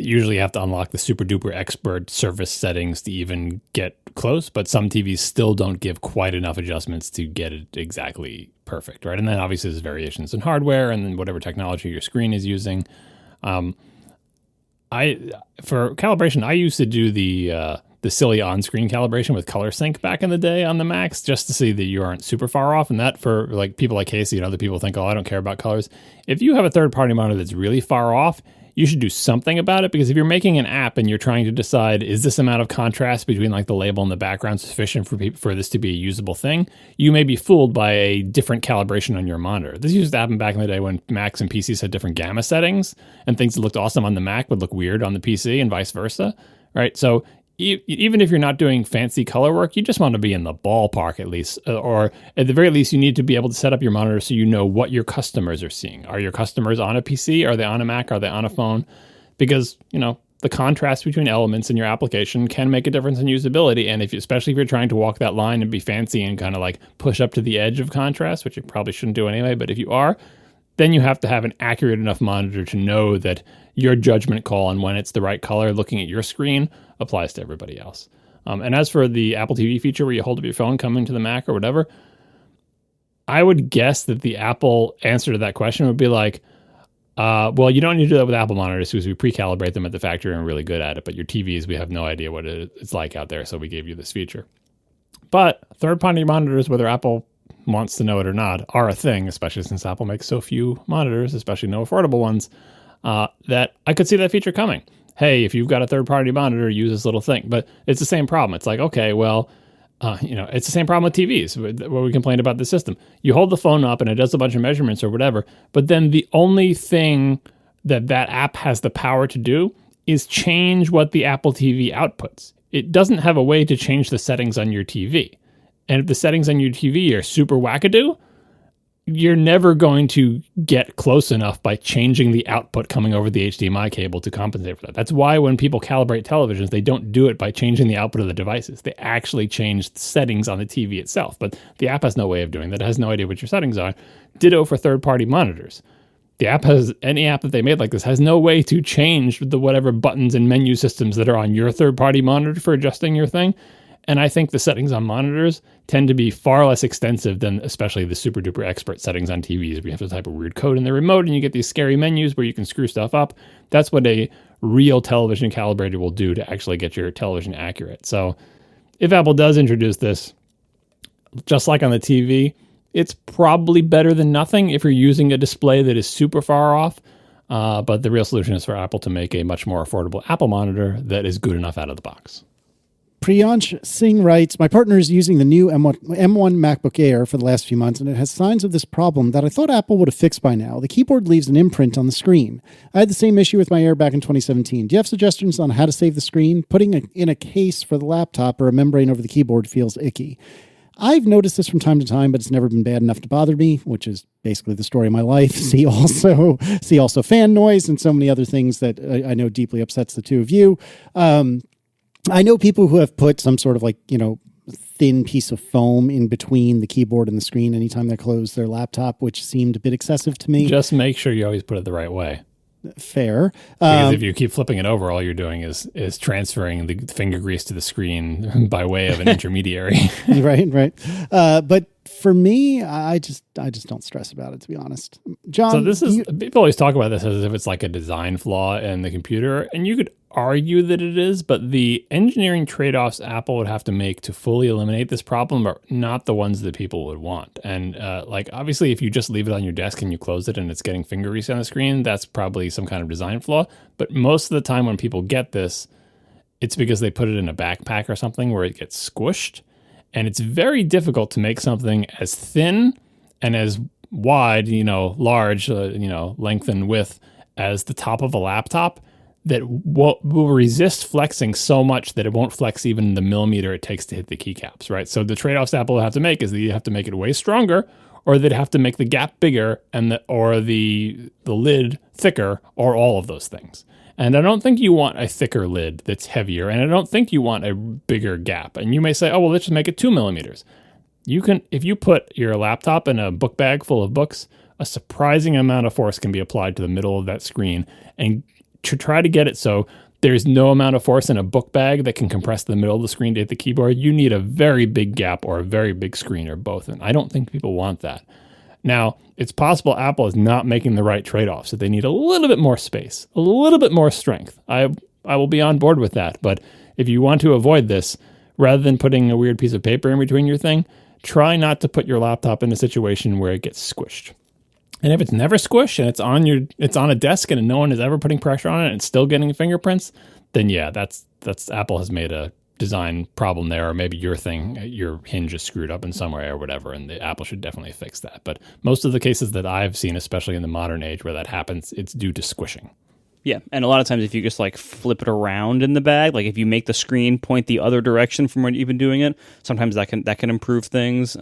S2: Usually you have to unlock the super duper expert service settings to even get close, but some TVs still don't give quite enough adjustments to get it exactly perfect, right? And then obviously there's variations in hardware and then whatever technology your screen is using. For calibration, I used to do the silly on-screen calibration with color sync back in the day on the Macs just to see that you aren't super far off. And that for people like Casey and other people think, oh, I don't care about colors. If you have a third-party monitor that's really far off, you should do something about it, because if you're making an app and you're trying to decide, is this amount of contrast between the label and the background sufficient for this to be a usable thing, you may be fooled by a different calibration on your monitor. This used to happen back in the day when Macs and PCs had different gamma settings, and things that looked awesome on the Mac would look weird on the PC and vice versa, right? So even if you're not doing fancy color work, you just want to be in the ballpark at least, or at the very least, you need to be able to set up your monitor so you know what your customers are seeing. Are your customers on a PC? Are they on a Mac? Are they on a phone? Because, the contrast between elements in your application can make a difference in usability. And especially if you're trying to walk that line and be fancy and kind of push up to the edge of contrast, which you probably shouldn't do anyway, but if you are, then you have to have an accurate enough monitor to know that your judgment call on when it's the right color looking at your screen applies to everybody else. And as for the Apple TV feature where you hold up your phone coming to the Mac or whatever, I would guess that the Apple answer to that question would be well, you don't need to do that with Apple monitors because we pre-calibrate them at the factory and we're really good at it. But your TVs, we have no idea what it's like out there, so we gave you this feature. But third-party monitors, whether Apple wants to know it or not, are a thing, especially since Apple makes so few monitors, especially no affordable ones, that I could see that feature coming. Hey, if you've got a third-party monitor, use this little thing. But it's the same problem. It's okay, well, it's the same problem with TVs where we complained about the system. You hold the phone up and it does a bunch of measurements or whatever, but then the only thing that app has the power to do is change what the Apple TV outputs. It doesn't have a way to change the settings on your TV. And if the settings on your TV are super wackadoo, you're never going to get close enough by changing the output coming over the HDMI cable to compensate for that. That's why when people calibrate televisions, they don't do it by changing the output of the devices. They actually change the settings on the TV itself. But the app has no way of doing that. It has no idea what your settings are. Ditto for third-party monitors. Any app that they made like this has no way to change the whatever buttons and menu systems that are on your third-party monitor for adjusting your thing. And I think the settings on monitors tend to be far less extensive than especially the super duper expert settings on TVs where you have to type a weird code in the remote and you get these scary menus where you can screw stuff up. That's what a real television calibrator will do to actually get your television accurate. So if Apple does introduce this, just like on the TV, it's probably better than nothing if you're using a display that is super far off. But the real solution is for Apple to make a much more affordable Apple monitor that is good enough out of the box.
S1: Priyansh Singh writes, my partner is using the new M1 MacBook Air for the last few months, and it has signs of this problem that I thought Apple would have fixed by now. The keyboard leaves an imprint on the screen. I had the same issue with my Air back in 2017. Do you have suggestions on how to save the screen? Putting it in a case for the laptop or a membrane over the keyboard feels icky. I've noticed this from time to time, but it's never been bad enough to bother me, which is basically the story of my life. See also fan noise and so many other things that I know deeply upsets the two of you. I know people who have put some sort of thin piece of foam in between the keyboard and the screen anytime they close their laptop, which seemed a bit excessive to me.
S2: Just make sure you always put it the right way.
S1: Fair.
S2: Because if you keep flipping it over, all you're doing is transferring the finger grease to the screen by way of an intermediary.
S1: Right. But for me, I just don't stress about it, to be honest. John,
S2: so people always talk about this as if it's like a design flaw in the computer, and you could argue that it is, but the engineering trade-offs Apple would have to make to fully eliminate this problem are not the ones that people would want. And obviously, if you just leave it on your desk and you close it and it's getting finger grease on the screen, that's probably some kind of design flaw. But most of the time when people get this, it's because they put it in a backpack or something where it gets squished. And it's very difficult to make something as thin and as wide, large, length and width as the top of a laptop that will resist flexing so much that it won't flex even the millimeter it takes to hit the keycaps, right? So the trade-offs Apple will have to make is that you have to make it way stronger, or they'd have to make the gap bigger or the lid thicker, or all of those things. And I don't think you want a thicker lid that's heavier, and I don't think you want a bigger gap. And you may say, oh, well, let's just make it 2 millimeters. You can, if you put your laptop in a book bag full of books, a surprising amount of force can be applied to the middle of that screen. And to try to get it so there's no amount of force in a book bag that can compress the middle of the screen to hit the keyboard, you need a very big gap or a very big screen or both. And I don't think people want that. Now, it's possible Apple is not making the right trade-offs, so they need a little bit more space, a little bit more strength. I will be on board with that. But if you want to avoid this, rather than putting a weird piece of paper in between your thing, try not to put your laptop in a situation where it gets squished. And if it's never squished and it's on a desk and no one is ever putting pressure on it and it's still getting fingerprints, then yeah, that's Apple has made a design problem there, or maybe your hinge is screwed up in some way or whatever, and the Apple should definitely fix that. But most of the cases that I've seen, especially in the modern age where that happens, it's due to squishing.
S3: Yeah, and a lot of times if you just flip it around in the bag, if you make the screen point the other direction from where you've been doing it, sometimes that can improve things.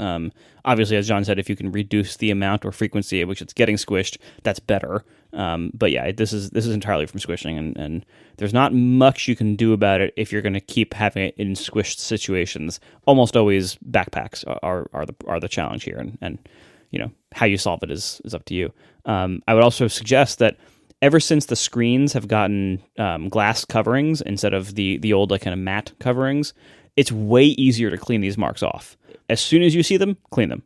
S3: Obviously, as John said, if you can reduce the amount or frequency at which it's getting squished, that's better. But yeah, this is entirely from squishing, and there's not much you can do about it if you're going to keep having it in squished situations. Almost always backpacks are the challenge here, and how you solve it is up to you. I would also suggest that ever since the screens have gotten glass coverings instead of the old kind of matte coverings, it's way easier to clean these marks off. As soon as you see them, clean them.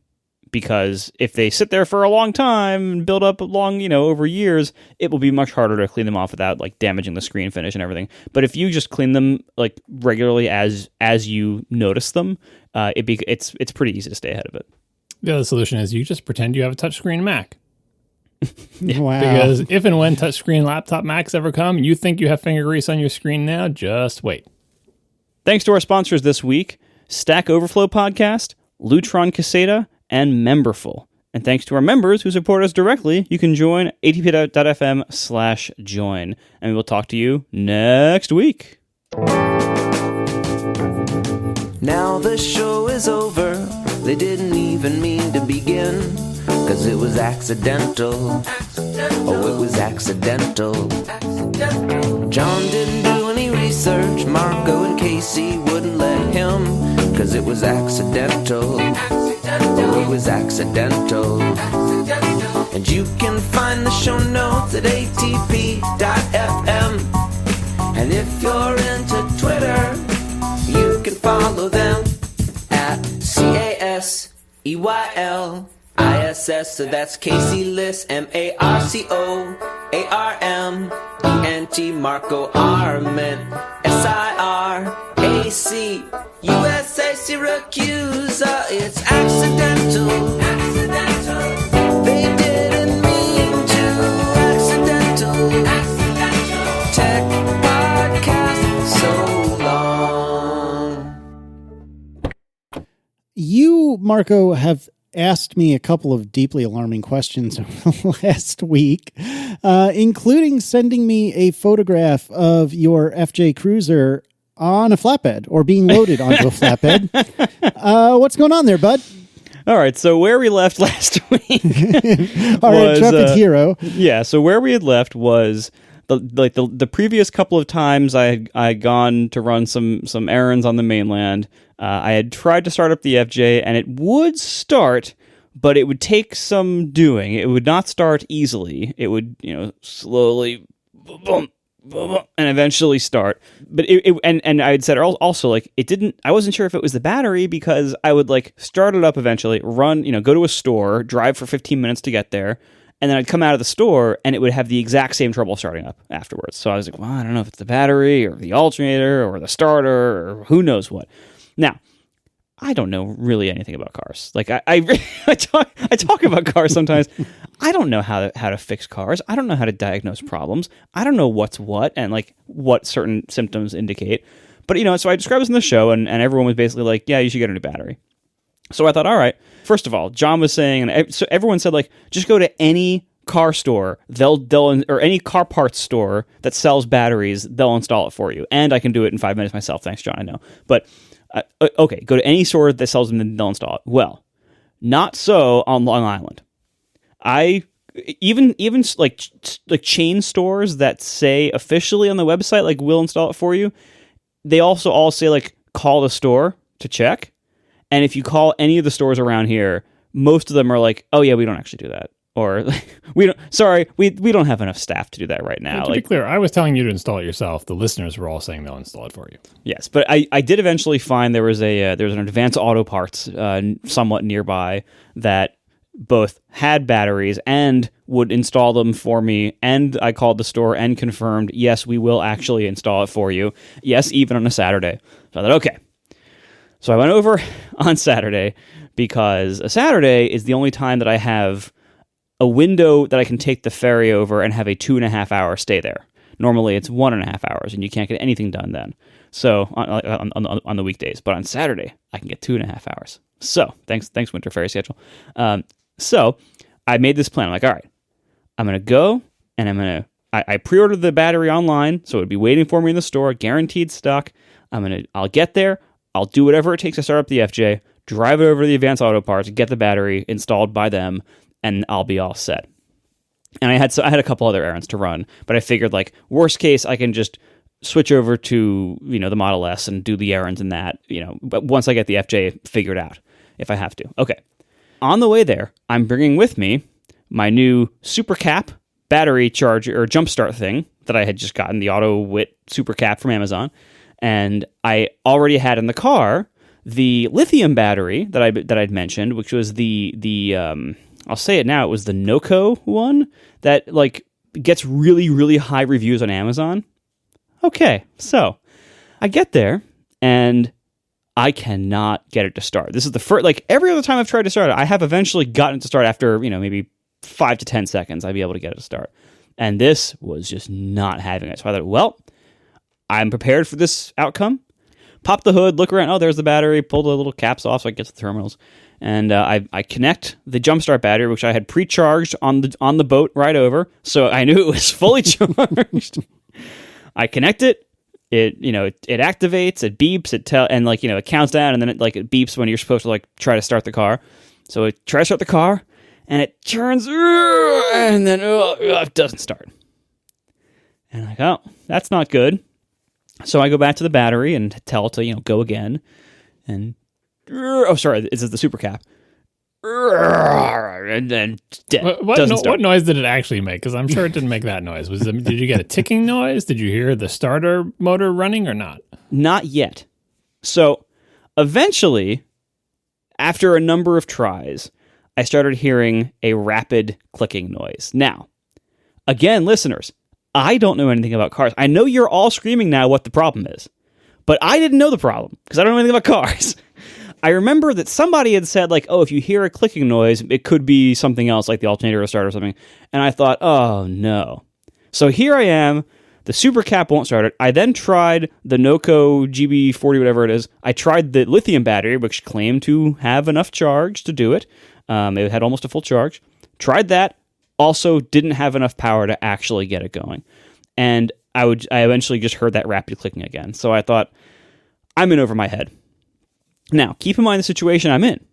S3: Because if they sit there for a long time and build up over years, it will be much harder to clean them off without damaging the screen finish and everything. But if you just clean them regularly as you notice them, it's pretty easy to stay ahead of it.
S2: The other solution is you just pretend you have a touchscreen Mac.
S1: Yeah. Wow.
S2: Because if and when touchscreen laptop Macs ever come, you think you have finger grease on your screen now, just wait.
S3: Thanks to our sponsors this week, Stack Overflow Podcast, Lutron Caséta, and Memberful. And thanks to our members who support us directly, you can join atp.fm/join. And we will talk to you next week.
S4: Now the show is over. They didn't even mean to begin. 'Cause it was accidental. Oh, it was accidental. John didn't do any research. Marco and Casey wouldn't let him. 'Cause it was accidental. Oh, it was accidental. And you can find the show notes at atp.fm. And if you're into Twitter, you can follow them at CASEYL. ISS, so that's Casey Liss, MARCOARMENT, Marco Arment, SIRAC, USA, Syracuse, it's accidental.
S1: You, Marco, have asked me a couple of deeply alarming questions last week, including sending me a photograph of your FJ Cruiser on a flatbed or being loaded onto a flatbed. What's going on there, bud?
S3: All right, so where we left last week
S1: Our intrepid hero.
S3: Yeah, so where we had left was the previous couple of times I had gone to run some errands on the mainland. I had tried to start up the FJ, and it would start, but it would take some doing. It would not start easily. It would, slowly, boom, and eventually start. But and I had said also, like, it didn't. I wasn't sure if it was the battery, because I would like start it up eventually, run, go to a store, drive for 15 minutes to get there. And then I'd come out of the store, and it would have the exact same trouble starting up afterwards. So I was like, well, I don't know if it's the battery or the alternator or the starter or who knows what. Now, I don't know really anything about cars. Like I talk about cars sometimes. I don't know how to fix cars. I don't know how to diagnose problems. I don't know what's what and like what certain symptoms indicate. But so I described this in the show, and everyone was basically like, yeah, you should get a new battery. So I thought, all right. First of all, John was saying, and so everyone said, like, just go to any car store, or any car parts store that sells batteries, they'll install it for you. And I can do it in 5 minutes myself. Thanks, John. I know, but. Okay, go to any store that sells them and they'll install it. Well, not so on Long Island. Even like chain stores that say officially on the website, like, we'll install it for you, they also all say, like, call the store to check. And if you call any of the stores around here, most of them are like, oh yeah, we don't actually do that. Or we don't have enough staff to do that right now.
S2: To be clear, I was telling you to install it yourself. The listeners were all saying they'll install it for you.
S3: Yes, but I did eventually find there was an Advanced Auto Parts somewhat nearby that both had batteries and would install them for me. And I called the store and confirmed, yes, we will actually install it for you. Yes, even on a Saturday. So I thought, okay. So I went over on Saturday, because a Saturday is the only time that I have a window that I can take the ferry over and have a 2.5 hour stay there. Normally it's 1.5 hours, and you can't get anything done then. So on the weekdays, but on Saturday I can get 2.5 hours. So thanks winter ferry schedule. So I made this plan. I'm like, all right, I'm gonna go, and I pre-ordered the battery online, so it would be waiting for me in the store, guaranteed stock. I'll get there. I'll do whatever it takes to start up the FJ, drive it over to the Advanced Auto Parts, get the battery installed by them, and I'll be all set. And I had a couple other errands to run, but I figured, like, worst case, I can just switch over to, the Model S and do the errands in that, but once I get the FJ figured out, if I have to. Okay. On the way there, I'm bringing with me my new Super Cap battery charger or jumpstart thing that I had just gotten, the Auto Wit Super Cap from Amazon. And I already had in the car the lithium battery that I'd mentioned, which was the I'll say it now, it was the Noco one that, like, gets really, really high reviews on Amazon. Okay, so I get there and I cannot get it to start. This is the first, like, every other time I've tried to start it, I have eventually gotten it to start after, maybe 5 to 10 seconds, I'd be able to get it to start. And this was just not having it. So I thought, well, I'm prepared for this outcome. Pop the hood, look around. Oh, there's the battery. Pull the little caps off so I can get to the terminals. And I connect the jumpstart battery, which I had pre-charged on the boat right over, so I knew it was fully charged. I connect it. It activates. It beeps. It counts down, and then it beeps when you're supposed to, like, try to start the car. So it tries to start the car, and it turns, and then it doesn't start. And I'm like, oh, that's not good. So I go back to the battery and tell it to, go again. And, oh, sorry, this is the Super Cap. And then
S2: what noise did it actually make? Because I'm sure it didn't make that noise. Did you get a ticking noise? Did you hear the starter motor running or not?
S3: Not yet. So eventually, after a number of tries, I started hearing a rapid clicking noise. Now, again, listeners, I don't know anything about cars. I know you're all screaming now what the problem is, but I didn't know the problem because I don't know anything about cars. I remember that somebody had said, like, oh, if you hear a clicking noise, it could be something else, like the alternator or starter or something. And I thought, oh, no. So here I am. The Super Cap won't start it. I then tried the Noco GB40, whatever it is. I tried the lithium battery, which claimed to have enough charge to do it. It had almost a full charge. Tried that. Also didn't have enough power to actually get it going. And I eventually just heard that rapid clicking again. So I thought, I'm in over my head. Now, keep in mind the situation I'm in.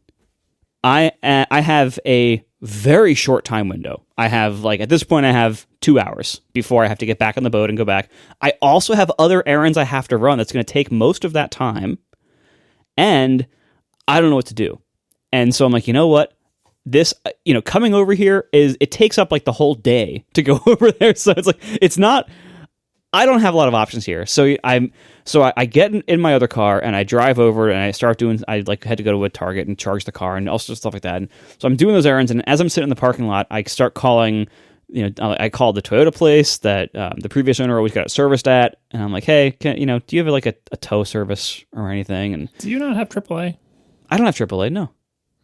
S3: I have a very short time window. I have, at this point, I have 2 hours before I have to get back on the boat and go back. I also have other errands I have to run that's going to take most of that time. And I don't know what to do. And so I'm like, you know what? This, coming over here it takes up the whole day to go over there. So it's not, I don't have a lot of options here. So I get in my other car and I drive over and I start doing, I had to go to a Target and charge the car and all sorts of stuff like that. And so I'm doing those errands. And as I'm sitting in the parking lot, I start calling, I called the Toyota place that the previous owner always got it serviced at. And I'm like, hey, do you have a tow service or anything? And
S2: do you not have AAA?
S3: I don't have AAA, no.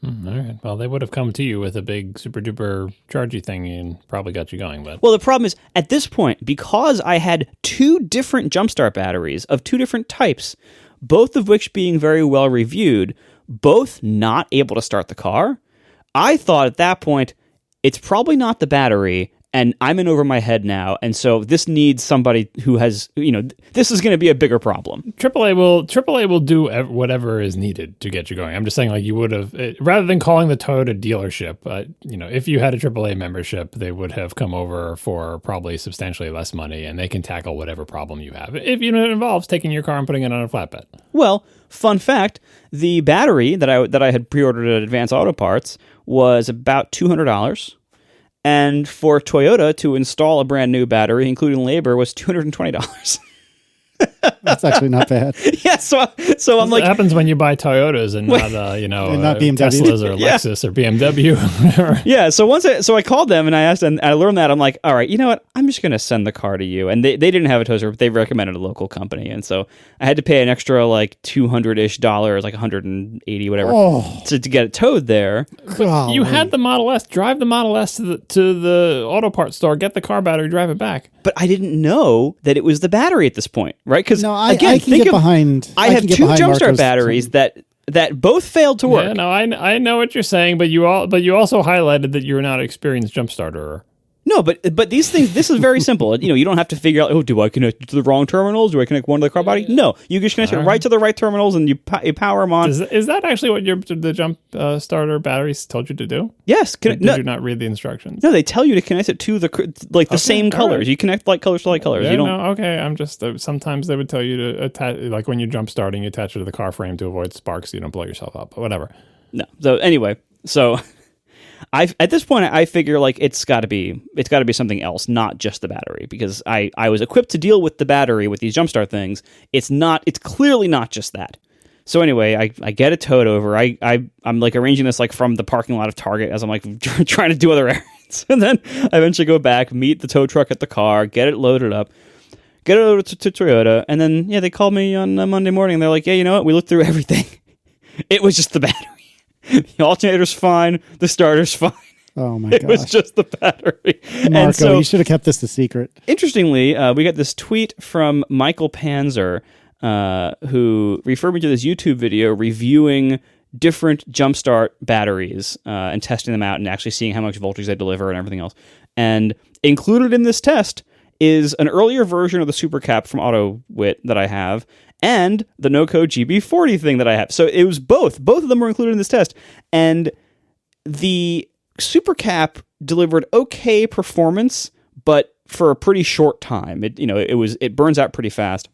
S2: All right. Well, they would have come to you with a big super duper chargy thing and probably got you going. But
S3: well, the problem is at this point, because I had 2 different jumpstart batteries of 2 different types, both of which being very well reviewed, both not able to start the car. I thought at that point, it's probably not the battery. And I'm in over my head now, and so this needs somebody who has, this is going to be a bigger problem.
S2: AAA will do whatever is needed to get you going. I'm just saying, you would have, rather than calling the Toyota dealership, if you had a AAA membership, they would have come over for probably substantially less money, and they can tackle whatever problem you have. If it involves taking your car and putting it on a flatbed.
S3: Well, fun fact: the battery that I had pre-ordered at Advance Auto Parts was about $200. And for Toyota to install a brand new battery, including labor, was $220.
S1: That's actually not bad.
S3: Yeah, so I'm like,
S2: it happens when you buy Toyotas and not
S1: not BMW.
S2: Teslas or Lexus or BMW or whatever.
S3: Yeah, so I called them and I asked, and I learned that. I'm like, all right, you know what? I'm just going to send the car to you. And they didn't have a tow service. They recommended a local company, and so I had to pay an extra $200-ish, $180 whatever, to get it towed there.
S2: You had the Model S. Drive the Model S to the auto parts store, get the car battery, drive it back.
S3: But I didn't know that it was the battery at this point, right? Because
S1: I can get behind.
S3: I have 2 jumpstart batteries that both failed to work.
S2: Yeah, no, I know what you're saying, but you also highlighted that you're not an experienced jumpstarter.
S3: No, but these things, this is very simple. You don't have to figure out, do I connect to the wrong terminals? Do I connect one to the car body? No, you just connect it right to the right terminals and you power them on.
S2: Is that actually what the jump starter batteries told you to do?
S3: Yes.
S2: Did you not read the instructions?
S3: No, they tell you to connect it to the same colors. Right. You connect light colors to light colors.
S2: Yeah, okay. I'm just, sometimes they would tell you to attach, when you're jump starting, you attach it to the car frame to avoid sparks so you don't blow yourself up, but whatever.
S3: No. So anyway, at this point, I figure it's got to be something else, not just the battery, because I was equipped to deal with the battery with these jumpstart things. It's clearly not just that. So anyway, I get it towed over. I'm arranging this from the parking lot of Target as I'm trying to do other errands, and then I eventually go back, meet the tow truck at the car, get it loaded up, get it over to Toyota, and then they called me on Monday morning. And they're like, yeah, you know what? We looked through everything. It was just the battery. The alternator's fine. The starter's fine.
S1: Oh my gosh.
S3: It was just the battery.
S1: Marco, you should have kept this a secret.
S3: Interestingly, we got this tweet from Michael Panzer, who referred me to this YouTube video reviewing different jumpstart batteries and testing them out and actually seeing how much voltage they deliver and everything else. And included in this test is an earlier version of the Super Cap from AutoWit that I have, and the Noco GB40 thing that I have. So it was both. Both of them were included in this test. And the Super Cap delivered okay performance, but for a pretty short time. It burns out pretty fast.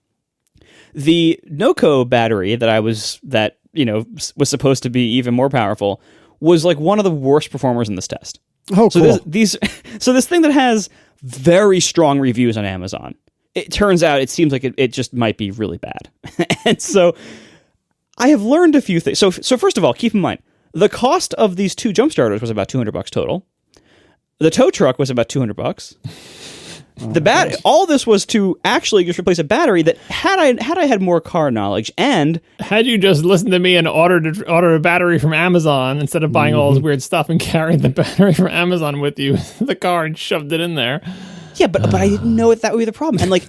S3: The Noco battery that was supposed to be even more powerful was one of the worst performers in this test.
S1: Oh,
S3: so
S1: cool.
S3: This thing that has very strong reviews on Amazon, it turns out it seems like it just might be really bad. And so I have learned a few things. So first of all, keep in mind, the cost of these 2 jump starters was about $200 total. The tow truck was about $200. All this was to actually just replace a battery that had I had more car knowledge and
S2: had you just listened to me and ordered a battery from Amazon instead of buying all this weird stuff and carried the battery from Amazon with you in the car and shoved it in there.
S3: Yeah, but I didn't know that would be the problem. And like,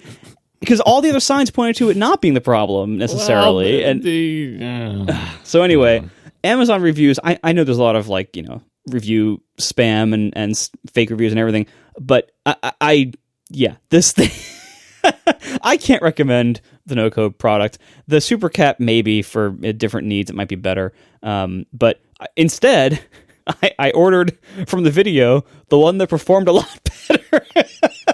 S3: because all the other signs pointed to it not being the problem necessarily. So anyway, Amazon reviews, I know there's a lot of like, review spam and fake reviews and everything, but this thing, I can't recommend the no-code product. The Super Cap, maybe for different needs, it might be better. But instead, I ordered from the video the one that performed a lot better.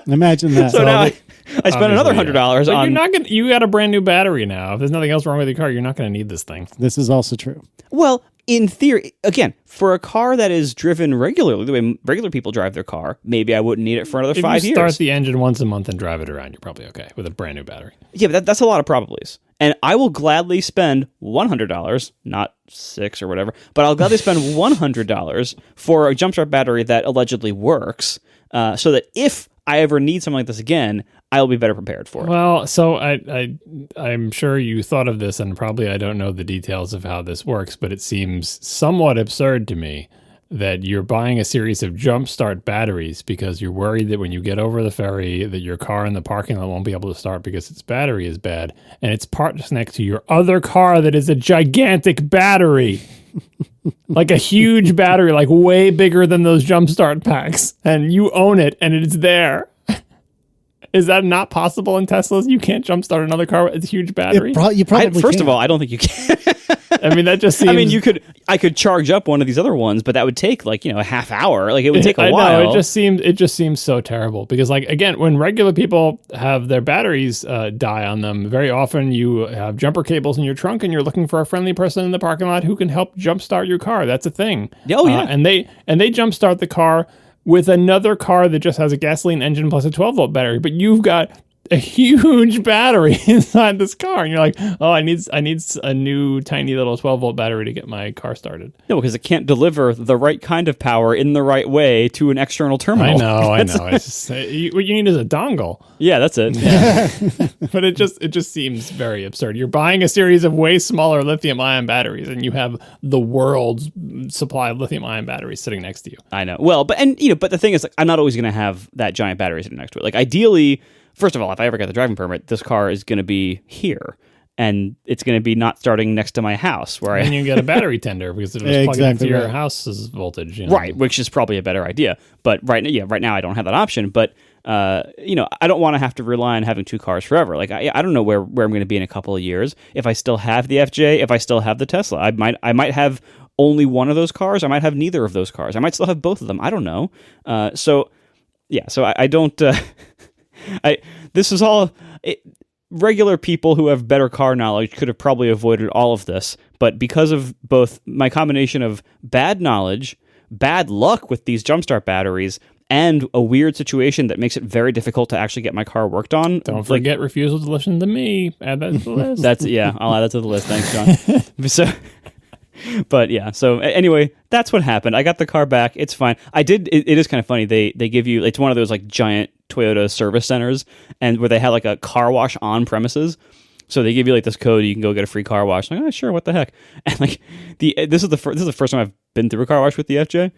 S1: Imagine that.
S3: So now I spent another $100 on.
S2: You got a brand new battery now. If there's nothing else wrong with your car, you're not going to need this thing.
S1: This is also true.
S3: Well, in theory, again, for a car that is driven regularly, the way regular people drive their car, maybe I wouldn't need it for another 5 years.
S2: If you start the engine once a month and drive it around, you're probably okay with a brand new battery.
S3: Yeah, but that's a lot of probablys. And I will gladly spend $100, not $6 or whatever, but I'll gladly spend $100 for a jumpstart battery that allegedly works, so that if I ever need something like this again, I'll be better prepared for it.
S2: Well, so I'm sure you thought of this, and probably I don't know the details of how this works, but it seems somewhat absurd to me that you're buying a series of jumpstart batteries because you're worried that when you get over the ferry that your car in the parking lot won't be able to start because its battery is bad, and it's parked next to your other car that is a gigantic battery. Like a huge battery, like way bigger than those jumpstart packs, and you own it and it's there. Is that not possible in Teslas? You can't jumpstart another car with a huge battery?
S1: You probably
S3: First
S1: can.
S3: of all, I don't think you can.
S2: I mean, that just seems...
S3: I mean, I could charge up one of these other ones, but that would take like, a half hour. Like it would take a while.
S2: Know, it just seems so terrible because like, again, when regular people have their batteries die on them, very often you have jumper cables in your trunk and you're looking for a friendly person in the parking lot who can help jumpstart your car. That's a thing.
S3: Oh yeah.
S2: And they jumpstart the car with another car that just has a gasoline engine plus a 12-volt battery, but you've got a huge battery inside this car, and you're like, oh, I need a new tiny little 12-volt battery to get my car started.
S3: No, because it can't deliver the right kind of power in the right way to an external terminal.
S2: I know. It's just, what you need is a dongle.
S3: Yeah, that's it.
S2: Yeah. But it just seems very absurd. You're buying a series of way smaller lithium-ion batteries, and you have the world's supply of lithium-ion batteries sitting next to you.
S3: I know. Well, but the thing is, like, I'm not always going to have that giant battery sitting next to it. Like, ideally, first of all, if I ever got the driving permit, this car is going to be here, and it's going to be not starting next to my house where
S2: and you get a battery tender because it'll just plug into your house's voltage.
S3: Right, which is probably a better idea. But right now I don't have that option. But I don't want to have to rely on having two cars forever. Like I don't know where I'm going to be in a couple of years if I still have the FJ, if I still have the Tesla. I might have only one of those cars. I might have neither of those cars. I might still have both of them. I don't know. So I don't. This is all regular people who have better car knowledge could have probably avoided all of this, but because of both my combination of bad knowledge, bad luck with these jumpstart batteries, and a weird situation that makes it very difficult to actually get my car worked on.
S2: Don't forget refusal to listen to me. Add that to the list.
S3: I'll add that to the list. Thanks, John. So anyway, that's what happened. I got the car back. It's fine. It is kind of funny. They give you, it's one of those like giant Toyota service centers, and where they had like a car wash on premises. So they give you like this code, you can go get a free car wash. I'm like, oh, sure, what the heck? And like this is the first time I've been through a car wash with the FJ,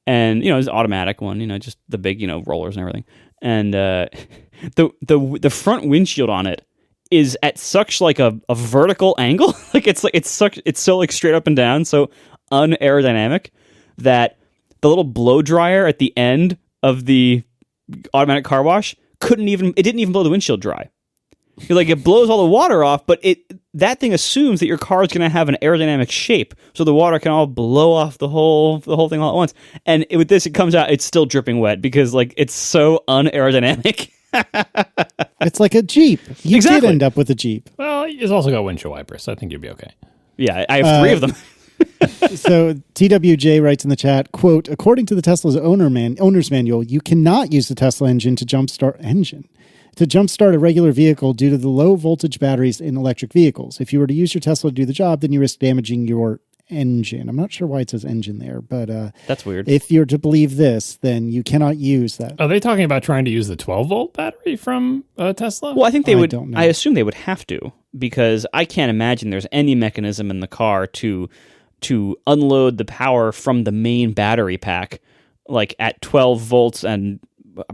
S3: and it's an automatic one, just the big rollers and everything. And the front windshield on it is at such like a vertical angle, like it's so like straight up and down, so unaerodynamic that the little blow dryer at the end of the automatic car wash didn't even blow the windshield dry. It blows all the water off, but that thing assumes that your car is going to have an aerodynamic shape, so the water can all blow off the whole thing all at once. And with this, it comes out, it's still dripping wet because like it's so unaerodynamic.
S1: It's like a Jeep. You did end up with a Jeep.
S2: Well, it's also got windshield wipers, so I think you'll be okay.
S3: Yeah, I have 3 of them.
S1: So TWJ writes in the chat, quote, according to the Tesla's owner's manual, you cannot use the Tesla engine to jumpstart a regular vehicle due to the low voltage batteries in electric vehicles. If you were to use your Tesla to do the job, then you risk damaging your engine. I'm not sure why it says engine there, but
S3: that's weird.
S1: If you're to believe this, then you cannot use that.
S2: Are they talking about trying to use the 12-volt battery from Tesla?
S3: Well, I think they would.
S1: Don't know.
S3: I assume they would have to, because I can't imagine there's any mechanism in the car to unload the power from the main battery pack, like at 12 volts and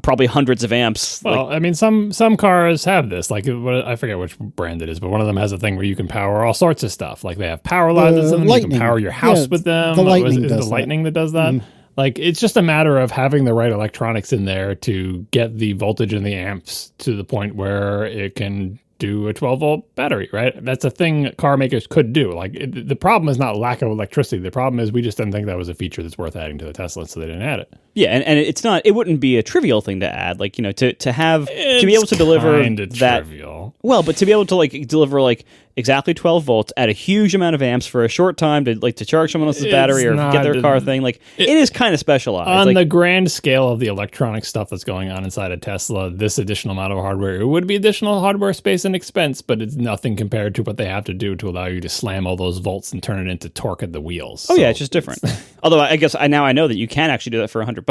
S3: probably hundreds of amps.
S2: Well, I mean, some cars have this. Like, I forget which brand it is, but one of them has a thing where you can power all sorts of stuff. Like, they have power lines in them. You can power your house with them.
S1: The Lightning
S2: is it the Lightning that does that? Like, it's just a matter of having the right electronics in there to get the voltage and the amps to the point where it can do a 12-volt battery, right? That's a thing car makers could do. Like, the problem is not lack of electricity. The problem is we just didn't think that was a feature that's worth adding to the Tesla, so they didn't add it.
S3: Yeah, and it's not. It wouldn't be a trivial thing to add. Like, to have to be able to deliver that.
S2: Trivial.
S3: Well, but to be able to deliver exactly 12 volts at a huge amount of amps for a short time to charge someone else's battery or get their car thing, it is kind of specialized.
S2: On the grand scale of the electronic stuff that's going on inside a Tesla, this additional amount of hardware, it would be additional hardware space and expense, but it's nothing compared to what they have to do to allow you to slam all those volts and turn it into torque at the wheels.
S3: Oh, yeah, it's just different. Although I guess I know that you can actually do that for $100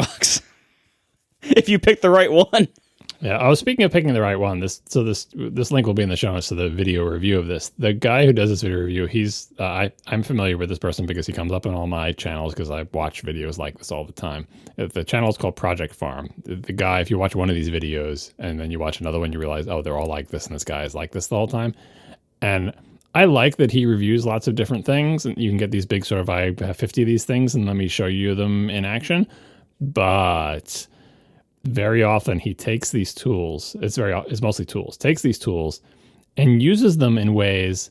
S3: if you pick the right one.
S2: Yeah, I was speaking of picking the right one. This link will be in the show notes to the video review of this. The guy who does this video review, I'm familiar with this person because he comes up on all my channels because I watch videos like this all the time. The channel is called Project Farm. The guy, if you watch one of these videos and then you watch another one, you realize, oh, they're all like this and this guy is like this the whole time. And I like that he reviews lots of different things, and you can get these big sort of, I have 50 of these things and let me show you them in action. But very often he takes these tools, it's mostly tools, takes these tools and uses them in ways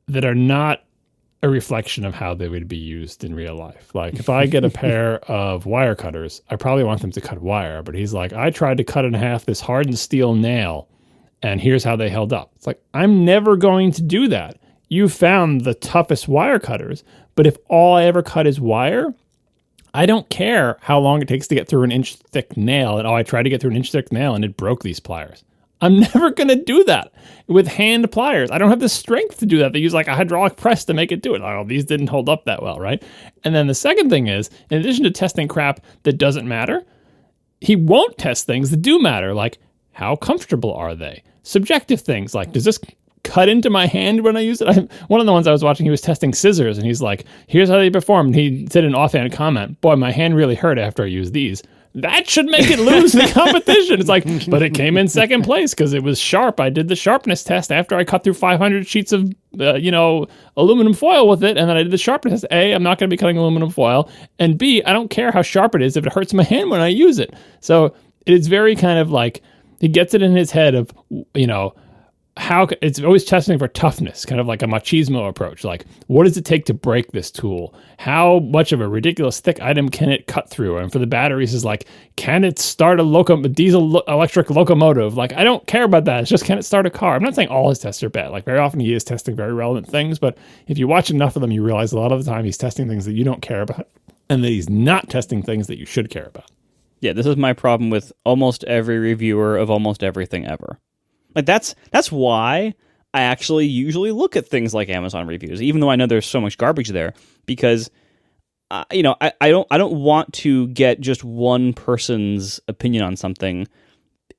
S2: that are not a reflection of how they would be used in real life. Like, if I get a pair of wire cutters, I probably want them to cut wire, but he's like, I tried to cut in half this hardened steel nail and here's how they held up. It's like, I'm never going to do that. You found the toughest wire cutters, but if all I ever cut is wire, I don't care how long it takes to get through an inch-thick nail. And I tried to get through an inch-thick nail and it broke these pliers. I'm never going to do that with hand pliers. I don't have the strength to do that. They use a hydraulic press to make it do it. Oh, these didn't hold up that well, right? And then the second thing is, in addition to testing crap that doesn't matter, he won't test things that do matter, like how comfortable are they? Subjective things like, does this cut into my hand when I use it? One of the ones I was watching, he was testing scissors, and he's like, here's how they perform. And he said an offhand comment, boy, my hand really hurt after I used these. That should make it lose the competition. It's like, but it came in second place because it was sharp. I did the sharpness test after I cut through 500 sheets of, aluminum foil with it. And then I did the sharpness test. A, I'm not going to be cutting aluminum foil. And B, I don't care how sharp it is if it hurts my hand when I use it. So it's very kind of like, he gets it in his head of, how it's always testing for toughness, kind of like a machismo approach. Like, what does it take to break this tool? How much of a ridiculous thick item can it cut through? And for the batteries is like, can it start a diesel electric locomotive? Like, I don't care about that. It's just, can it start a car? I'm not saying all his tests are bad. Like, very often he is testing very relevant things, but if you watch enough of them, you realize a lot of the time he's testing things that you don't care about and that he's not testing things that you should care about.
S3: Yeah, this is my problem with almost every reviewer of almost everything ever. Like, that's why I actually usually look at things like Amazon reviews, even though I know there's so much garbage there, because I don't want to get just one person's opinion on something,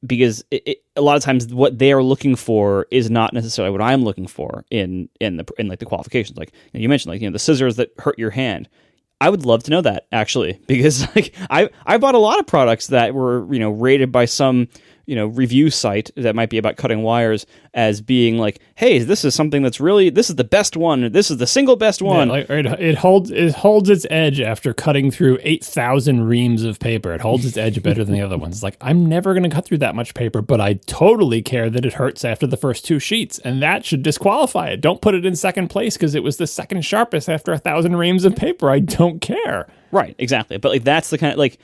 S3: because a lot of times what they are looking for is not necessarily what I'm looking for in the qualifications. Like you mentioned, the scissors that hurt your hand. I would love to know that, actually, because I bought a lot of products that were rated by some review site that might be about cutting wires as being like, hey, this is something this is the best one, this is the single best one.
S2: Yeah, it holds its edge after cutting through 8,000 reams of paper. It holds its edge better than the other ones. It's like, I'm never going to cut through that much paper, but I totally care that it hurts after the first 2 sheets, and that should disqualify it. Don't put it in second place because it was the second sharpest after 1,000 reams of paper. I don't care.
S3: Right, exactly. But that's the kind of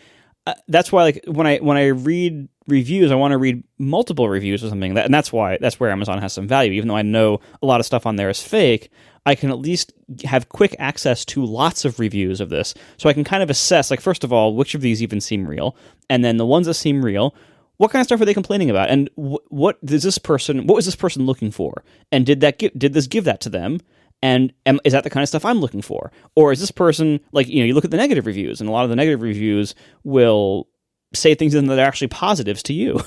S3: that's why when I read reviews, I want to read multiple reviews or something. And that's where Amazon has some value. Even though I know a lot of stuff on there is fake, I can at least have quick access to lots of reviews of this, so I can kind of assess, first of all, which of these even seem real, and then the ones that seem real, what kind of stuff are they complaining about, and what was this person looking for, and did this give that to them? And is that the kind of stuff I'm looking for? Or is this person, you look at the negative reviews, and a lot of the negative reviews will say things in that are actually positives to you.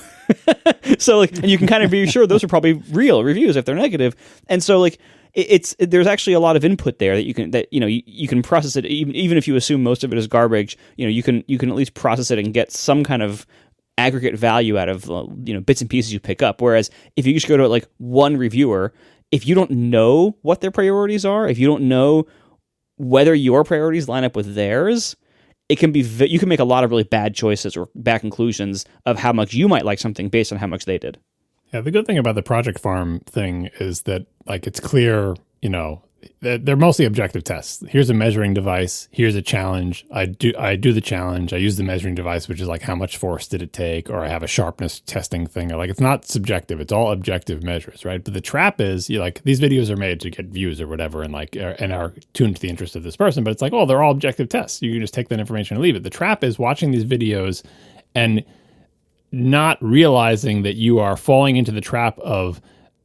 S3: So, and you can kind of be sure those are probably real reviews if they're negative. And so, there's actually a lot of input there that you can process it, even if you assume most of it is garbage. You can at least process it and get some kind of aggregate value out of bits and pieces you pick up. Whereas if you just go to like one reviewer, if you don't know what their priorities are, if you don't know whether your priorities line up with theirs, it can be you can make a lot of really bad choices or bad conclusions of how much you might like something based on how much they did.
S2: Yeah, the good thing about the Project Farm thing is that like it's clear, they're mostly objective tests. Here's a measuring device. Here's a challenge. I do the challenge. I use the measuring device, which is like how much force did it take, or I have a sharpness testing thing. Or like it's not subjective. It's all objective measures, right? But the trap is these videos are made to get views or whatever, and are tuned to the interest of this person. But it's like, oh, they're all objective tests. You can just take that information and leave it. The trap is watching these videos and not realizing that you are falling into the trap of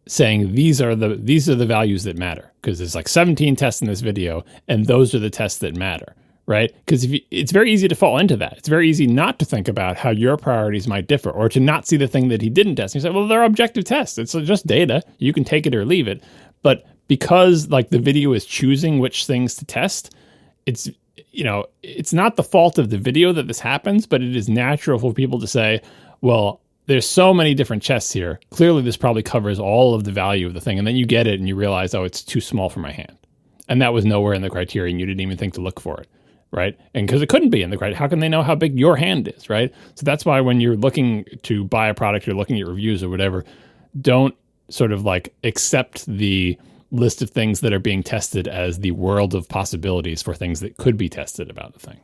S2: saying these are the values that matter, because there's like 17 tests in this video and those are the tests that matter, right? Because it's very easy to fall into that. It's very easy not to think about how your priorities might differ, or to not see the thing that he didn't test. And you say, well, they're objective tests. It's just data. You can take it or leave it. But because like the video is choosing which things to test, it's not the fault of the video that this happens, but it is natural for people to say, well, there's so many different chests here. Clearly, this probably covers all of the value of the thing. And then you get it and you realize, oh, it's too small for my hand. And that was nowhere in the criteria, and you didn't even think to look for it, right? And because it couldn't be in the criteria, how can they know how big your hand is, right? So that's why when you're looking to buy a product, you're looking at reviews or whatever, don't sort of like accept the list of things that are being tested as the world of possibilities for things that could be tested about the thing.